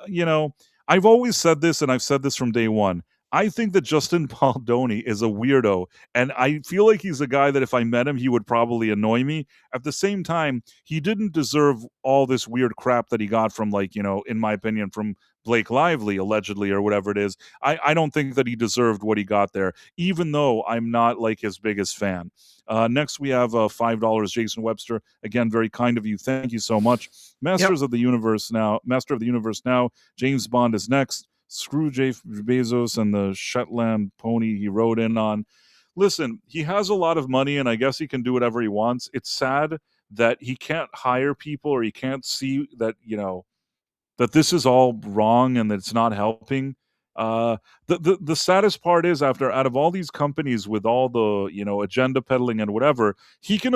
I've always said this, and I've said this from day one. I think that Justin Baldoni is a weirdo, and I feel like he's a guy that if I met him, he would probably annoy me. At the same time, he didn't deserve all this weird crap that he got from, in my opinion, from Blake Lively, allegedly, or whatever it is. I don't think that he deserved what he got there, even though I'm not, his biggest fan. Next, we have $5, Jason Webster. Again, very kind of you. Thank you so much. Master of the Universe now. James Bond is next. Screw Jeff Bezos and the Shetland pony he rode in on. Listen, he has a lot of money, and I guess he can do whatever he wants. It's sad that he can't hire people, or he can't see that, that this is all wrong and that it's not helping. The saddest part is out of all these companies with all the, agenda peddling and whatever, he can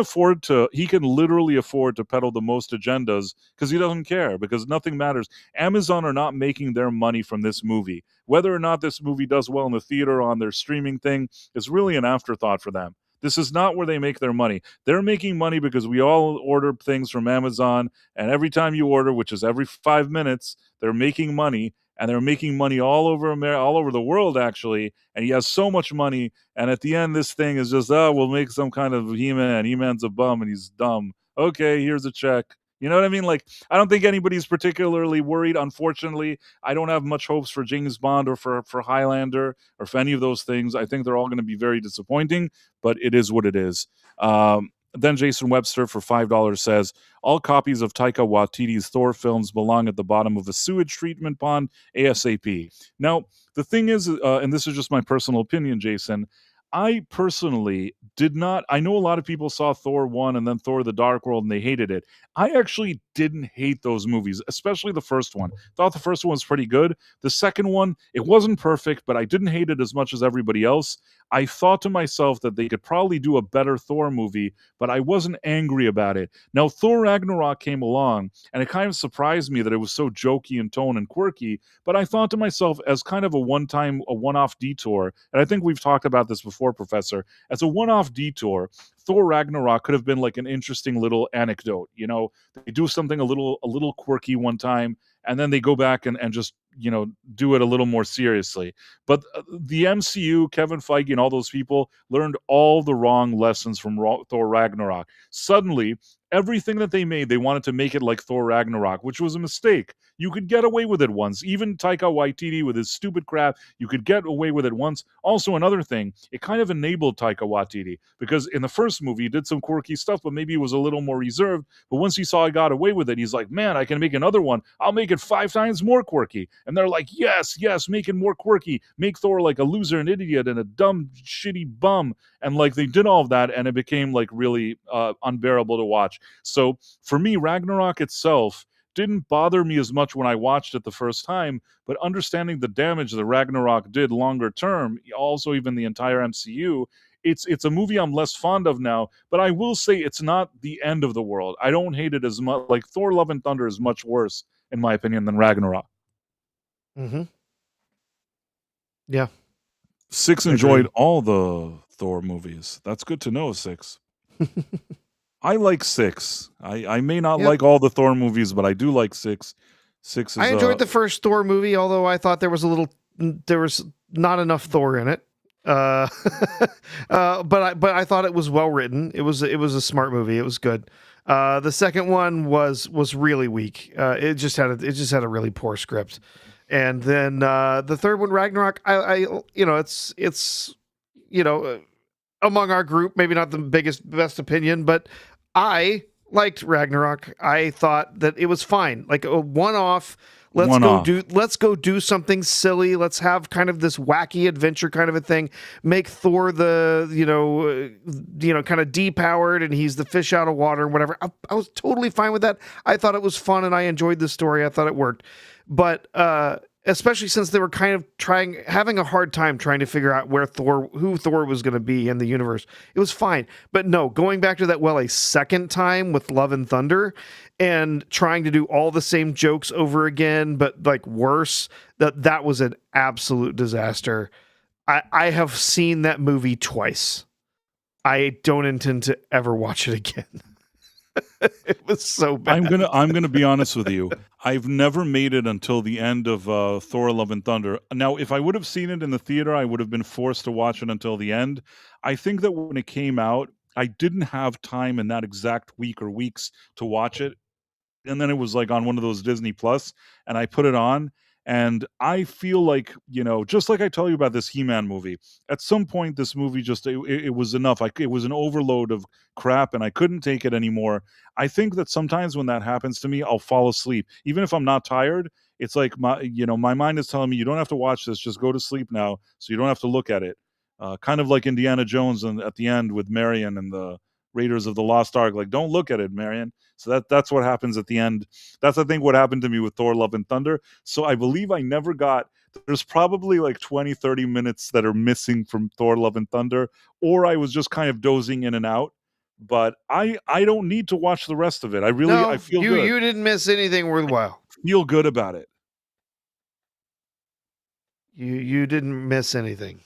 literally afford to peddle the most agendas because he doesn't care, because nothing matters. Amazon are not making their money from this movie. Whether or not this movie does well in the theater or on their streaming thing is really an afterthought for them. This is not where they make their money. They're making money because we all order things from Amazon, and every time you order, which is every 5 minutes, they're making money, and they're making money all over America, all over the world, actually. And he has so much money, and at the end, this thing is just, oh, we'll make some kind of He-Man. He-Man's a bum, and he's dumb. Okay, here's a check. You know what I mean? Like, I don't think anybody's particularly worried. Unfortunately, I don't have much hopes for James Bond or for Highlander or for any of those things. I think they're all going to be very disappointing, but it is what it is. Then Jason Webster for $5 says, all copies of Taika Waititi's Thor films belong at the bottom of a sewage treatment pond ASAP. Now, the thing is, and this is just my personal opinion, Jason, I personally did not. I know a lot of people saw Thor 1 and then Thor the Dark World and they hated it. I actually didn't hate those movies, especially the first one. Thought the first one was pretty good. The second one, it wasn't perfect, but I didn't hate it as much as everybody else. I thought to myself that they could probably do a better Thor movie, but I wasn't angry about it. Now, Thor Ragnarok came along, and it kind of surprised me that it was so jokey in tone and quirky, but I thought to myself, as kind of a one-off detour, and I think we've talked about this before, Professor, as a one-off detour, Thor Ragnarok could have been like an interesting little anecdote. You know, they do something a little quirky one time, and then they go back and just, you know, do it a little more seriously. But the MCU, Kevin Feige, and all those people learned all the wrong lessons from Thor Ragnarok. Suddenly, everything that they made, they wanted to make it like Thor Ragnarok, which was a mistake. You could get away with it once. Even Taika Waititi with his stupid crap, you could get away with it once. Also, another thing, it kind of enabled Taika Waititi, because in the first movie, he did some quirky stuff, but maybe he was a little more reserved. But once he saw I got away with it, he's like, man, I can make another one. I'll make it 5 times more quirky. And they're like, yes, make it more quirky. Make Thor like a loser, an idiot, and a dumb, shitty bum. And like they did all of that, and it became like really unbearable to watch. So for me, Ragnarok itself didn't bother me as much when I watched it the first time, but understanding the damage that Ragnarok did longer term, also even the entire MCU, it's a movie I'm less fond of now, but I will say it's not the end of the world. I don't hate it as much. Like Thor Love and Thunder is much worse, in my opinion, than Ragnarok. Mm-hmm. Yeah. Six enjoyed all the Thor movies. That's good to know, Six. I like 6. I may not like all the Thor movies, but I do like 6. 6 is, I enjoyed the first Thor movie, although I thought there was not enough Thor in it. But I thought it was well written. It was a smart movie. It was good. The second one was really weak. It just had a really poor script. And then the third one, Ragnarok, I it's among our group, maybe not the best opinion, but I liked Ragnarok. I thought that it was fine, like a one-off. Let's go do something silly. Let's have kind of this wacky adventure kind of a thing. Make Thor the kind of depowered, and he's the fish out of water and whatever. I was totally fine with that. I thought it was fun, and I enjoyed the story. I thought it worked, but especially since they were kind of having a hard time trying to figure out who Thor was going to be in the universe. It was fine. But no, going back to that a second time with Love and Thunder and trying to do all the same jokes over again, but like worse, that was an absolute disaster. I have seen that movie twice. I don't intend to ever watch it again. It was so bad. I'm gonna be honest with you. I've never made it until the end of Thor: Love and Thunder. Now, if I would have seen it in the theater, I would have been forced to watch it until the end. I think that when it came out, I didn't have time in that exact week or weeks to watch it, and then it was like on one of those Disney Plus, and I put it on. And I feel like, just like I tell you about this He-Man movie, at some point this movie it was enough. It was an overload of crap and I couldn't take it anymore. I think that sometimes when that happens to me, I'll fall asleep. Even if I'm not tired, it's like my mind is telling me, you don't have to watch this, just go to sleep now so you don't have to look at it. Kind of like Indiana Jones at the end with Marion and the Raiders of the Lost Ark. Like, don't look at it, Marion. So that's what happens at the end. That's, I think, what happened to me with Thor Love and Thunder. So I believe I never got, there's probably like 20, 30 minutes that are missing from Thor Love and Thunder, or I was just kind of dozing in and out. But I don't need to watch the rest of it. I feel good. You didn't miss anything worthwhile. I feel good about it. You didn't miss anything.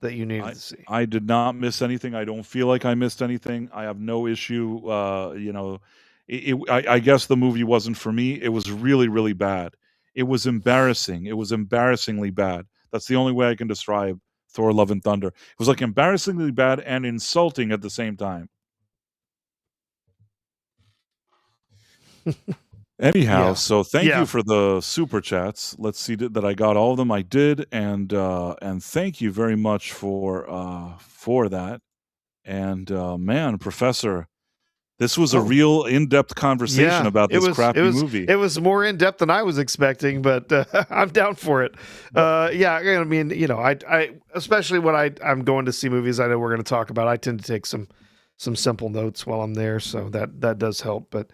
that you needed to see? I did not miss anything. I don't feel like I missed anything. I have no issue. I guess the movie wasn't for me. It was really, really bad. It was embarrassing. It was embarrassingly bad. That's the only way I can describe Thor: Love and Thunder. It was like embarrassingly bad and insulting at the same time. Anyhow, so thank you for the super chats. Let's see that I got all of them. I did, and thank you very much for that. And man, Professor, this was a real in-depth conversation about this crappy movie. It was more in-depth than I was expecting, but I'm down for it. I mean, I especially when I'm going to see movies I know we're going to talk about, I tend to take some simple notes while I'm there, so that does help. But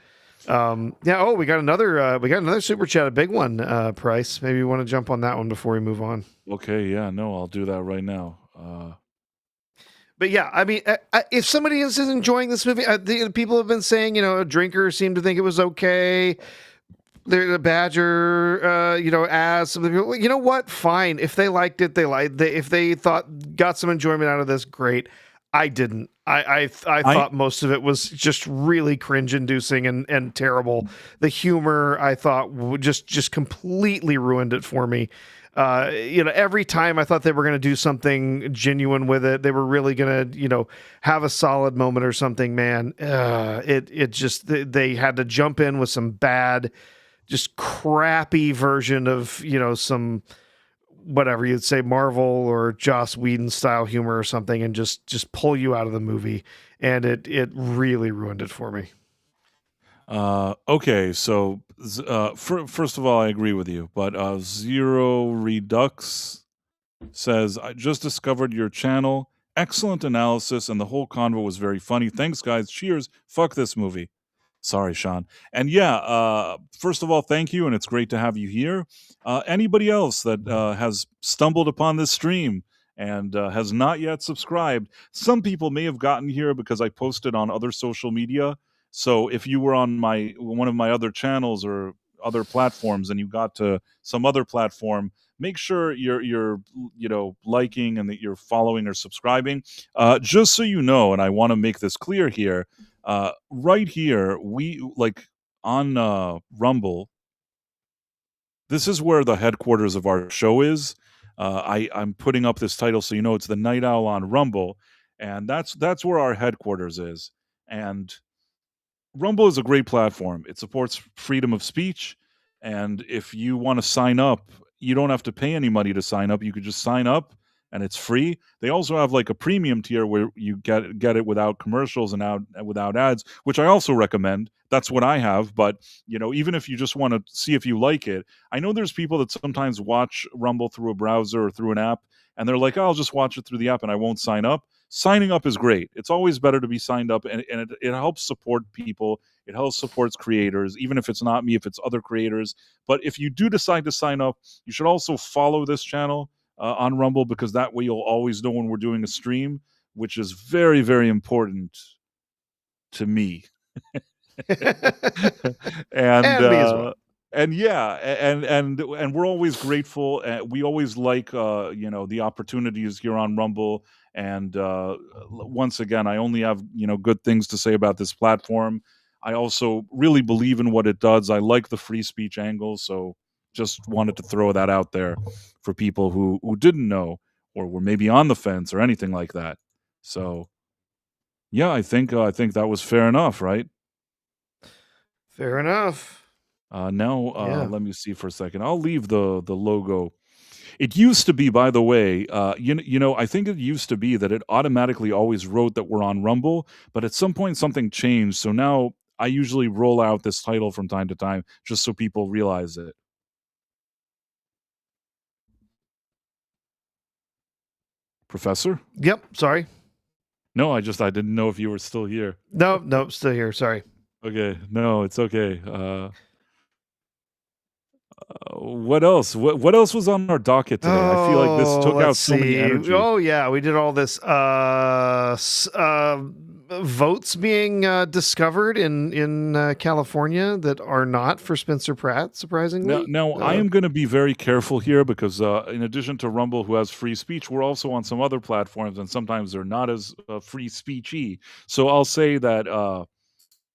we got another super chat, a big one, Price. Maybe you want to jump on that one before we move on. Okay, yeah, no, I'll do that right now. But yeah, I mean, if somebody else is enjoying this movie, the people have been saying, drinkers seem to think it was okay. The Badger, asked some people, you know what? Fine. If they liked it, they liked it. If they got some enjoyment out of this, great. I didn't. I thought most of it was just really cringe-inducing and terrible. The humor, I thought, just completely ruined it for me. Every time I thought they were going to do something genuine with it, they were really going to, have a solid moment or something, man. They had to jump in with some bad, just crappy version of, some whatever you'd say, Marvel or Joss Whedon style humor or something, and just pull you out of the movie. And it really ruined it for me. Okay, so first of all, I agree with you, but Zero Redux says, I just discovered your channel. Excellent analysis, and the whole convo was very funny. Thanks, guys. Cheers. Fuck this movie. Sorry, Sean. And first of all, thank you, and it's great to have you here. Anybody else that has stumbled upon this stream and has not yet subscribed, some people may have gotten here because I posted on other social media. So if you were on one of my other channels or other platforms and you got to some other platform, make sure you're liking and that you're following or subscribing. Just so you know, and I want to make this clear here, right here, we on Rumble. This is where the headquarters of our show is. I'm putting up this title so you know it's the Night Owl on Rumble, and that's where our headquarters is. And Rumble is a great platform. It supports freedom of speech, and if you want to sign up, you don't have to pay any money to sign up. You could just sign up, and it's free. They also have like a premium tier where you get it without commercials and without ads, which I also recommend. That's what I have. But even if you just want to see if you like it, I know there's people that sometimes watch Rumble through a browser or through an app, and they're like, oh, I'll just watch it through the app and I won't sign up. Signing up is great. It's always better to be signed up, and it helps support people. It helps supports creators, even if it's not me, if it's other creators. But if you do decide to sign up, you should also follow this channel on Rumble, because that way you'll always know when we're doing a stream, which is very, very important to me. and me as well. And we're always grateful. We always like the opportunities here on Rumble. And once again, I only have good things to say about this platform. I also really believe in what it does. I like the free speech angle, so just wanted to throw that out there for people who didn't know or were maybe on the fence or anything like that. So yeah, I think that was fair enough, right? Fair enough. Now, let me see for a second. I'll leave the logo. It used to be, by the way, I think it used to be that it automatically always wrote that we're on Rumble, but at some point something changed. So now I usually roll out this title from time to time just so people realize it. Professor? Yep, sorry. No, I didn't know if you were still here. Nope, still here. Sorry. Okay, no, it's okay. What else? What else was on our docket today? I feel like this Oh, took out let's so many see. energy. Oh yeah, we did all this votes being discovered in California that are not for Spencer Pratt, surprisingly. Now, I am going to be very careful here because, in addition to Rumble, who has free speech, we're also on some other platforms, and sometimes they're not as free speechy. So I'll say that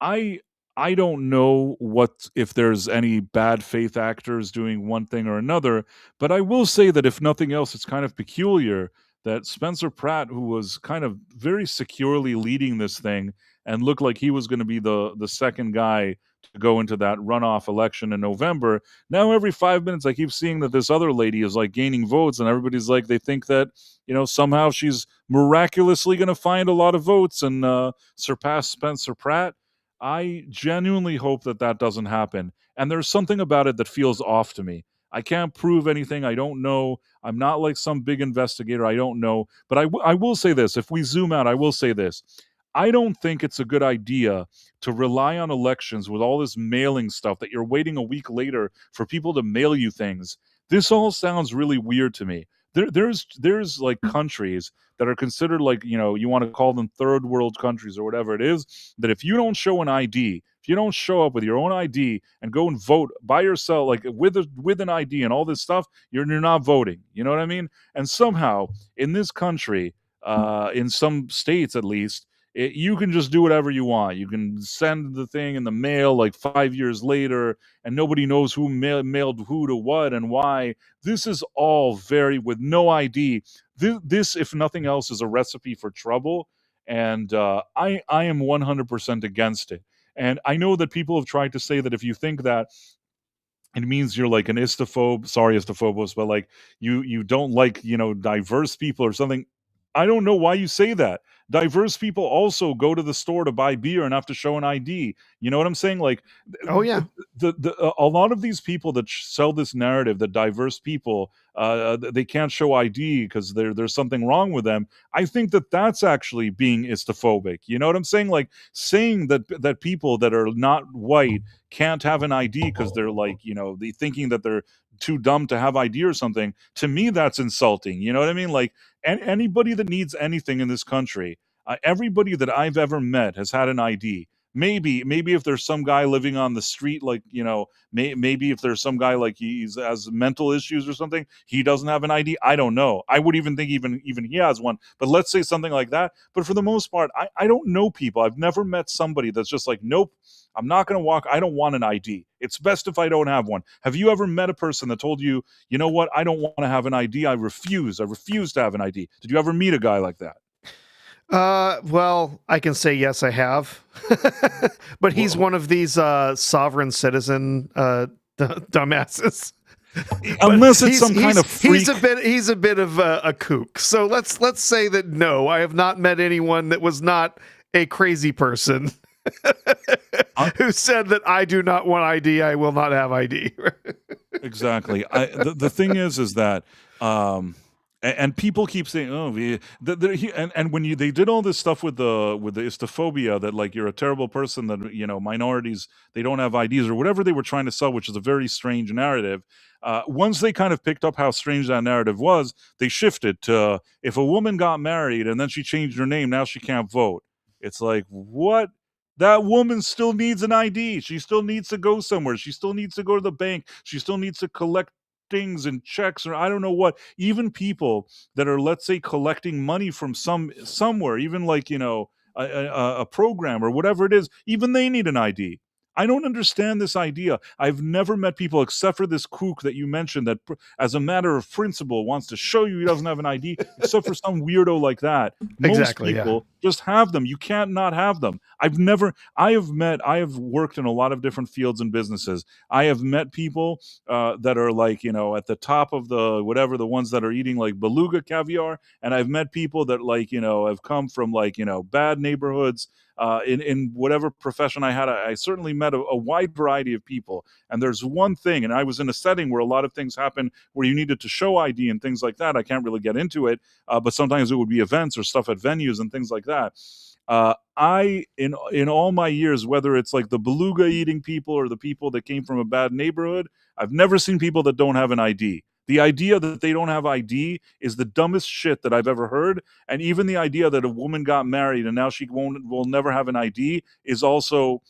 I I don't know what if there's any bad faith actors doing one thing or another, but I will say that if nothing else, it's kind of peculiar that Spencer Pratt, who was kind of very securely leading this thing and looked like he was going to be the second guy to go into that runoff election in November, now every 5 minutes I keep seeing that this other lady is like gaining votes, and everybody's like they think that somehow she's miraculously going to find a lot of votes and surpass Spencer Pratt. I genuinely hope that that doesn't happen. And there's something about it that feels off to me. I can't prove anything. I don't know. I'm not like some big investigator. I don't know. But I will say this. If we zoom out, I will say this. I don't think it's a good idea to rely on elections with all this mailing stuff that you're waiting a week later for people to mail you things. This all sounds really weird to me. There's like countries that are considered like, you want to call them third world countries or whatever it is, that if you don't show an ID, if you don't show up with your own ID and go and vote by yourself, like with an ID and all this stuff, you're not voting. You know what I mean? And somehow in this country, in some states at least, you can just do whatever you want. You can send the thing in the mail like 5 years later, and nobody knows who mailed who to what and why. This is all very with no ID. This, if nothing else, is a recipe for trouble, and I am 100% against it. And I know that people have tried to say that if you think that it means you're like an istophobe, sorry istophobos, but like you don't like diverse people or something. I don't know why you say that. Diverse people also go to the store to buy beer and have to show an ID. You know what I'm saying? Like, Oh yeah. a lot of these people that sell this narrative that diverse people they can't show ID because there's something wrong with them. I think that that's actually being istophobic. You know what I'm saying? Like saying that people that are not white can't have an ID because they're like they thinking that they're too dumb to have ID or something. To me, that's insulting. You know what I mean? Like anybody that needs anything in this country, everybody that I've ever met has had an ID. Maybe if there's some guy living on the street, like maybe if there's some guy like he's has mental issues or something, he doesn't have an ID. I don't know. I would even think even he has one. But let's say something like that. But for the most part, I don't know people. I've never met somebody that's just like, nope, I'm not going to walk. I don't want an ID. It's best if I don't have one. Have you ever met a person that told you, you know what, I don't want to have an ID. I refuse to have an ID. Did you ever meet a guy like that? Well, I can say yes, I have, but he's one of these sovereign citizen dumbasses. Unless it's some kind of freak. He's a bit of a kook. So let's say that no, I have not met anyone that was not a crazy person who said that I do not want ID. I will not have ID. Exactly. The thing is that. And people keep saying, "Oh, and when they did all this stuff with the istophobia, that like you're a terrible person, that minorities they don't have IDs or whatever they were trying to sell, which is a very strange narrative. Once they kind of picked up how strange that narrative was, they shifted to if a woman got married and then she changed her name, now she can't vote. It's like what? That woman still needs an ID. She still needs to go somewhere. She still needs to go to the bank. She still needs to collect things and checks or I don't know what. Even people that are, let's say, collecting money from somewhere, even like a program or whatever it is, even they need an ID. I don't understand this idea. I've never met people except for this kook that you mentioned that as a matter of principle wants to show you he doesn't have an ID, except for some weirdo like that. Most people just have them. You can't not have them. I have worked in a lot of different fields and businesses. I have met people that are like, at the top of the whatever, the ones that are eating like beluga caviar. And I've met people that like, have come from like, bad neighborhoods. In whatever profession I had, I certainly met a wide variety of people. And there's one thing, and I was in a setting where a lot of things happen where you needed to show ID and things like that. I can't really get into it, but sometimes it would be events or stuff at venues and things like that. In all my years, whether it's like the beluga eating people or the people that came from a bad neighborhood, I've never seen people that don't have an ID. The idea that they don't have ID is the dumbest shit that I've ever heard. And even the idea that a woman got married and now she will never have an ID is also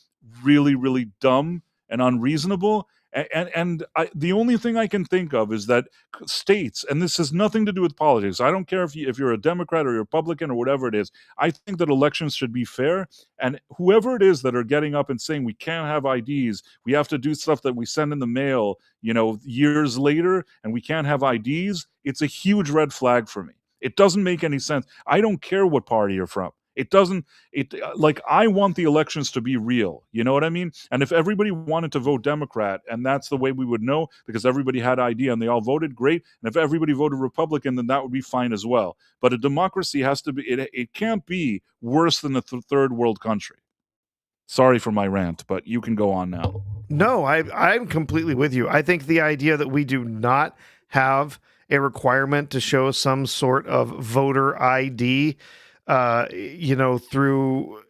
really, really dumb and unreasonable. The only thing I can think of is that states, and this has nothing to do with politics. I don't care if you're a Democrat or a Republican or whatever it is. I think that elections should be fair, and whoever it is that are getting up and saying we can't have IDs, we have to do stuff that we send in the mail, years later, and we can't have IDs. It's a huge red flag for me. It doesn't make any sense. I don't care what party you're from. I want the elections to be real. You know what I mean? And if everybody wanted to vote Democrat and that's the way we would know because everybody had ID and they all voted, great. And if everybody voted Republican, then that would be fine as well. But a democracy has to be, it can't be worse than a third world country. Sorry for my rant, but you can go on now. No, I'm completely with you. I think the idea that we do not have a requirement to show some sort of voter ID through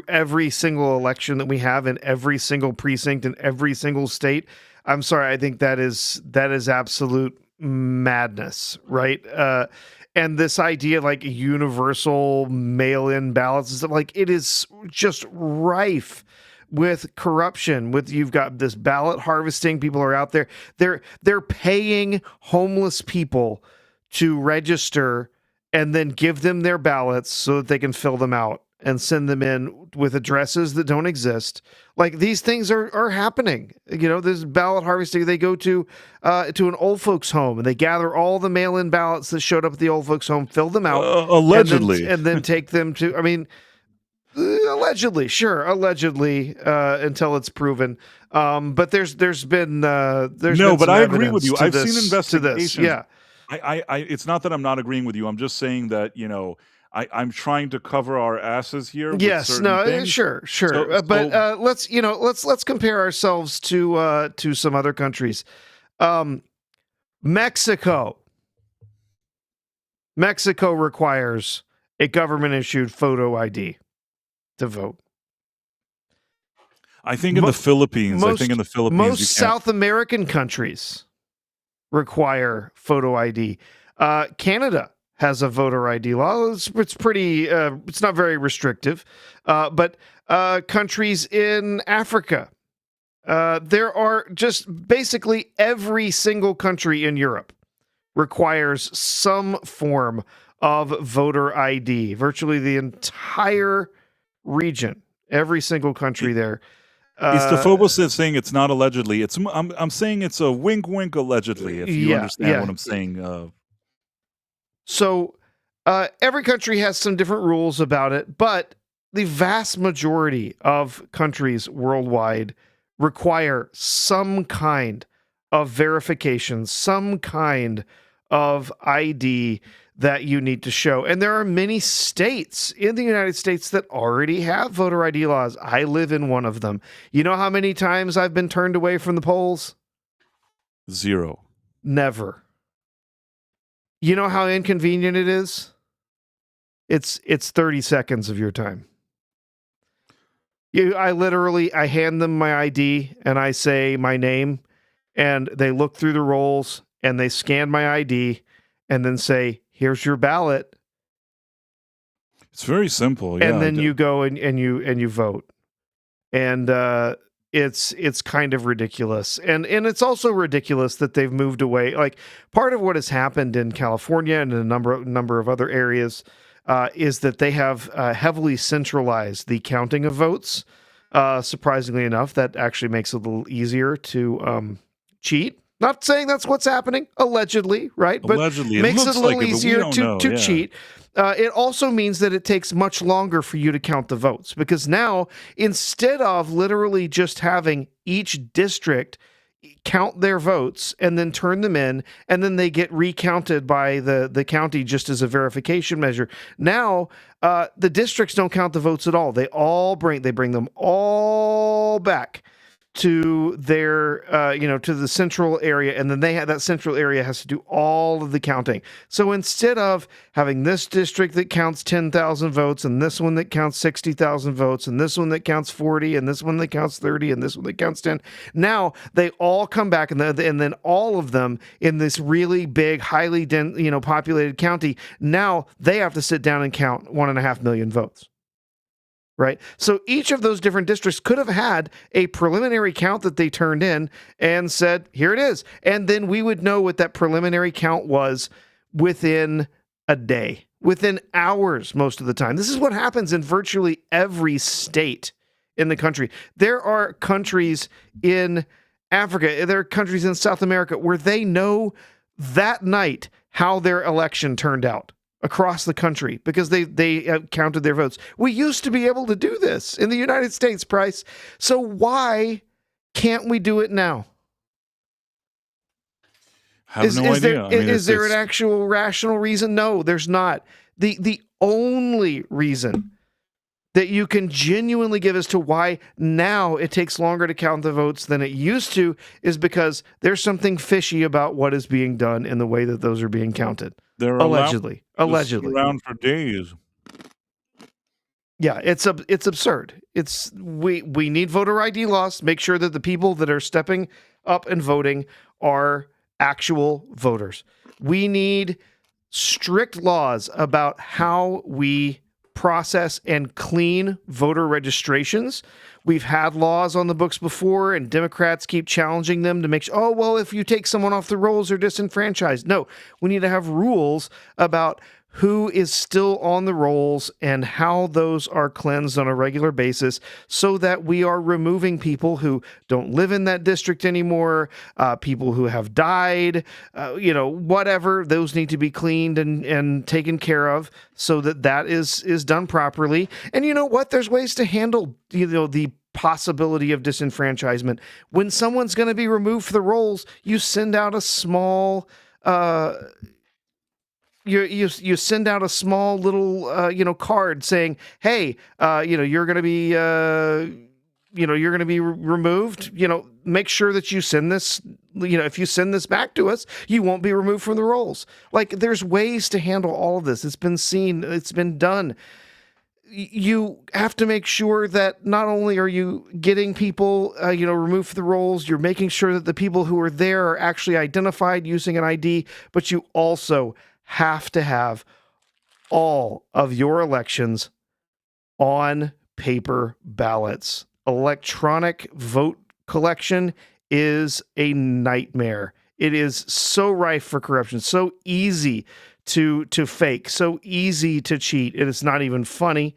every single election that we have in every single precinct in every single state. I'm sorry. I think that is absolute madness, right? And this idea of like universal mail-in ballots and stuff, like it is just rife with corruption. You've got this ballot harvesting. People are out there. They're paying homeless people to register and then give them their ballots so that they can fill them out and send them in with addresses that don't exist. Like these things are happening. There's ballot harvesting. They go to an old folks home and they gather all the mail-in ballots that showed up at the old folks home, fill them out, allegedly, and then take them to. I mean, allegedly, until it's proven. But there's been but I agree with you. I've seen investigations. Yeah. It's not that I'm not agreeing with you. I'm just saying that, I'm trying to cover our asses here. Yes, no, things. Sure. But let's compare ourselves to some other countries. Mexico requires a government-issued photo ID to vote. I think in the Philippines, most South American countries require photo ID. Canada has a voter ID law. It's pretty. It's not very restrictive. But countries in Africa, there are just basically every single country in Europe requires some form of voter ID. Virtually the entire region, every single country there. It's the Phobos that's saying it's not allegedly. I'm saying it's a wink, allegedly. If you understand what I'm saying. So every country has some different rules about it, but the vast majority of countries worldwide require some kind of verification, some kind of ID that you need to show. And there are many states in the United States that already have voter ID laws. I live in one of them. You know how many times I've been turned away from the polls? 0. Never. You know how inconvenient it is? It's 30 seconds of your time. I hand them my ID and I say my name and they look through the rolls and they scan my ID and then say, here's your ballot. It's very simple. And then you go and you vote. And it's kind of ridiculous. And it's also ridiculous that they've moved away. Like part of what has happened in California and in a number of other areas is that they have heavily centralized the counting of votes. Surprisingly enough, that actually makes it a little easier to cheat. Not saying that's what's happening, allegedly, right? But allegedly, makes it a little easier to cheat. It also means that it takes much longer for you to count the votes because now, instead of literally just having each district count their votes and then turn them in, and then they get recounted by the county just as a verification measure, now the districts don't count the votes at all. They bring them all back to their, to the central area, and then that central area has to do all of the counting. So instead of having this district that counts 10,000 votes, and this one that counts 60,000 votes, and this one that counts 40, and this one that counts 30, and this one that counts 10, now they all come back, and then all of them in this really big, highly populated county, now they have to sit down and count 1.5 million votes. Right. So each of those different districts could have had a preliminary count that they turned in and said, here it is. And then we would know what that preliminary count was within a day, within hours, most of the time. This is what happens in virtually every state in the country. There are countries in Africa, there are countries in South America where they know that night how their election turned out across the country because they counted their votes. We used to be able to do this in the United States, Price. So why can't we do it now? Have no idea. Is there an actual rational reason? No, there's not. The only reason that you can genuinely give as to why now it takes longer to count the votes than it used to is because there's something fishy about what is being done in the way that those are being counted. They're allegedly around for days. Yeah, it's absurd. We need voter ID laws. Make sure that the people that are stepping up and voting are actual voters. We need strict laws about how we process and clean voter registrations. We've had laws on the books before, and Democrats keep challenging them to make sure, oh, well, if you take someone off the rolls, they're disenfranchised. No, we need to have rules about who is still on the rolls and how those are cleansed on a regular basis so that we are removing people who don't live in that district anymore, people who have died, whatever. Those need to be cleaned and taken care of so that is done properly. And you know what? There's ways to handle, the possibility of disenfranchisement. When someone's going to be removed from the rolls, you send out a small... You send out a small little card saying, hey, you're going to be removed. Make sure that you send this. If you send this back to us, you won't be removed from the rolls. Like, there's ways to handle all of this. It's been seen. It's been done. You have to make sure that not only are you getting people, removed from the rolls, you're making sure that the people who are there are actually identified using an ID, but you also have to have all of your elections on paper ballots. Electronic vote collection is a nightmare. It is so rife for corruption, so easy to fake, so easy to cheat. It is not even funny.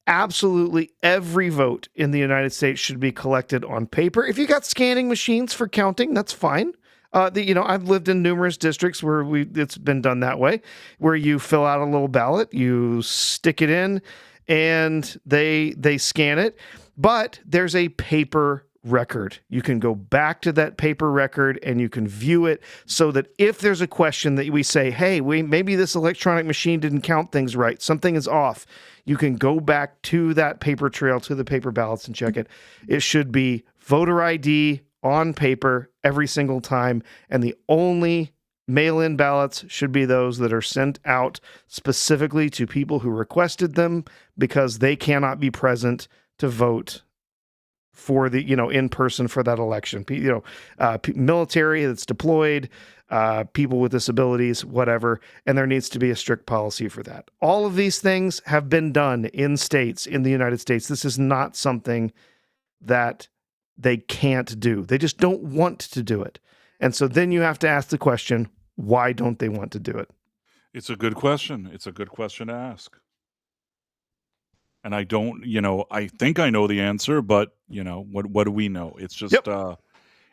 Absolutely every vote in the United States should be collected on paper. If you got scanning machines for counting, that's fine. I've lived in numerous districts where it's been done that way, where you fill out a little ballot, you stick it in, and they scan it. But there's a paper record. You can go back to that paper record and you can view it so that if there's a question that we say, hey, maybe this electronic machine didn't count things right, something is off, you can go back to that paper trail, to the paper ballots and check it. It should be voter ID on paper every single time, and the only mail-in ballots should be those that are sent out specifically to people who requested them because they cannot be present to vote for the, in person for that election. Military that's deployed, people with disabilities, whatever, and there needs to be a strict policy for that. All of these things have been done in states in the United States. This is not something that they can't do. They just don't want to do it. And so then you have to ask the question, why don't they want to do it? It's a good question. It's a good question to ask. And I don't, I think I know the answer, but, what do we know? It's just,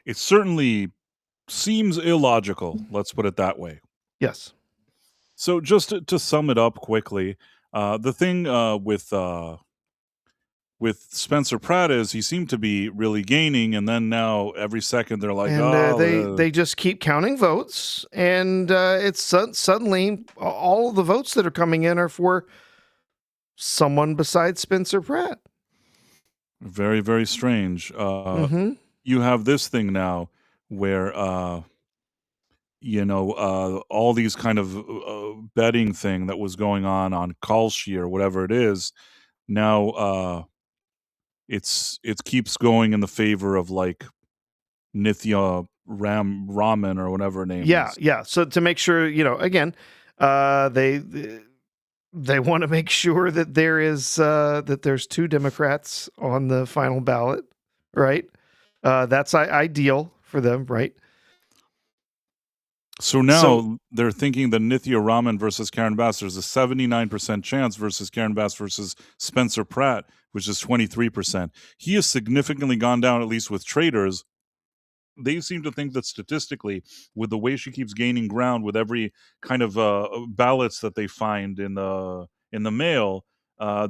it certainly seems illogical. Let's put it that way. Yes. So just to sum it up quickly, the thing with Spencer Pratt is he seemed to be really gaining, and then now every second they're like, they just keep counting votes, and it's suddenly all of the votes that are coming in are for someone besides Spencer Pratt. Very, very strange. You have this thing now where, all these kind of betting thing that was going on Kalshi or whatever it is. Now, it keeps going in the favor of like Nithya Raman or whatever her name Yeah, is. yeah. So to make sure, again, they want to make sure that there's two Democrats on the final ballot, right? That's ideal for them, right? So now they're thinking that Nithya Raman versus Karen Bass, there's a 79% chance versus Karen Bass versus Spencer Pratt, which is 23%. He has significantly gone down, at least with traders. They seem to think that statistically, with the way she keeps gaining ground with every kind of ballots that they find in the mail,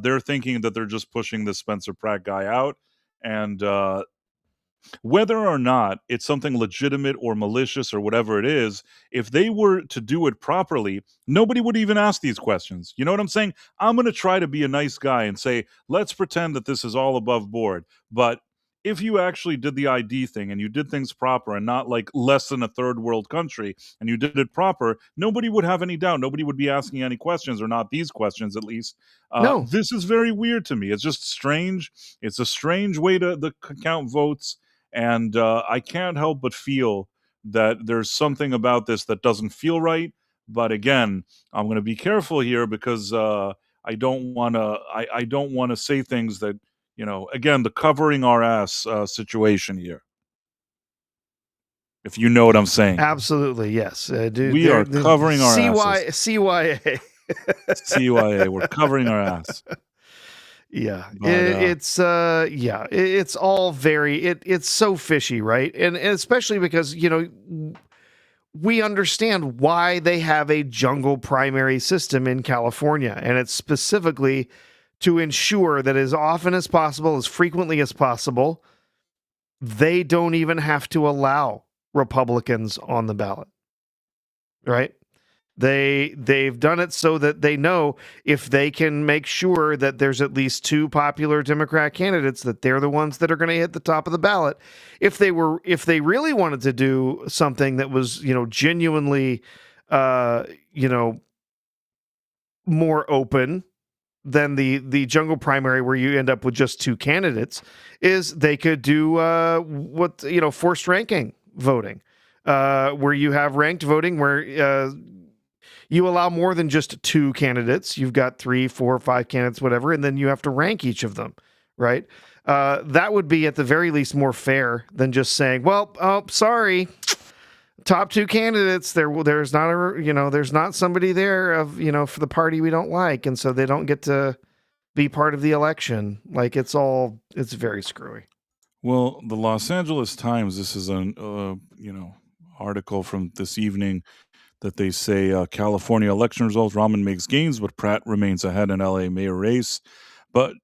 they're thinking that they're just pushing the Spencer Pratt guy out. And whether or not it's something legitimate or malicious or whatever it is, if they were to do it properly, nobody would even ask these questions. You know what I'm saying? I'm going to try to be a nice guy and say, let's pretend that this is all above board. But if you actually did the ID thing and you did things proper and not like less than a third world country and you did it proper, nobody would have any doubt. Nobody would be asking any questions, or not these questions at least. No. This is very weird to me. It's just strange. It's a strange way to count votes. And I can't help but feel that there's something about this that doesn't feel right. But again, I'm going to be careful here because I don't want to. I don't want to say things that, again, the covering our ass situation here. If you know what I'm saying. Absolutely, yes. We are covering our asses. CYA. CYA. We're covering our ass. Yeah, but, it's all very, it's so fishy, right? And especially because, we understand why they have a jungle primary system in California, and it's specifically to ensure that as often as possible, as frequently as possible, they don't even have to allow Republicans on the ballot, right? They've done it so that they know if they can make sure that there's at least two popular Democrat candidates, that they're the ones that are going to hit the top of the ballot. If they really wanted to do something that was, genuinely, more open than the jungle primary where you end up with just two candidates, is they could do forced ranking voting, where you have ranked voting where you allow more than just two candidates. You've got 3, 4, 5 candidates, whatever, and then you have to rank each of them, right? That would be at the very least more fair than just saying, well, sorry, top two candidates, there's not somebody there of, for the party we don't like, and so they don't get to be part of the election. Like, it's very screwy. Well, the Los Angeles Times, this is an article from this evening, that they say California election results, Raman makes gains, but Pratt remains ahead in LA mayor race. But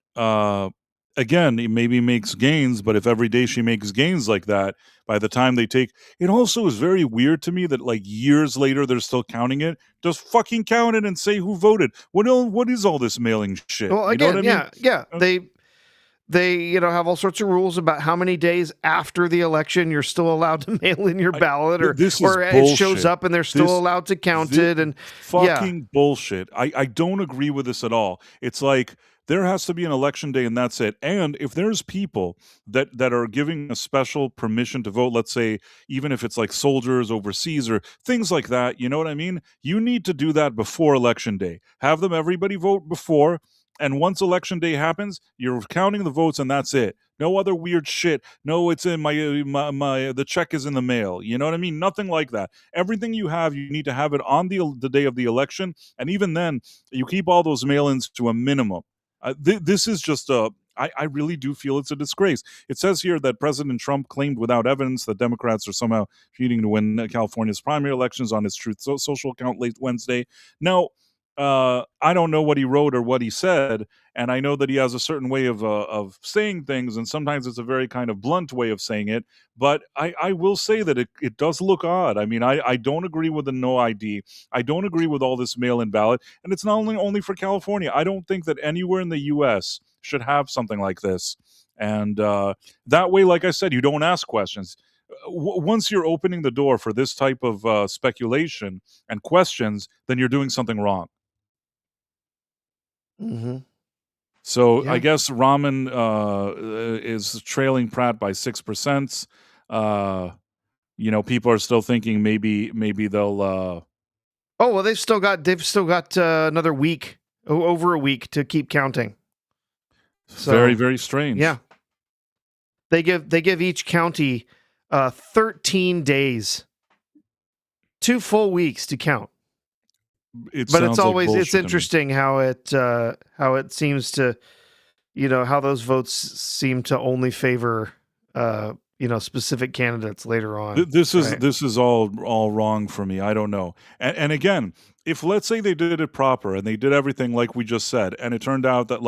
again, he maybe makes gains, but if every day she makes gains like that, by the time they take it, also is very weird to me that like years later they're still counting it. Just fucking count it and say who voted. What is all this mailing shit? Well, again, you know what I mean? They have all sorts of rules about how many days after the election you're still allowed to mail in your ballot, or it shows up and they're still allowed to count it. And fucking bullshit. I don't agree with this at all. It's like there has to be an election day and that's it. And if there's people that are giving a special permission to vote, let's say even if it's like soldiers overseas or things like that, you know what I mean? You need to do that before election day. Have everybody vote before. And once election day happens, you're counting the votes and that's it. No other weird shit. No, it's in my the check is in the mail. You know what I mean? Nothing like that. Everything you have, you need to have it on the day of the election. And even then, you keep all those mail-ins to a minimum. This is just I really do feel it's a disgrace. It says here that President Trump claimed without evidence that Democrats are somehow cheating to win California's primary elections on his Truth Social account late Wednesday. Now, I don't know what he wrote or what he said, and I know that he has a certain way of saying things, and sometimes it's a very kind of blunt way of saying it. But I will say that it does look odd. I mean, I don't agree with the no ID. I don't agree with all this mail-in ballot, and it's not only for California. I don't think that anywhere in the U.S. should have something like this. And that way, like I said, you don't ask questions. Once you're opening the door for this type of speculation and questions, then you're doing something wrong. Mm-hmm. So I Yeah. guess Ramen is trailing Pratt by 6%. People are still thinking maybe they'll. Oh well, they've still got another week, over a week to keep counting. So, very, very strange. Yeah, they give each county 13 days, 2 full weeks to count. But it's interesting how it seems to, how those votes seem to only favor specific candidates later on. This is all wrong for me. I don't know. And again, if let's say they did it proper and they did everything like we just said, and it turned out that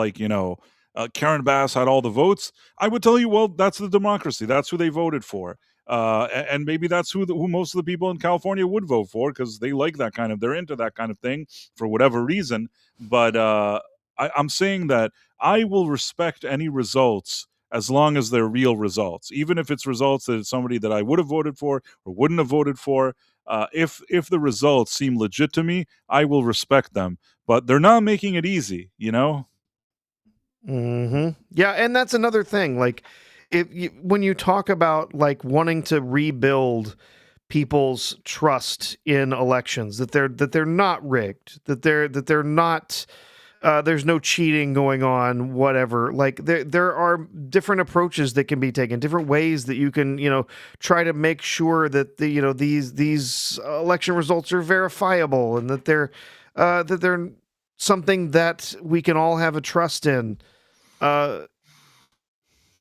Karen Bass had all the votes, I would tell you, well, that's the democracy. That's who they voted for. And maybe that's who most of the people in California would vote for, because they like they're into that kind of thing for whatever reason. But I'm saying that I will respect any results as long as they're real results, even if it's results that it's somebody that I would have voted for or wouldn't have voted for. If the results seem legit to me, I will respect them. But they're not making it easy, Mm-hmm. Yeah, and that's another thing. Like, when you talk about wanting to rebuild people's trust in elections, that they're not rigged, that they're not. There's no cheating going on, whatever. Like, there are different approaches that can be taken, different ways that you can, try to make sure that these election results are verifiable, and that they're something that we can all have a trust in.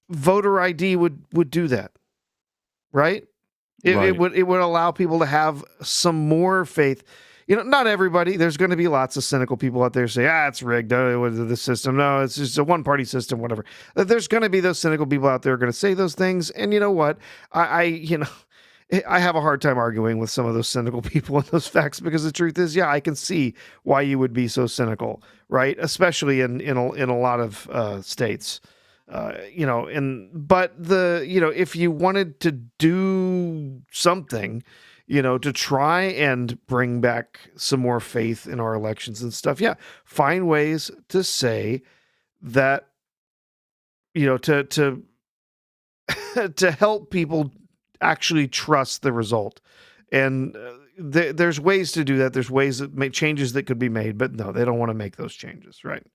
Voter ID would do that, right? It would allow people to have some more faith. Not everybody. There's going to be lots of cynical people out there say, it's rigged. The system. No, it's just a one-party system, whatever. There's going to be those cynical people out there who are going to say those things. And you know what? I have a hard time arguing with some of those cynical people and those facts, because the truth is, I can see why you would be so cynical, right? Especially in a lot of states. If you wanted to do something, to try and bring back some more faith in our elections and stuff, find ways to say that, to to help people actually trust the result. And there's ways to do that. There's ways that make changes that could be made, but no, they don't want to make those changes, right?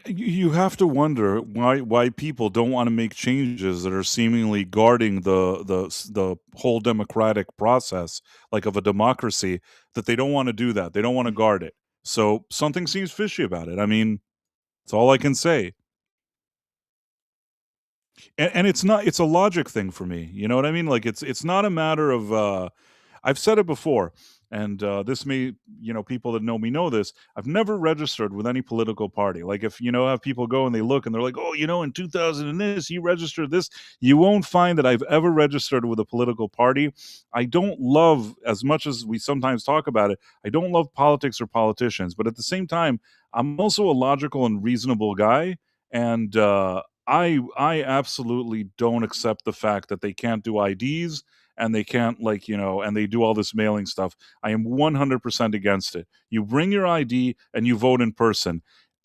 You have to wonder why people don't want to make changes that are seemingly guarding the whole democratic process, like of a democracy, that they don't want to do that. They don't want to guard it. So something seems fishy about it. I mean, that's all I can say. And it's a logic thing for me. You know what I mean? Like, it's not a matter of I've said it before, and this may, people that know me know this. I've never registered with any political party. Like, if have people go and they look and they're like, oh, in 2000 and this, you registered this. You won't find that I've ever registered with a political party. I don't love, as much as we sometimes talk about it, I don't love politics or politicians. But at the same time, I'm also a logical and reasonable guy, and I absolutely don't accept the fact that they can't do IDs, and they can't, and they do all this mailing stuff. I am 100% against it. You bring your ID and you vote in person.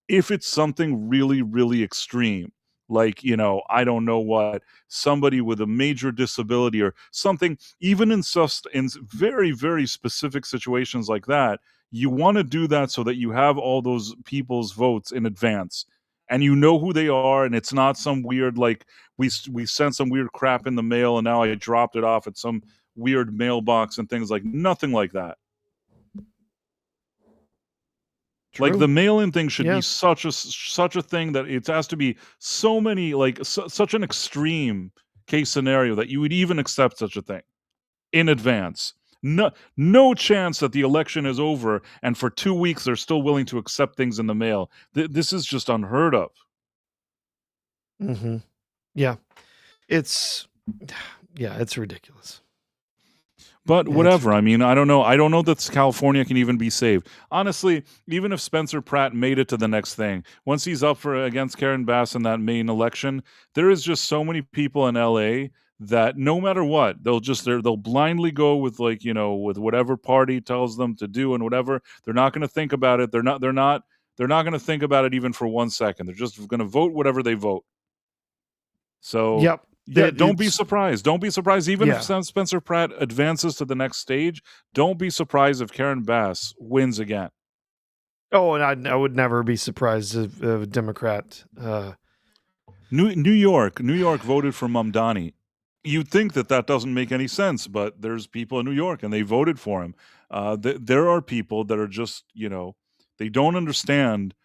If it's something really, really extreme, like, I don't know what, somebody with a major disability or something, even in very, very specific situations like that, you want to do that so that you have all those people's votes in advance, and you know who they are, and it's not some weird, like, we sent some weird crap in the mail and now I dropped it off at some weird mailbox and things, like, nothing like that. True. Like, the mail-in thing should be such a thing that it has to be so many, like, such an extreme case scenario that you would even accept such a thing in advance. No chance that the election is over and for 2 weeks they're still willing to accept things in the mail. This is just unheard of. Mm-hmm. Yeah. It's ridiculous. But Yeah, it's whatever. I mean, I don't know. I don't know that California can even be saved. Honestly, even if Spencer Pratt made it to the next thing, once he's up for against Karen Bass in that Maine election, there is just so many people in LA that no matter what, they'll blindly go with, like, with whatever party tells them to do and whatever. They're not going to think about it. They're not going to think about it even for 1 second. They're just going to vote whatever they vote. So, yep. yeah, don't be surprised. Don't be surprised. Even if Yeah. Spencer Pratt advances to the next stage, don't be surprised if Karen Bass wins again. Oh, and I would never be surprised if a Democrat. New York voted for Mamdani. You'd think that doesn't make any sense, but there's people in New York and they voted for him. There are people that are just, they don't understand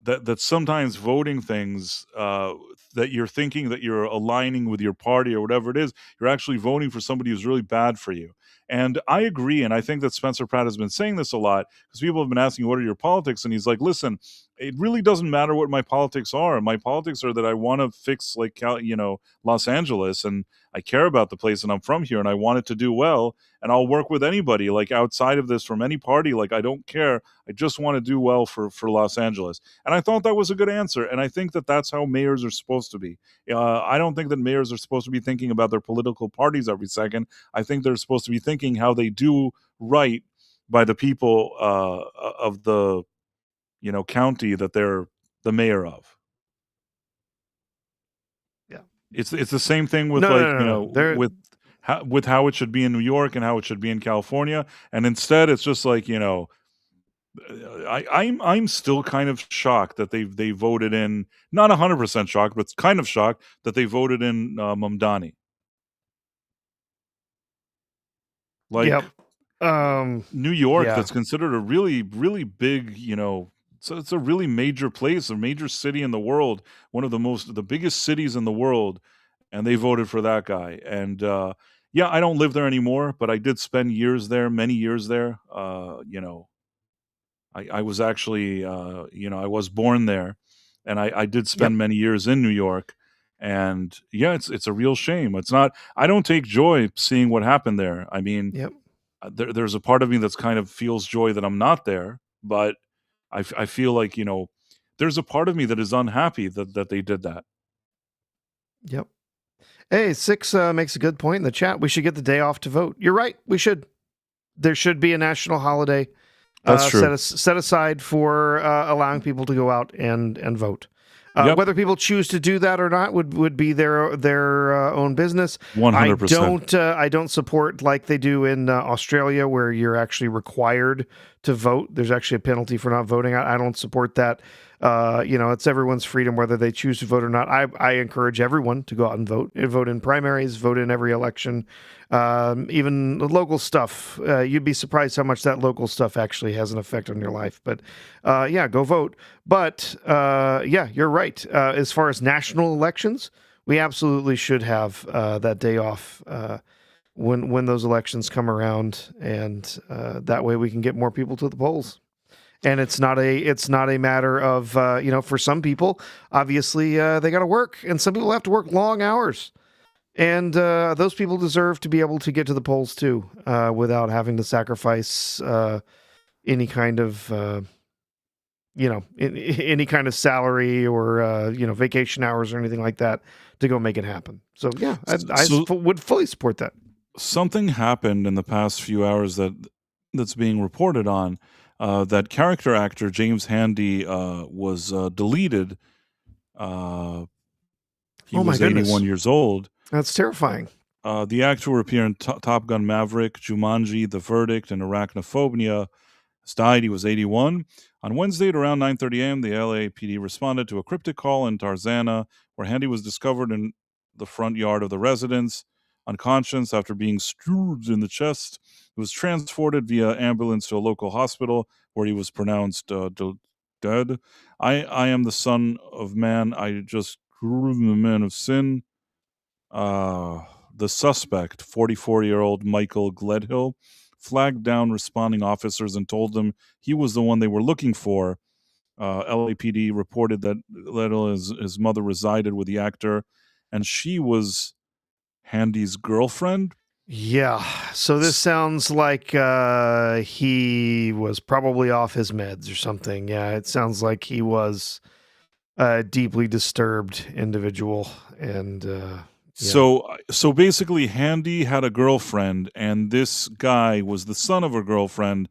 that sometimes voting things that you're thinking that you're aligning with your party or whatever it is, you're actually voting for somebody who's really bad for you. And I agree, and I think that Spencer Pratt has been saying this a lot because people have been asking, what are your politics? And he's like, listen, it really doesn't matter what my politics are. My politics are that I want to fix, like, Los Angeles, and I care about the place and I'm from here and I want it to do well, and I'll work with anybody, like, outside of this, from any party. Like, I don't care. I just want to do well for Los Angeles. And I thought that was a good answer. And I think that that's how mayors are supposed to be. I don't think that mayors are supposed to be thinking about their political parties every second. I think they're supposed to be thinking how they do right by the people of the county that they're the mayor of. Yeah. It's the same thing with, like, No. with how it should be in New York and how it should be in California. And instead it's just like, I'm still kind of shocked that they voted in, not 100% shocked, but kind of shocked that they voted in Mamdani. Like, Yep. New York, Yeah. that's considered a really, really big, so it's a really major place, a major city in the world, one of the biggest cities in the world, and they voted for that guy. And yeah, I don't live there anymore, but I did spend years there, many years there. I was actually, I was born there, and I did Yep. spend many years in New York. And yeah, it's a real shame. It's not. I don't take joy seeing what happened there. I mean, Yep. there's a part of me that's kind of feels joy that I'm not there, but I feel like, there's a part of me that is unhappy that they did that. Yep. Hey, Six makes a good point in the chat. We should get the day off to vote. You're right. We should. There should be a national holiday That's true. set aside for allowing people to go out and vote. Yep. Whether people choose to do that or not would be their own business. 100%. I don't support, like they do in Australia, where you're actually required to vote. There's actually a penalty for not voting. I don't support that. It's everyone's freedom whether they choose to vote or not. I encourage everyone to go out and vote. Vote in primaries, vote in every election, even the local stuff. You'd be surprised how much that local stuff actually has an effect on your life. But yeah, go vote. But yeah, you're right. As far as national elections, we absolutely should have that day off when those elections come around, and that way we can get more people to the polls. And it's not a matter of for some people, obviously they got to work, and some people have to work long hours, and those people deserve to be able to get to the polls too, without having to sacrifice any kind of any kind of salary or vacation hours or anything like that to go make it happen. So yeah, I would fully support that. Something happened in the past few hours that's being reported on. That character actor James Handy was deleted. He was 81 years old. That's terrifying. The actor will appear in Top Gun Maverick, Jumanji, The Verdict, and Arachnophobia. Has died. He was 81. On Wednesday at around 9:30 a.m., the LAPD responded to a cryptic call in Tarzana, where Handy was discovered in the front yard of the residence, unconscious after being stabbed in the chest. He was transported via ambulance to a local hospital where he was pronounced dead. I am the Son of Man. I just grew the man of sin. The suspect, 44-year-old Michael Gledhill, flagged down responding officers and told them he was the one they were looking for. LAPD reported that Gledhill, his mother, resided with the actor, and she was Handy's girlfriend. Yeah. So this sounds like he was probably off his meds or something. Yeah, it sounds like he was a deeply disturbed individual, and yeah. So basically, Handy had a girlfriend, and this guy was the son of her girlfriend,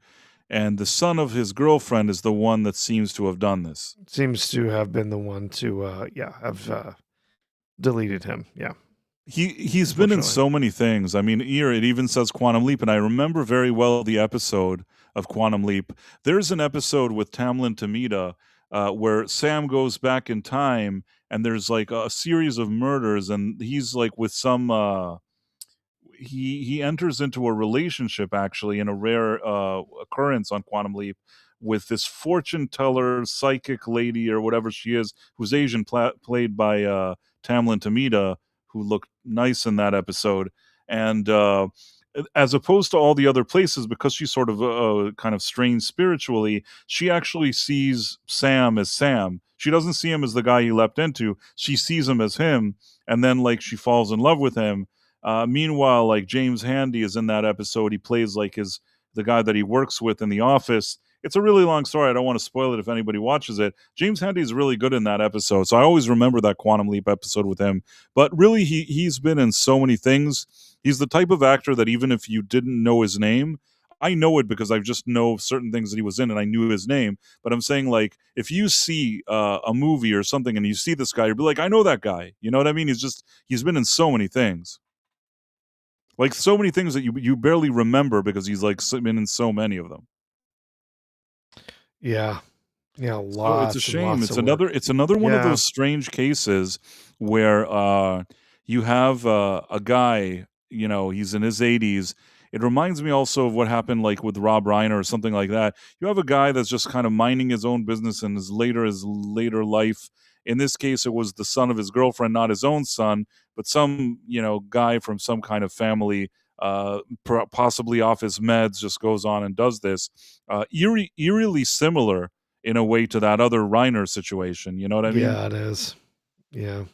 and the son of his girlfriend is the one that seems to have done this. Seems to have been the one to have deleted him. Yeah. He's been in Unfortunately. so many things. I mean, here it even says Quantum Leap, and I remember very well the episode of Quantum Leap. There's an episode with Tamlin Tamita where Sam goes back in time, and there's like a series of murders, and he's like with some he enters into a relationship, actually, in a rare occurrence on Quantum Leap, with this fortune teller psychic lady or whatever she is, who's Asian, played by Tamlin Tamita, who looked nice in that episode. And as opposed to all the other places, because she's sort of kind of strange spiritually, she actually sees Sam as Sam. She doesn't see him as the guy he leapt into. She sees him as him, and then like she falls in love with him. Meanwhile, like James Handy is in that episode. He plays like the guy that he works with in the office. It's a really long story. I don't want to spoil it if anybody watches it. James Handy is really good in that episode, so I always remember that Quantum Leap episode with him. But really, he's been in so many things. He's the type of actor that even if you didn't know his name, I know it because I just know certain things that he was in, and I knew his name. But I'm saying, like, if you see a movie or something and you see this guy, you'll be like, I know that guy. You know what I mean? He's been in so many things. Like, so many things that you barely remember because he's, like, been in so many of them. Yeah. Yeah, So it's a lots and shame. lots of work. It's another one of Yeah. those strange cases where, you have, a guy, you know, he's in his 80s. It reminds me also of what happened, like, with Rob Reiner or something like that. You have a guy that's just kind of minding his own business in his later life. In this case, it was the son of his girlfriend, not his own son, but some, you know, guy from some kind of family, possibly off his meds, just goes on and does this. Eerily similar in a way to that other Reiner situation. You know what I mean? Yeah, it is. Yeah.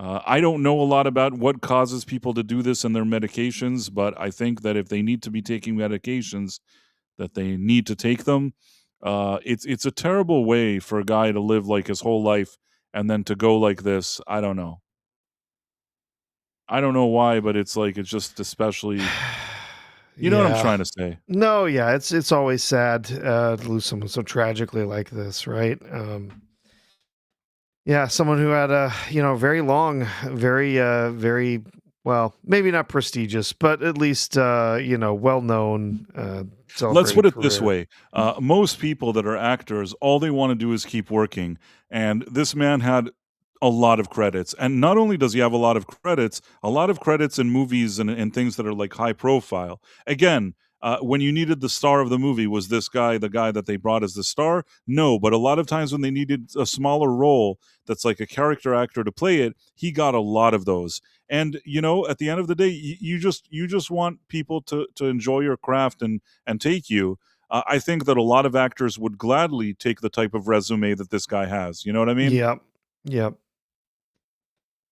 I don't know a lot about what causes people to do this and their medications, but I think that if they need to be taking medications, that they need to take them. It's a terrible way for a guy to live like his whole life and then to go like this. I don't know. I don't know why, but it's like it's just especially. You know what I'm Yeah. trying to say? No, yeah, it's always sad to lose someone so tragically like this, right? Yeah, someone who had a, very long, very well, maybe not prestigious, but at least well-known, Let's put celebrated it this career. way. Most people that are actors, all they want to do is keep working. And this man had a lot of credits. And not only does he have a lot of credits in movies and things that are like high profile. Again, when you needed the star of the movie, was this guy the guy that they brought as the star? No, but a lot of times when they needed a smaller role that's like a character actor to play it, he got a lot of those. And you know, at the end of the day, you just want people to enjoy your craft and take you. I think that a lot of actors would gladly take the type of resume that this guy has. You know what I mean? Yep. Yep.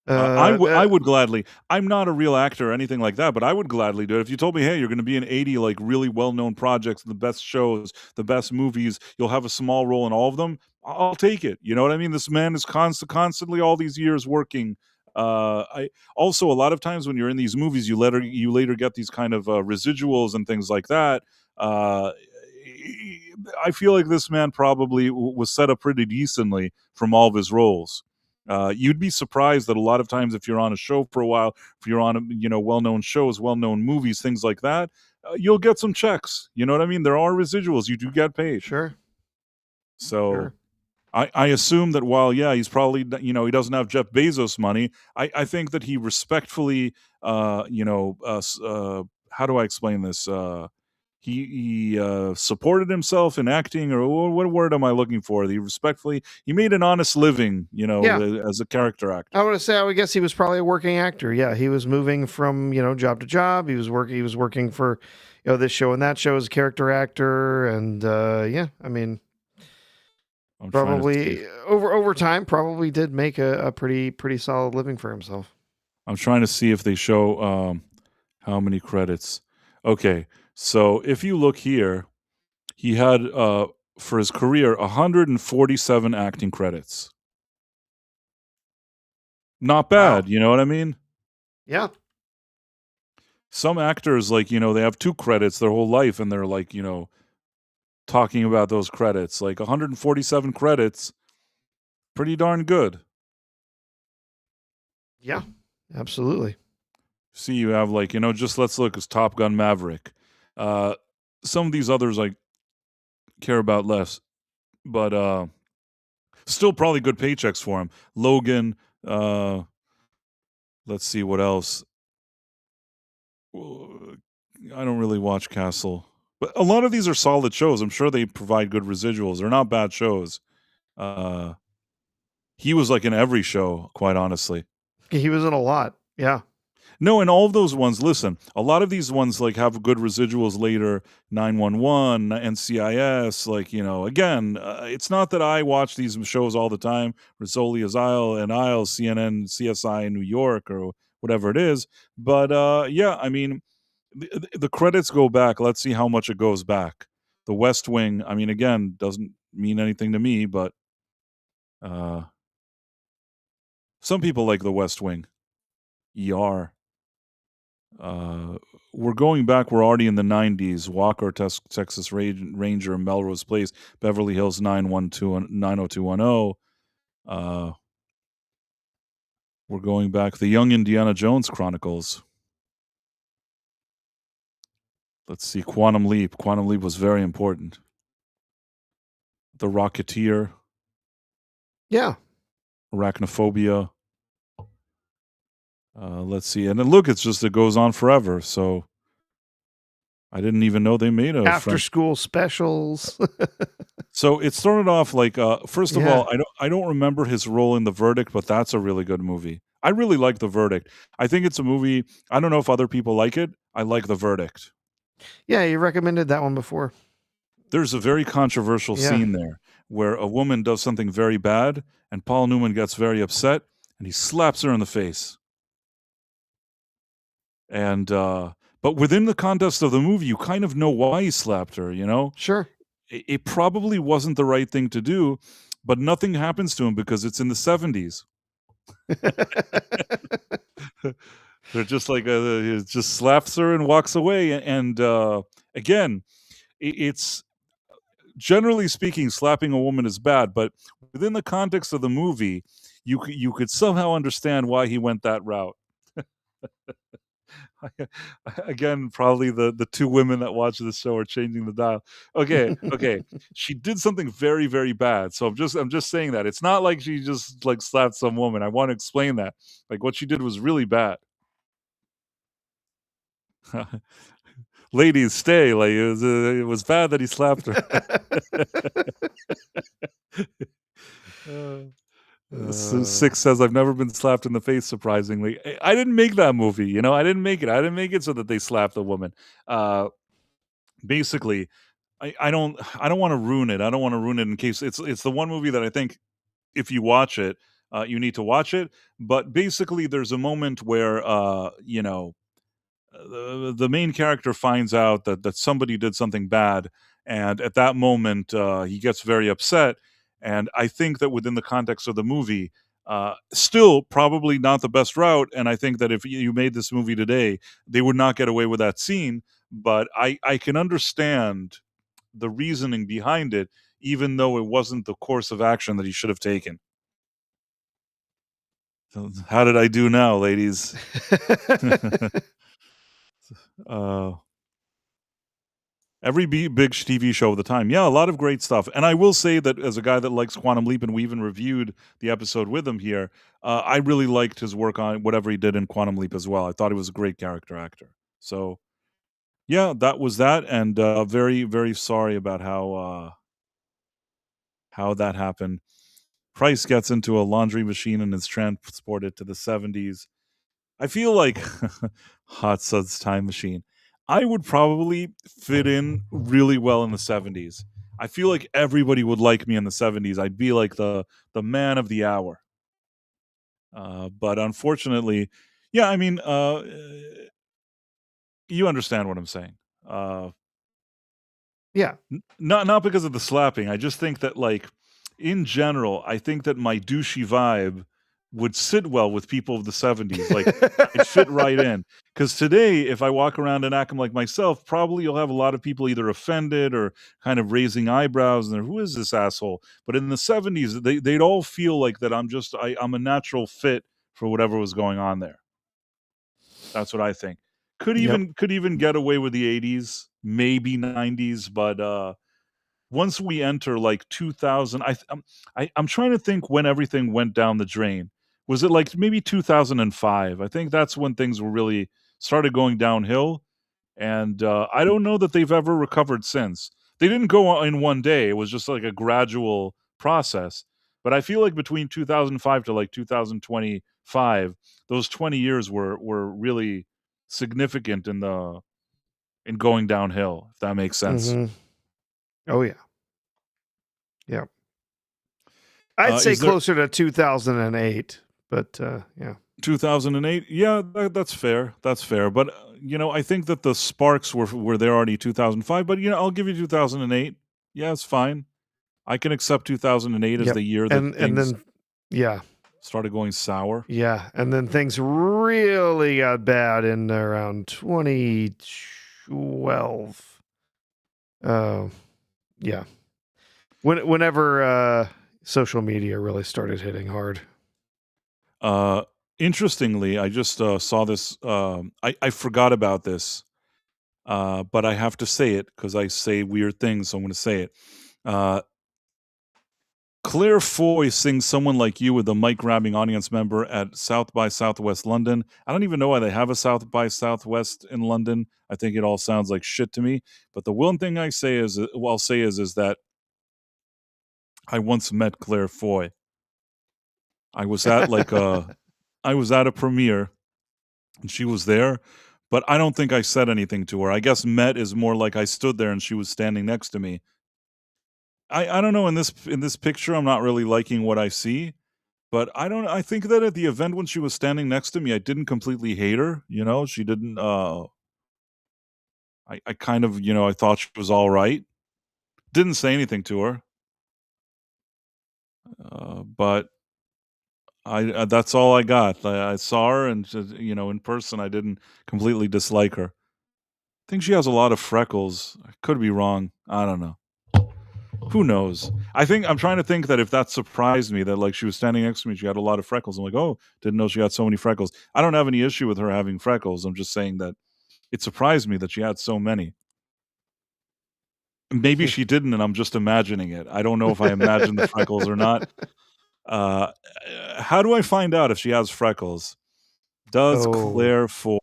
I would gladly. I'm not a real actor or anything like that, but I would gladly do it. If you told me, "Hey, you're gonna be in 80, like, really well-known projects, the best shows, the best movies, you'll have a small role in all of them," I'll take it, you know what I mean? This man is constantly all these years working. I also, a lot of times when you're in these movies, you later get these kind of, residuals and things like that. Uh, I feel like this man probably was set up pretty decently from all of his roles. You'd be surprised that a lot of times if you're on a show for a while, if you're on well-known shows, well-known movies, things like that, you'll get some checks. You know what I mean? There are residuals. You do get paid. Sure. So Sure. I assume that while yeah he's probably he doesn't have Jeff Bezos money, I think that he respectfully how do I explain this he supported himself in acting, or what word am I looking for? He made an honest living, Yeah. as a character I actor. would say I would guess he was probably a working actor. Yeah, he was moving from, job to job. He was working for, this show and that show as a character actor, and yeah, I mean, I'm trying to see. probably over time probably did make a pretty solid living for himself. I'm trying to see if they show How many credits? Okay, so if you look here, he had for his career 147 acting credits. Not Wow. bad, you know what I mean? Yeah. Some actors, like, they have 2 credits their whole life, and they're, like, talking about those credits. Like, 147 credits, pretty darn good. Yeah, absolutely. See, you have, like, just let's look, as Top Gun: Maverick. Uh, some of these others I care about less, but, still probably good paychecks for him. Logan, uh, let's see what else. I don't really watch Castle, but a lot of these are solid shows. I'm sure they provide good residuals. They're not bad shows. Uh, he was, like, in every show, quite honestly. He was in a lot. Yeah. No, and all of those ones, listen, a lot of these ones, like, have good residuals later, 911, NCIS, like, again, it's not that I watch these shows all the time, Rizzoli as Isles, CNN, CSI in New York, or whatever it is, but, yeah, I mean, the credits go back. Let's see how much it goes back. The West Wing, I mean, again, doesn't mean anything to me, but, uh, some people like The West Wing. ER. We're going back. We're already in the 90s. Walker, Texas Ranger, Melrose Place, Beverly Hills 90210. We're going back. The Young Indiana Jones Chronicles. Let's see. Quantum Leap. Quantum Leap was very important. The Rocketeer. Yeah. Arachnophobia. Let's see. And then look, it goes on forever. So I didn't even know they made a After school specials. So it started off like, first of Yeah. all, I don't remember his role in The Verdict, but that's a really good movie. I really like The Verdict. I think it's a movie. I don't know if other people like it. I like The Verdict. Yeah, you recommended that one before. There's a very controversial Yeah. scene there where a woman does something very bad, and Paul Newman gets very upset, and he slaps her in the face. And but within the context of the movie, you kind of know why he slapped her. Sure. It probably wasn't the right thing to do, but nothing happens to him because it's in the 70s. They're just like, he just slaps her and walks away. And again, it's generally speaking, slapping a woman is bad, but within the context of the movie, you could somehow understand why he went that route. Again, probably the 2 women that watch this show are changing the dial. Okay. She did something very, very bad, so I'm just saying that. It's not like she just, like, slapped some woman. I wanna explain that. Like, what she did was really bad. Ladies, stay, like, it was bad that he slapped her. Six says, "I've never been slapped in the face, surprisingly." I didn't make that movie, I didn't make it. I didn't make it so that they slapped the woman. Basically, I don't wanna ruin it. I don't wanna ruin it in case it's the one movie that I think if you watch it, you need to watch it, but basically, there's a moment where, the main character finds out that somebody did something bad, and at that moment, he gets very upset, and I think that within the context of the movie, still probably not the best route, and I think that if you made this movie today, they would not get away with that scene, but I can understand the reasoning behind it, even though it wasn't the course of action that he should have taken. So how did I do now, ladies? uh, every big TV show of the time. Yeah, a lot of great stuff. And I will say that as a guy that likes Quantum Leap, and we even reviewed the episode with him here, I really liked his work on whatever he did in Quantum Leap as well. I thought he was a great character actor. So yeah, that was that, and very, very sorry about how that happened. Price gets into a laundry machine and is transported to the 70s. I feel like Hot Suds Time Machine. I would probably fit in really well in the 70s. I feel like everybody would like me in the 70s. I'd be like the man of the hour. But unfortunately, yeah, I mean, You understand what I'm saying. Yeah. Not because of the slapping. I just think that, like, in general, I think that my douchey vibe would sit well with people of the 70s. Like, I'd fit right in. Because today, if I walk around and act like myself, probably you'll have a lot of people either offended or kind of raising eyebrows, and they're, who is this asshole? But in the 70s, they'd all feel like that I'm a natural fit for whatever was going on there. That's what I think. Could even get away with the 80s, maybe 90s, but once we enter like 2000, I'm trying to think when everything went down the drain. Was it like maybe 2005? I think that's when things were really started going downhill, and I don't know that they've ever recovered since. They didn't go in one day. It was just like a gradual process. But I feel like between 2005 to like 2025, those 20 years were really significant in going downhill, if that makes sense. Mm-hmm. Oh yeah. Yeah. I'd say closer to 2008, but yeah. 2008, yeah, that's fair. That's fair. But I think that the sparks were there already 2005. But I'll give you 2008. Yeah, it's fine. I can accept 2008 as the year that and then started going sour. Yeah, and then things really got bad in around 2012. Yeah. Whenever social media really started hitting hard. Interestingly, I just saw this. I forgot about this, but I have to say it because I say weird things, so I'm going to say it. Claire Foy sings Someone Like You with a mic-grabbing audience member at South by Southwest London. I don't even know why they have a South by Southwest in London. I think it all sounds like shit to me. But the one thing I'll say is that I once met Claire Foy. I was at a premiere, and she was there, but I don't think I said anything to her. I guess met is more like I stood there and she was standing next to me. I don't know, in this picture, I'm not really liking what I see, but I think that at the event when she was standing next to me, I didn't completely hate her, she didn't, I kind of, I thought she was all right. Didn't say anything to her. But that's all I got. I saw her and, in person, I didn't completely dislike her. I think she has a lot of freckles. I could be wrong. I don't know. Who knows? I'm trying to think that if that surprised me that like she was standing next to me, she had a lot of freckles. I'm like, oh, didn't know she had so many freckles. I don't have any issue with her having freckles. I'm just saying that it surprised me that she had so many. Maybe she didn't, and I'm just imagining it. I don't know if I imagined the freckles or not. How do I find out if she has freckles? Does Claire Foy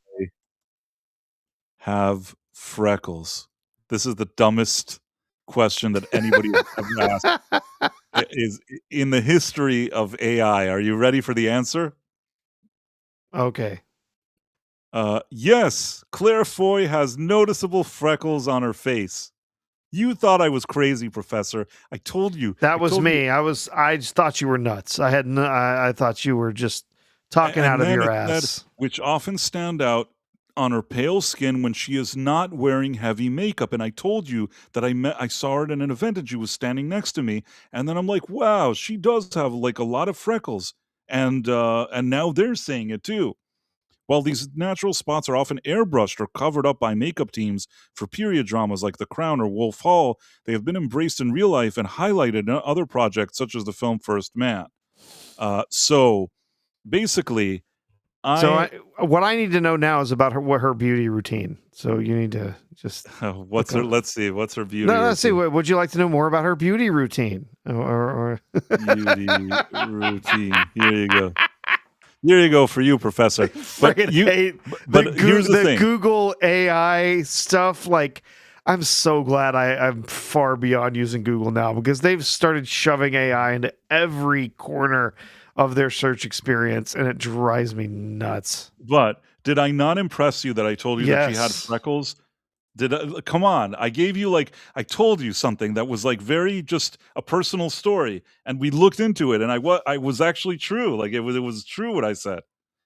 have freckles? This is the dumbest question that anybody has ever asked is in the history of AI. Are you ready for the answer? Okay. Yes, Claire Foy has noticeable freckles on her face. You thought I was crazy, Professor. I told you. That was me. I just thought you were nuts. I thought you were just talking out of your ass. Which often stand out on her pale skin when she is not wearing heavy makeup. And I told you that I saw her at an event and she was standing next to me. And then I'm like, wow, she does have like a lot of freckles. And now they're saying it too. While these natural spots are often airbrushed or covered up by makeup teams for period dramas like The Crown or Wolf Hall, they have been embraced in real life and highlighted in other projects such as the film First Man. So basically, what I need to know now is about her beauty routine. So you need to just let's see, what's her beauty? Let's see. Would you like to know more about her beauty routine? Or beauty routine. Here you go. Here you go for you, Professor. But here's the thing. Google AI stuff, like, I'm so glad I'm far beyond using Google now because they've started shoving AI into every corner of their search experience, and it drives me nuts. But did I not impress you that I told you that she had freckles? Come on, I gave you I told you something that was very just a personal story, and we looked into it, and I was actually true. It was true what I said.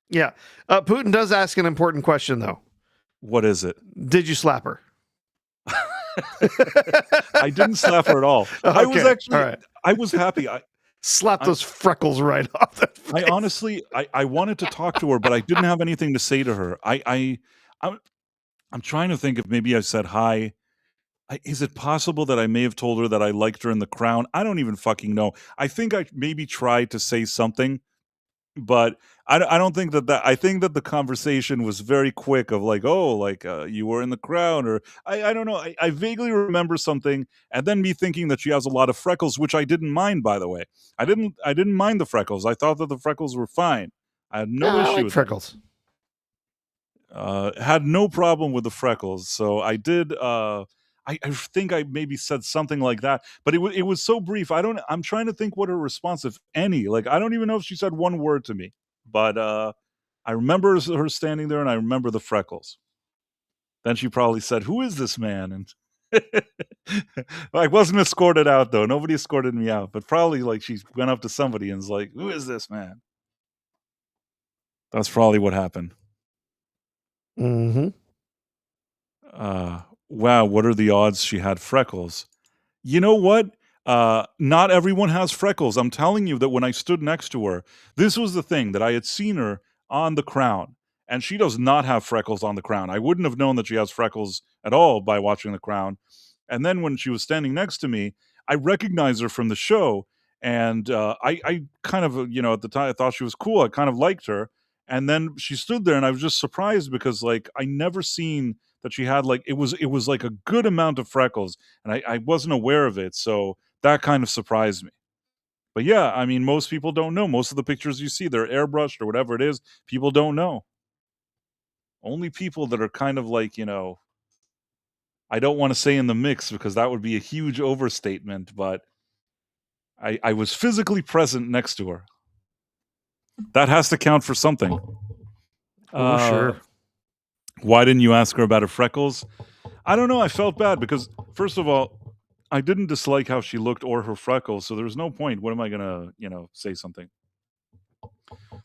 Yeah. Putin does ask an important question though. What is it? Did you slap her? I didn't slap her at all. Okay. I was actually, all right. I was happy. Slap those freckles right off that face. I honestly, I wanted to talk to her, but I didn't have anything to say to her. I'm trying to think if maybe I said hi. Is it possible that I may have told her that I liked her in The Crown? I don't even fucking know. I think I maybe tried to say something, but I don't think that I think that the conversation was very quick of like, oh, like you were in The Crown, or I don't know. I vaguely remember something, and then me thinking that she has a lot of freckles, which I didn't mind, by the way. I didn't mind the freckles. I thought that the freckles were fine. I had no issue with freckles. them. Had no problem with the freckles. So I did. I think I maybe said something like that, but it was so brief. I'm trying to think what her response, if any. Like I don't even know if she said one word to me. But I remember her standing there, and I remember the freckles. Then she probably said, "Who is this man?" And I wasn't escorted out, though. Nobody escorted me out, but probably like she went up to somebody and was like, "Who is this man?" That's probably what happened. Mm-hmm. Wow, what are the odds she had freckles? You know what? Not everyone has freckles. I'm telling you that when I stood next to her, this was the thing, that I had seen her on The Crown, and she does not have freckles on The Crown. I wouldn't have known that she has freckles at all by watching The Crown. And then when she was standing next to me, I recognized her from the show, and I kind of, at the time, I thought she was cool. I kind of liked her. And then she stood there, and I was just surprised because, like, I never seen that she had, like, it was like a good amount of freckles, and I wasn't aware of it, so that kind of surprised me. But yeah, I mean, most people don't know. Most of the pictures you see, they're airbrushed or whatever it is. People don't know. Only people that are kind of like, I don't want to say in the mix because that would be a huge overstatement, but I was physically present next to her. That has to count for something. Sure. Why didn't you ask her about her freckles? I don't know. I felt bad because, first of all, I didn't dislike how she looked or her freckles, so there was no point. What am I gonna, say something?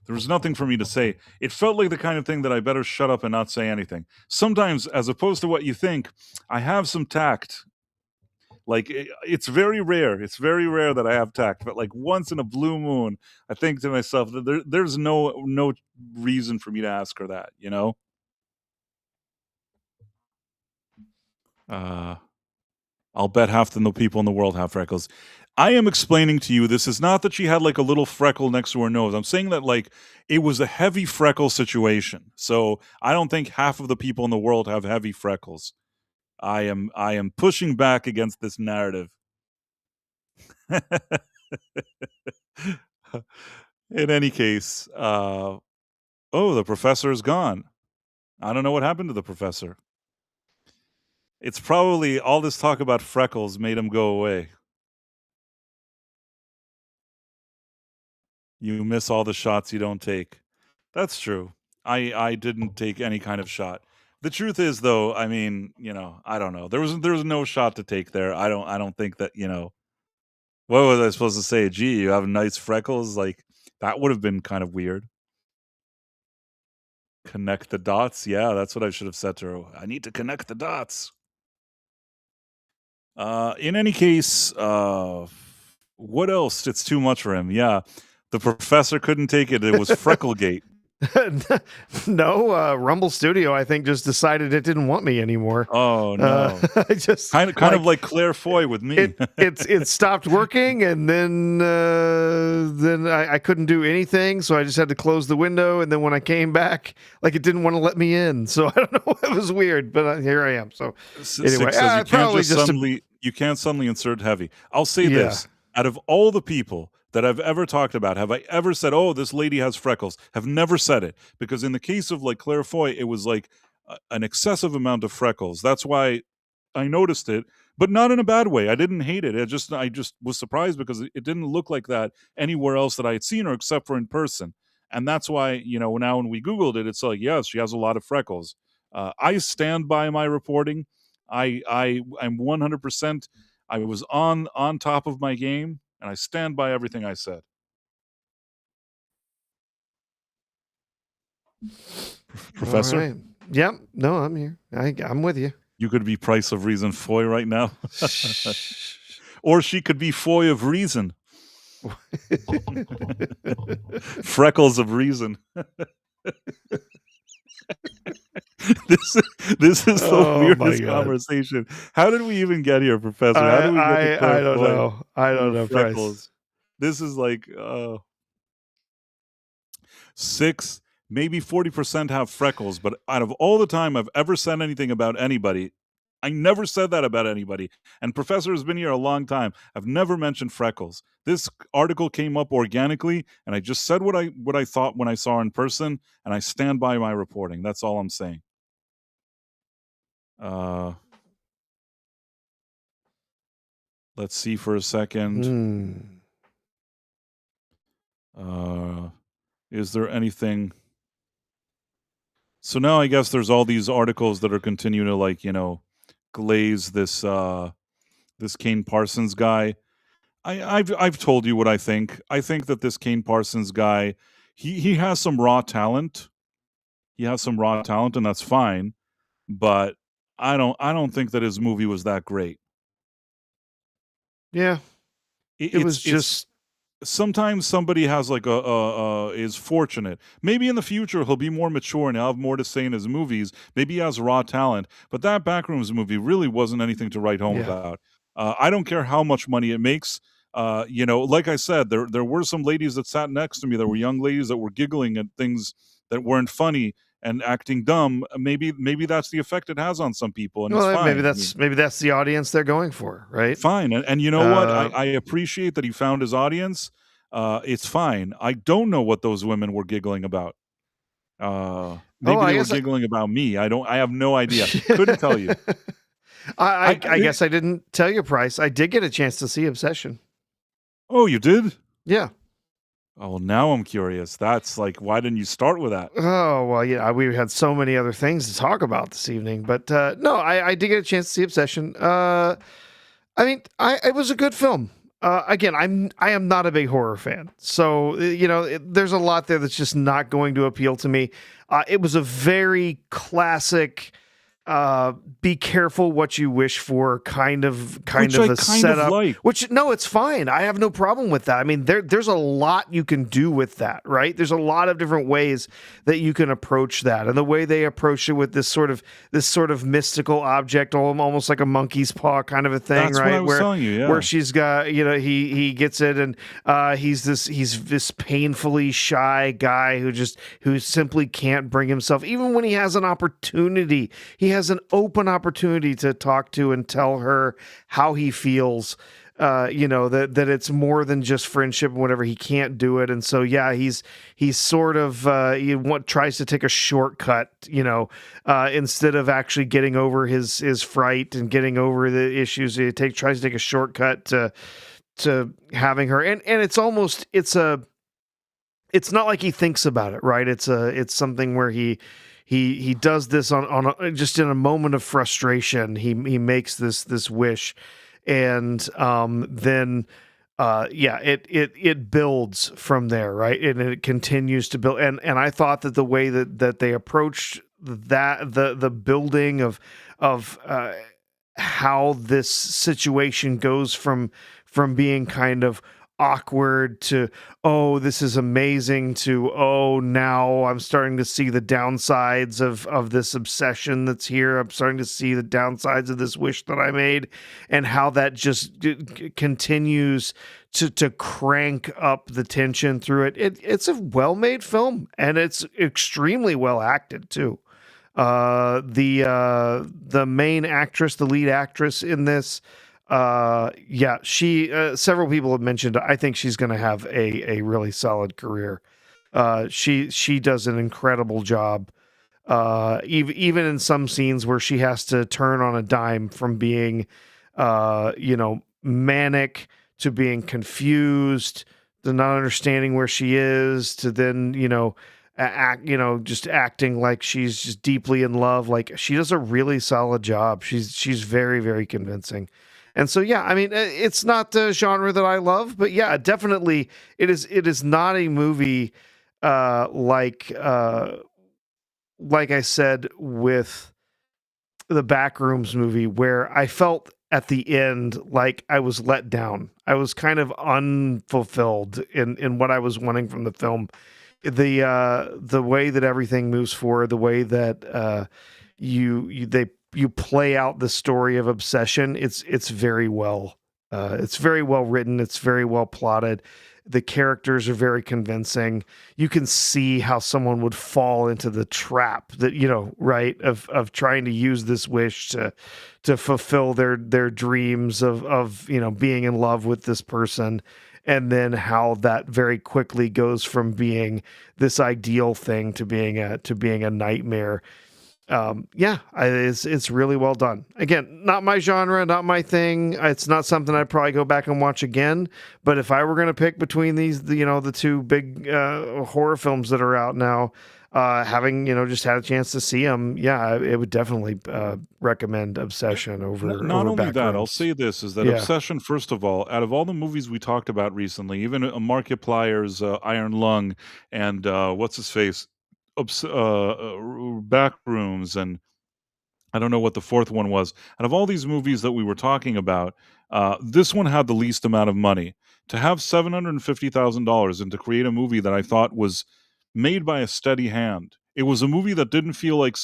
There was nothing for me to say. It felt like the kind of thing that I better shut up and not say anything. Sometimes, as opposed to what you think, I have some tact. Like, it's very rare. It's very rare that I have tact, but like once in a blue moon, I think to myself that there's no reason for me to ask her that, I'll bet half the people in the world have freckles. I am explaining to you, this is not that she had like a little freckle next to her nose. I'm saying that like it was a heavy freckle situation. So I don't think half of the people in the world have heavy freckles. I am pushing back against this narrative. In any case, the professor is gone. I don't know what happened to the professor. It's probably all this talk about freckles made him go away. You miss all the shots you don't take. That's true. I didn't take any kind of shot. The truth is, though, I mean, I don't know. There was no shot to take there. I don't think that, what was I supposed to say? Gee, you have nice freckles. Like that would have been kind of weird. Connect the dots. Yeah, that's what I should have said to her. I need to connect the dots. In any case, what else? It's too much for him. Yeah, the professor couldn't take it. It was Frecklegate. No, Rumble Studio, I think, just decided it didn't want me anymore. Oh no! I just kind of like Claire Foy with me. It stopped working, and then I couldn't do anything, so I just had to close the window. And then when I came back, like it didn't want to let me in. So I don't know. It was weird, but here I am. So anyway, you can't suddenly insert heavy. I'll say this: out of all the people that I've ever talked about, have I ever said, "Oh, this lady has freckles"? Have never said it, because in the case of like Claire Foy, it was like an excessive amount of freckles. That's why I noticed it, but not in a bad way. I didn't hate it. I just was surprised because it didn't look like that anywhere else that I had seen her except for in person. And that's why, now when we Googled it, it's like, yes, she has a lot of freckles. I stand by my reporting. I'm 100%. I was on top of my game, and I stand by everything I said. Professor? All right. Yep. No, I'm here. I'm with you. You could be Price of Reason Foy right now. Or she could be Foy of Reason. Freckles of Reason. This is the weirdest conversation. How did we even get here, Professor? How did we get to Claire I don't Foy know. I don't know, Freckles. Price. This is like 6, maybe 40% have freckles, but out of all the time I've ever said anything about anybody, I never said that about anybody. And Professor has been here a long time. I've never mentioned freckles. This article came up organically, and I just said what I thought when I saw her in person, and I stand by my reporting. That's all I'm saying. Let's see for a second. Is there anything? So now I guess there's all these articles that are continuing to, like, glaze this this Kane Parsons guy. I've told you what I think. I think that this Kane Parsons guy, he has some raw talent. He has some raw talent, and that's fine. But I don't think that his movie was that great. Yeah, it was just. Sometimes somebody has like is fortunate. Maybe in the future he'll be more mature and he'll have more to say in his movies. Maybe he has raw talent, but that Backrooms movie really wasn't anything to write home about. I don't care how much money it makes. Like I said, there were some ladies that sat next to me. There were young ladies that were giggling at things that weren't funny and acting dumb. Maybe that's the effect it has on some people, and it's fine. Maybe that's the audience they're going for, right? Fine, and you know what? I appreciate that he found his audience. It's fine. I don't know what those women were giggling about. Maybe they were giggling about me. I have no idea. Couldn't tell you. I guess I didn't tell you, Price. I did get a chance to see Obsession. Oh, you did? Yeah. Oh, now I'm curious. That's like, why didn't you start with that? Oh, well, yeah, we had so many other things to talk about this evening, but no, I did get a chance to see Obsession. I mean, it was a good film. Again, I am not a big horror fan, so there's a lot there that's just not going to appeal to me. It was a very classic. Be careful what you wish for kind of a setup. Which, no, it's fine. I have no problem with that. I mean, there's a lot you can do with that, right? There's a lot of different ways that you can approach that, and the way they approach it with this sort of mystical object, almost like a monkey's paw kind of a thing. That's right? What I was telling you, yeah. Where she's got, he gets it, and he's this painfully shy guy who simply can't bring himself, even when he has an opportunity. He has an open opportunity to talk to and tell her how he feels, that it's more than just friendship and whatever. He can't do it. And so, yeah, he's sort of, tries to take a shortcut, instead of actually getting over his fright and getting over the issues. He tries to take a shortcut to having her. And it's not like he thinks about it, right? It's something where he does this on just in a moment of frustration. He makes this wish, and then it builds from there, right? And it continues to build. And I thought that the way that they approached that the building of how this situation goes from being kind of awkward to, oh, this is amazing, to, oh, now I'm starting to see the downsides of this obsession that's here. I'm starting to see the downsides of this wish that I made, and how that just continues to crank up the tension through it. It's a well-made film, and it's extremely well acted too. The main actress, the lead actress in this, she several people have mentioned, I think she's going to have a really solid career. She does an incredible job. Even in some scenes where she has to turn on a dime from being, manic to being confused, to not understanding where she is, to then, just acting like she's just deeply in love. Like, she does a really solid job. She's very, very convincing. And so, yeah, I mean, it's not the genre that I love, but yeah, definitely it is not a movie like like I said with the Backrooms movie, where I felt at the end like I was let down. I was kind of unfulfilled in what I was wanting from the film. The way that everything moves forward, the way that you play out the story of Obsession, it's very well it's very well written, it's very well plotted. The characters are very convincing. You can see how someone would fall into the trap that, right, of trying to use this wish to fulfill their dreams of being in love with this person, and then how that very quickly goes from being this ideal thing to being a nightmare. It's really well done. Again, not my genre, not my thing. It's not something I'd probably go back and watch again. But if I were going to pick between the two big horror films that are out now, having just had a chance to see them, it would definitely recommend Obsession Not over only that, I'll Backrooms. say this is that Yeah, Obsession, first of all, out of all the movies we talked about recently, even Markiplier's Iron Lung and what's his face, Backrooms, and I don't know what the fourth one was. Out of all these movies that we were talking about, this one had the least amount of money. To have $750,000 and to create a movie that I thought was made by a steady hand. It was a movie that didn't feel like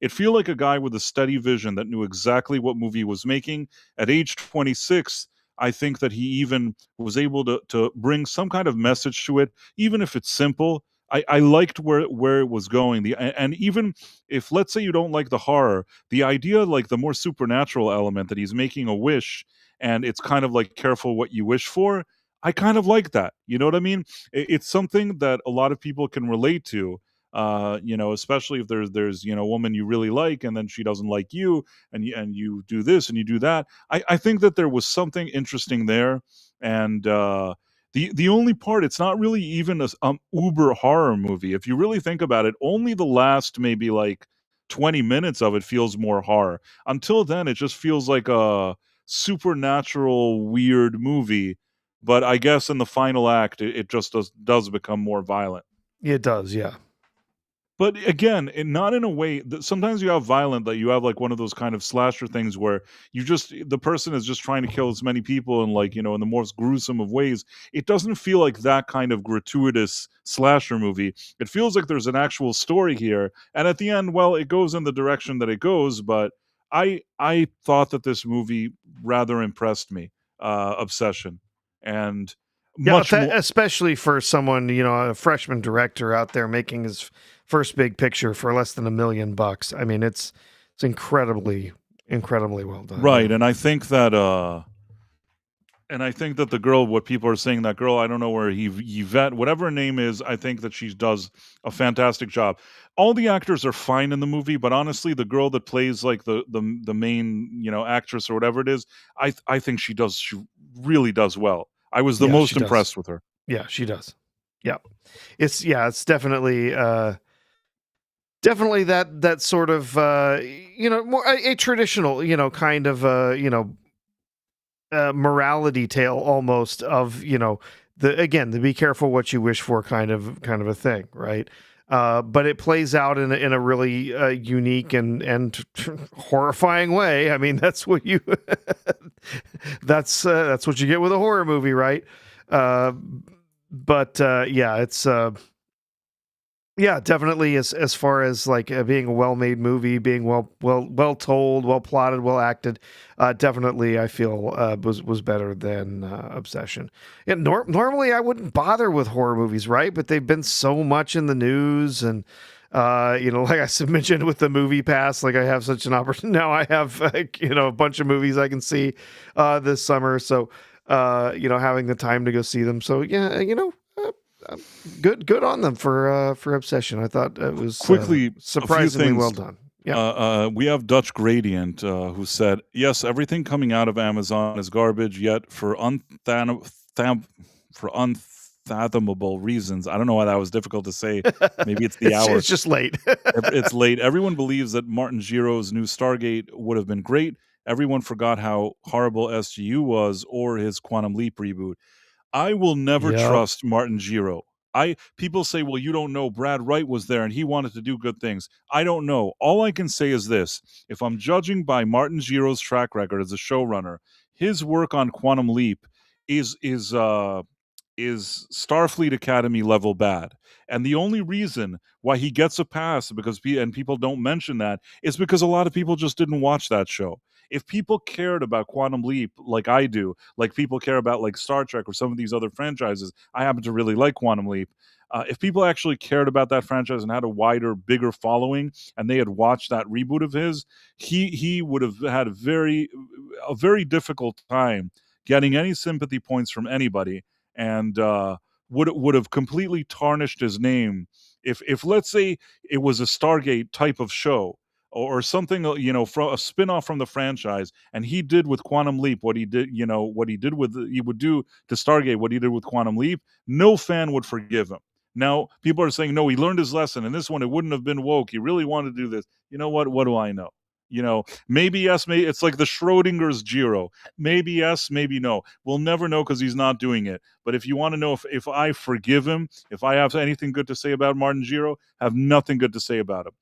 it felt like a guy with a steady vision that knew exactly what movie he was making. At age 26, I think that he even was able to bring some kind of message to it, even if it's simple. I liked where it was going. And even if, let's say, you don't like the horror, the idea, like the more supernatural element that he's making a wish and it's kind of like careful what you wish for, I kind of like that. You know what I mean? It's something that a lot of people can relate to. Especially if there's a woman you really like and then she doesn't like you, and you do this and you do that. I think that there was something interesting there, and the only part, it's not really even a uber horror movie. If you really think about it, only the last maybe like 20 minutes of it feels more horror. Until then, it just feels like a supernatural weird movie. But I guess in the final act, it just does become more violent. it does. Yeah. But again, not in a way that sometimes you have violent, that you have like one of those kind of slasher things where the person is just trying to kill as many people and like, in the most gruesome of ways. It doesn't feel like that kind of gratuitous slasher movie. It feels like there's an actual story here. And at the end, well, it goes in the direction that it goes, but I thought that this movie rather impressed me, Obsession. And Yeah, much more. especially for someone, a freshman director out there making his first big picture for less than $1 million. I mean, it's incredibly, incredibly well done. Right, Yeah. and I think that the girl, what people are saying, that girl, I don't know where Yvette, whatever her name is, I think that she does a fantastic job. All the actors are fine in the movie, but honestly, the girl that plays like the main, actress or whatever it is, I think she really does well. I was the Yeah, she most does. impressed with her. Yeah, she does. Yeah. It's definitely that sort of more a traditional, kind of morality tale almost of, the be careful what you wish for kind of a thing, right? But it plays out in a really unique and horrifying way. I mean, that's what you that's what you get with a horror movie, right? Uh, but it's definitely as far as like being a well-made movie, being well told, well plotted, well acted. Definitely, I feel was better than Obsession. And normally, I wouldn't bother with horror movies, right? But they've been so much in the news, and like I mentioned with the Movie Pass, like I have such an opportunity now. I have a bunch of movies I can see this summer, so having the time to go see them. So yeah, good on them for Obsession. I thought it was Quickly, a few surprisingly well things. done. Yeah. We have Dutch Gradient, who said, "Yes, everything coming out of Amazon is garbage. Yet, for unfathomable reasons, I don't know why that was difficult to say. Maybe it's the hour. It's just late. It's late. Everyone believes that Martin Giro's new Stargate would have been great. Everyone forgot how horrible SGU was, or his Quantum Leap reboot. I will never Yep. trust Martin Giro. People say, well, you don't know, Brad Wright was there and he wanted to do good things. I don't know. All I can say is this: if I'm judging by Martin Giro's track record as a showrunner, his work on Quantum Leap is is uh is Starfleet Academy level bad. And the only reason why he gets a pass, because people don't mention that, is because a lot of people just didn't watch that show. If people cared about Quantum Leap like I do, like people care about like Star Trek or some of these other franchises, I happen to really like Quantum Leap. If people actually cared about that franchise and had a wider, bigger following, and they had watched that reboot of his, he would have had a very difficult time getting any sympathy points from anybody, and would have completely tarnished his name if let's say it was a Stargate type of show, or something, from a spin-off from the franchise, and he did with Quantum Leap what he did, he would do to Stargate what he did with Quantum Leap. No fan would forgive him. Now people are saying, no, he learned his lesson, and this one it wouldn't have been woke, he really wanted to do this. You know what do I know? Maybe yes, maybe it's like the Schrodinger's Giro. Maybe yes, maybe no. We'll never know because he's not doing it. But if you want to know if I forgive him, if I have anything good to say about Martin Giro, have nothing good to say about him.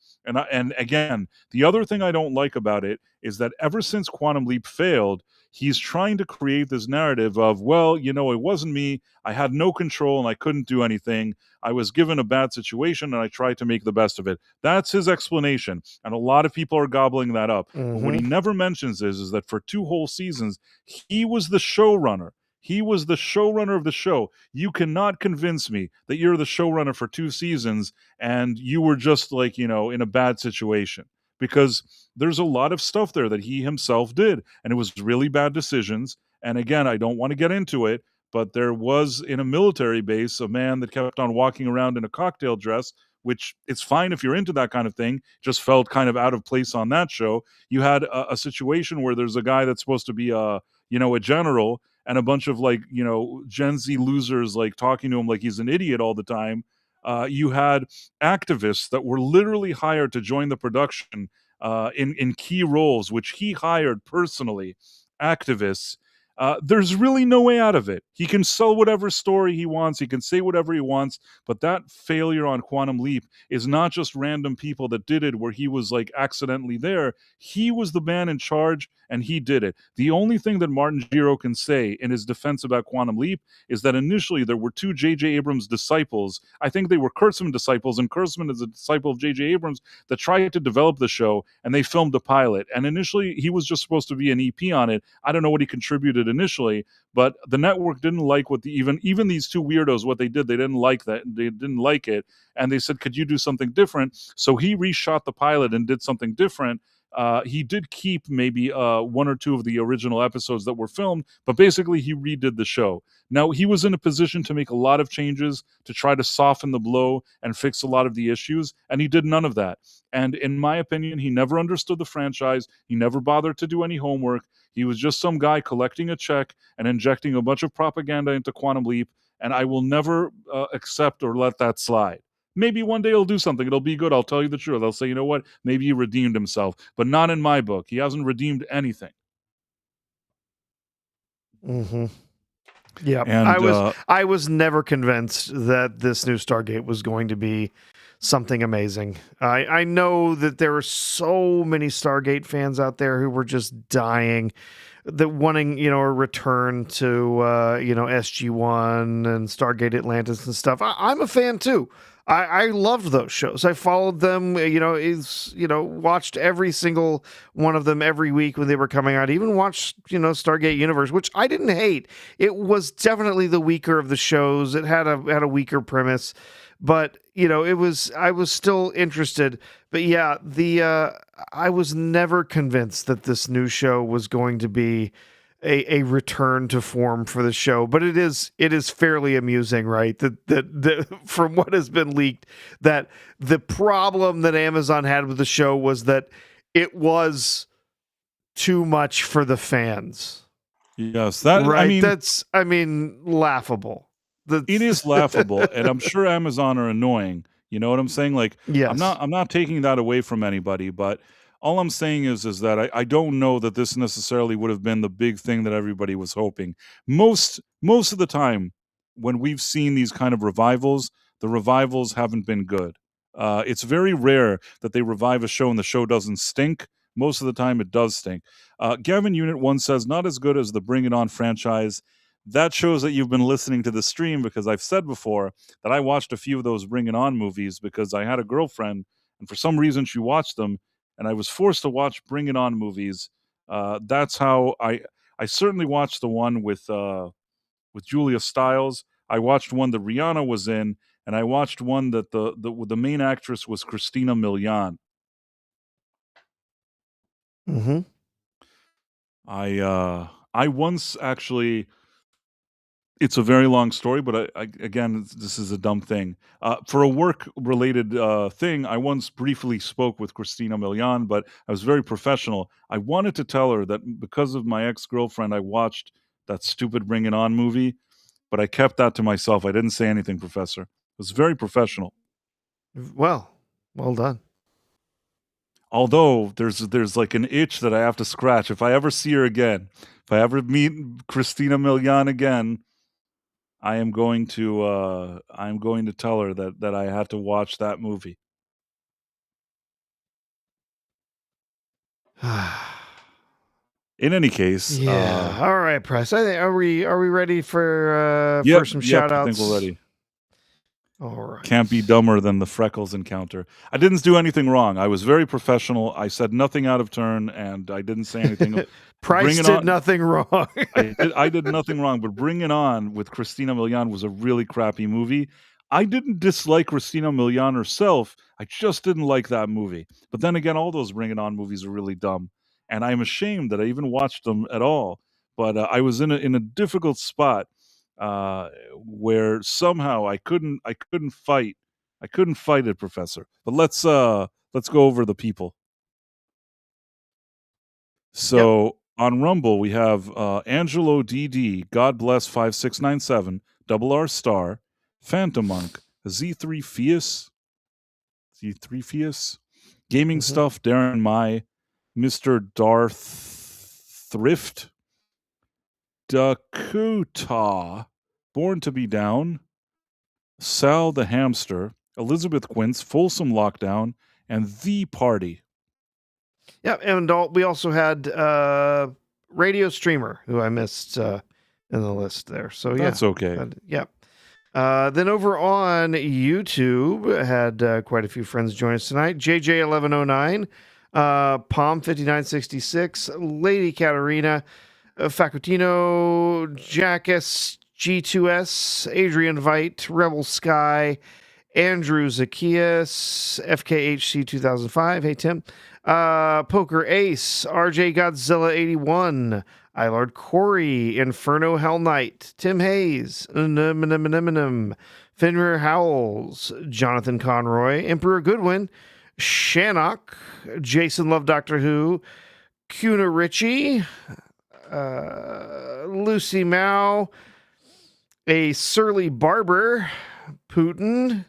And again, the other thing I don't like about it is that ever since Quantum Leap failed, he's trying to create this narrative of, well, it wasn't me. I had no control and I couldn't do anything. I was given a bad situation and I tried to make the best of it. That's his explanation. And a lot of people are gobbling that up. But what he never mentions is that for 2 whole seasons, he was the showrunner. He was the showrunner of the show. You cannot convince me that you're the showrunner for 2 seasons and you were just like, in a bad situation. Because there's a lot of stuff there that he himself did, and it was really bad decisions. And again, I don't want to get into it, but there was in a military base a man that kept on walking around in a cocktail dress, which it's fine if you're into that kind of thing, just felt kind of out of place on that show. You had a situation where there's a guy that's supposed to be a general, and a bunch of like, Gen Z losers like talking to him like he's an idiot all the time. You had activists that were literally hired to join the production in key roles, which he hired personally. Activists. There's really no way out of it. He can sell whatever story he wants. He can say whatever he wants. But that failure on Quantum Leap is not just random people that did it where he was like accidentally there. He was the man in charge and he did it. The only thing that Martin Giro can say in his defense about Quantum Leap is that initially there were 2 J.J. Abrams disciples. I think they were Kurtzman disciples, and Kurtzman is a disciple of J.J. Abrams that tried to develop the show, and they filmed a pilot. And initially he was just supposed to be an EP on it. I don't know what he contributed initially, but the network didn't like what even these 2 weirdos, what they did. They didn't like that. They didn't like it, and they said, could you do something different? So he reshot the pilot and did something different. He did keep maybe 1 or 2 of the original episodes that were filmed, but basically he redid the show. Now, he was in a position to make a lot of changes to try to soften the blow and fix a lot of the issues, and he did none of that. And in my opinion, he never understood the franchise. He never bothered to do any homework. He was just some guy collecting a check and injecting a bunch of propaganda into Quantum Leap, and I will never accept or let that slide. Maybe one day he'll do something. It'll be good. I'll tell you the truth. I'll say, you know what? Maybe he redeemed himself, but not in my book. He hasn't redeemed anything. Yeah, and I was never convinced that this new Stargate was going to be something amazing. I know that there are so many Stargate fans out there who were just dying, that wanting, a return to, SG-1 and Stargate Atlantis and stuff. I'm a fan too. I loved those shows. I followed them, watched every single one of them every week when they were coming out. Even watched, Stargate Universe, which I didn't hate. It was definitely the weaker of the shows. It had a weaker premise, but I was still interested. But yeah, I was never convinced that this new show was going to be a return to form for the show, but it is fairly amusing, right? That from what has been leaked, that the problem that Amazon had with the show was that it was too much for the fans. Yes, that right. That's laughable. It is laughable, and I'm sure Amazon are annoying. You know what I'm saying? Like, yes. I'm not taking that away from anybody, but all I'm saying is that I don't know that this necessarily would have been the big thing that everybody was hoping. Most of the time, when we've seen these kind of revivals, the revivals haven't been good. It's very rare that they revive a show and the show doesn't stink. Most of the time, it does stink. Gavin Unit 1 says, not as good as the Bring It On franchise. That shows that you've been listening to the stream, because I've said before that I watched a few of those Bring It On movies because I had a girlfriend, and for some reason she watched them, and I was forced to watch Bring It On movies. That's how I certainly watched the one with Julia Stiles. I watched one that Rihanna was in, and I watched one that the main actress was Christina Milian. Mm-hmm. I once actually. It's a very long story, but again, this is a dumb thing. For a work-related thing, I once briefly spoke with Christina Milian, but I was very professional. I wanted to tell her that because of my ex-girlfriend, I watched that stupid Bring It On movie, but I kept that to myself. I didn't say anything, Professor. It was very professional. Well done. Although there's like an itch that I have to scratch. If I ever see her again, if I ever meet Christina Milian again, I am going to tell her that I had to watch that movie. In any case, yeah. All right, Press. I think are we ready for some shout outs? I think we're ready. All right. Can't be dumber than the Freckles encounter. I didn't do anything wrong. I was very professional. I said nothing out of turn, and I didn't say anything. Price did nothing wrong. I did nothing wrong, but Bring It On with Christina Milian was a really crappy movie. I didn't dislike Christina Milian herself. I just didn't like that movie. But then again, all those Bring It On movies are really dumb, and I'm ashamed that I even watched them at all. But I was in a difficult spot where somehow I couldn't fight it, Professor. But let's go over the people. So on Rumble we have Angelo DD, God bless 5697, Double R Star, Phantom Monk, Z3 Fius, Gaming Stuff, Darren Mai, Mr. Darth Thrift, Dakota, Born to Be Down, Sal the Hamster, Elizabeth Quince, Folsom Lockdown, and The Party. Yeah, and we also had Radio Streamer, who I missed in the list there. So that's okay. Then over on YouTube, had quite a few friends join us tonight. JJ1109, Palm 5966, Lady Katarina, Facutino, Jackus, G2S, Adrian Veit, Rebel Sky, Andrew Zacchaeus, FKHC 2005. Hey, Tim. Poker Ace, RJ Godzilla 81, Ilard Corey, Inferno Hell Knight, Tim Hayes, Fenrir Howells, Jonathan Conroy, Emperor Goodwin, Shannock, Jason Love Doctor Who, Kuna Ritchie, Lucy Mao, A Surly Barber, Putin,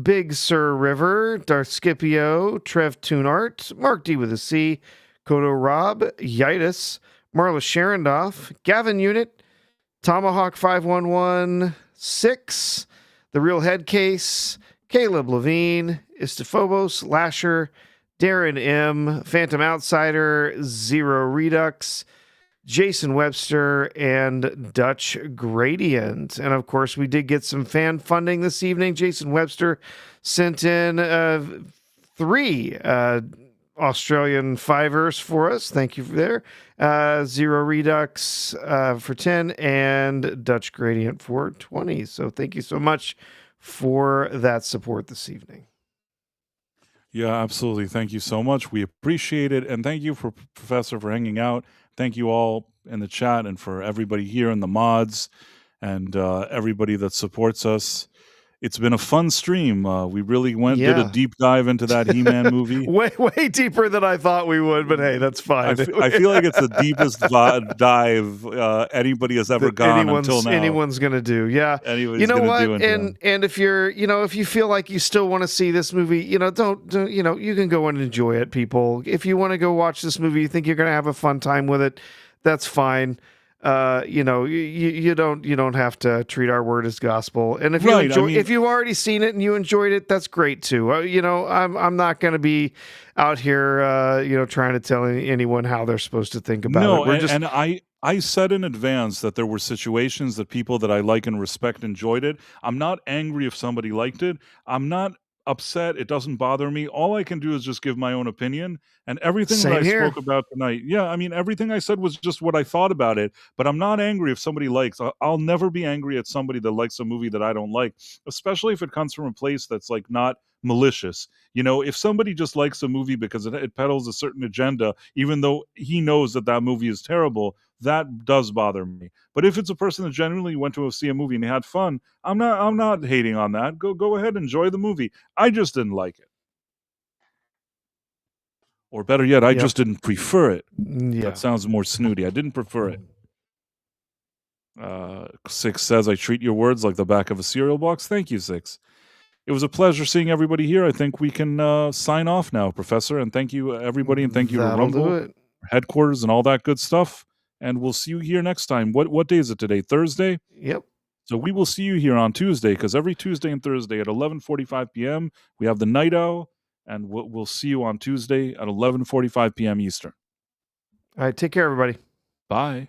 Big Sur River, Darth Scipio, Trev Toonart, Mark D with a C, Kodo Rob, Yitis, Marla Sharondoff, Gavin Unit, Tomahawk 5116, The Real Head Case, Caleb Levine, Istophobos, Lasher, Darren M, Phantom Outsider, Zero Redux, Jason Webster, and Dutch Gradient. And of course, we did get some fan funding this evening. Jason Webster sent in 3 Australian fivers for us. Thank you for there. Zero Redux for 10 and Dutch Gradient for 20. So thank you so much for that support this evening. Yeah, absolutely. Thank you so much. We appreciate it. And thank you, Professor, for hanging out. Thank you all in the chat and for everybody here in the mods and everybody that supports us. It's been a fun stream. We really did a deep dive into that He-Man movie. way deeper than I thought we would, but hey, that's fine. I feel like it's the deepest dive anybody has ever gone until now. Anyone's going to do. Yeah. You know what? And if you're, if you feel like you still want to see this movie, don't, you can go and enjoy it, people. If you want to go watch this movie, you think you're going to have a fun time with it, that's fine. you don't have to treat our word as gospel. And if Right, if you've already seen it and you enjoyed it, that's great too. I'm not going to be out here, trying to tell anyone how they're supposed to think about it. No, and I said in advance that there were situations that people that I like and respect enjoyed it. I'm not angry if somebody liked it. I'm not upset. It doesn't bother me. All I can do is just give my own opinion. And everything that Same I here. spoke about tonight, yeah, I mean, everything I said was just what I thought about it. But I'm not angry if somebody likes. I'll never be angry at somebody that likes a movie that I don't like, especially if it comes from a place that's like not malicious. If somebody just likes a movie because it peddles a certain agenda, even though he knows that that movie is terrible, that does bother me. But if it's a person that genuinely went to see a movie and they had fun, I'm not hating on that. Go ahead, enjoy the movie. I just didn't like it. Or better yet, I just didn't prefer it. Yeah. That sounds more snooty. I didn't prefer it. Six says, I treat your words like the back of a cereal box. Thank you, Six. It was a pleasure seeing everybody here. I think we can sign off now, Professor. And thank you, everybody. And thank you to Rumble, headquarters, and all that good stuff. And we'll see you here next time. What day is it today? Thursday? Yep. So we will see you here on Tuesday, because every Tuesday and Thursday at 11:45 p.m. we have the Night Owl, and we'll see you on Tuesday at 11:45 p.m. Eastern. All right. Take care, everybody. Bye.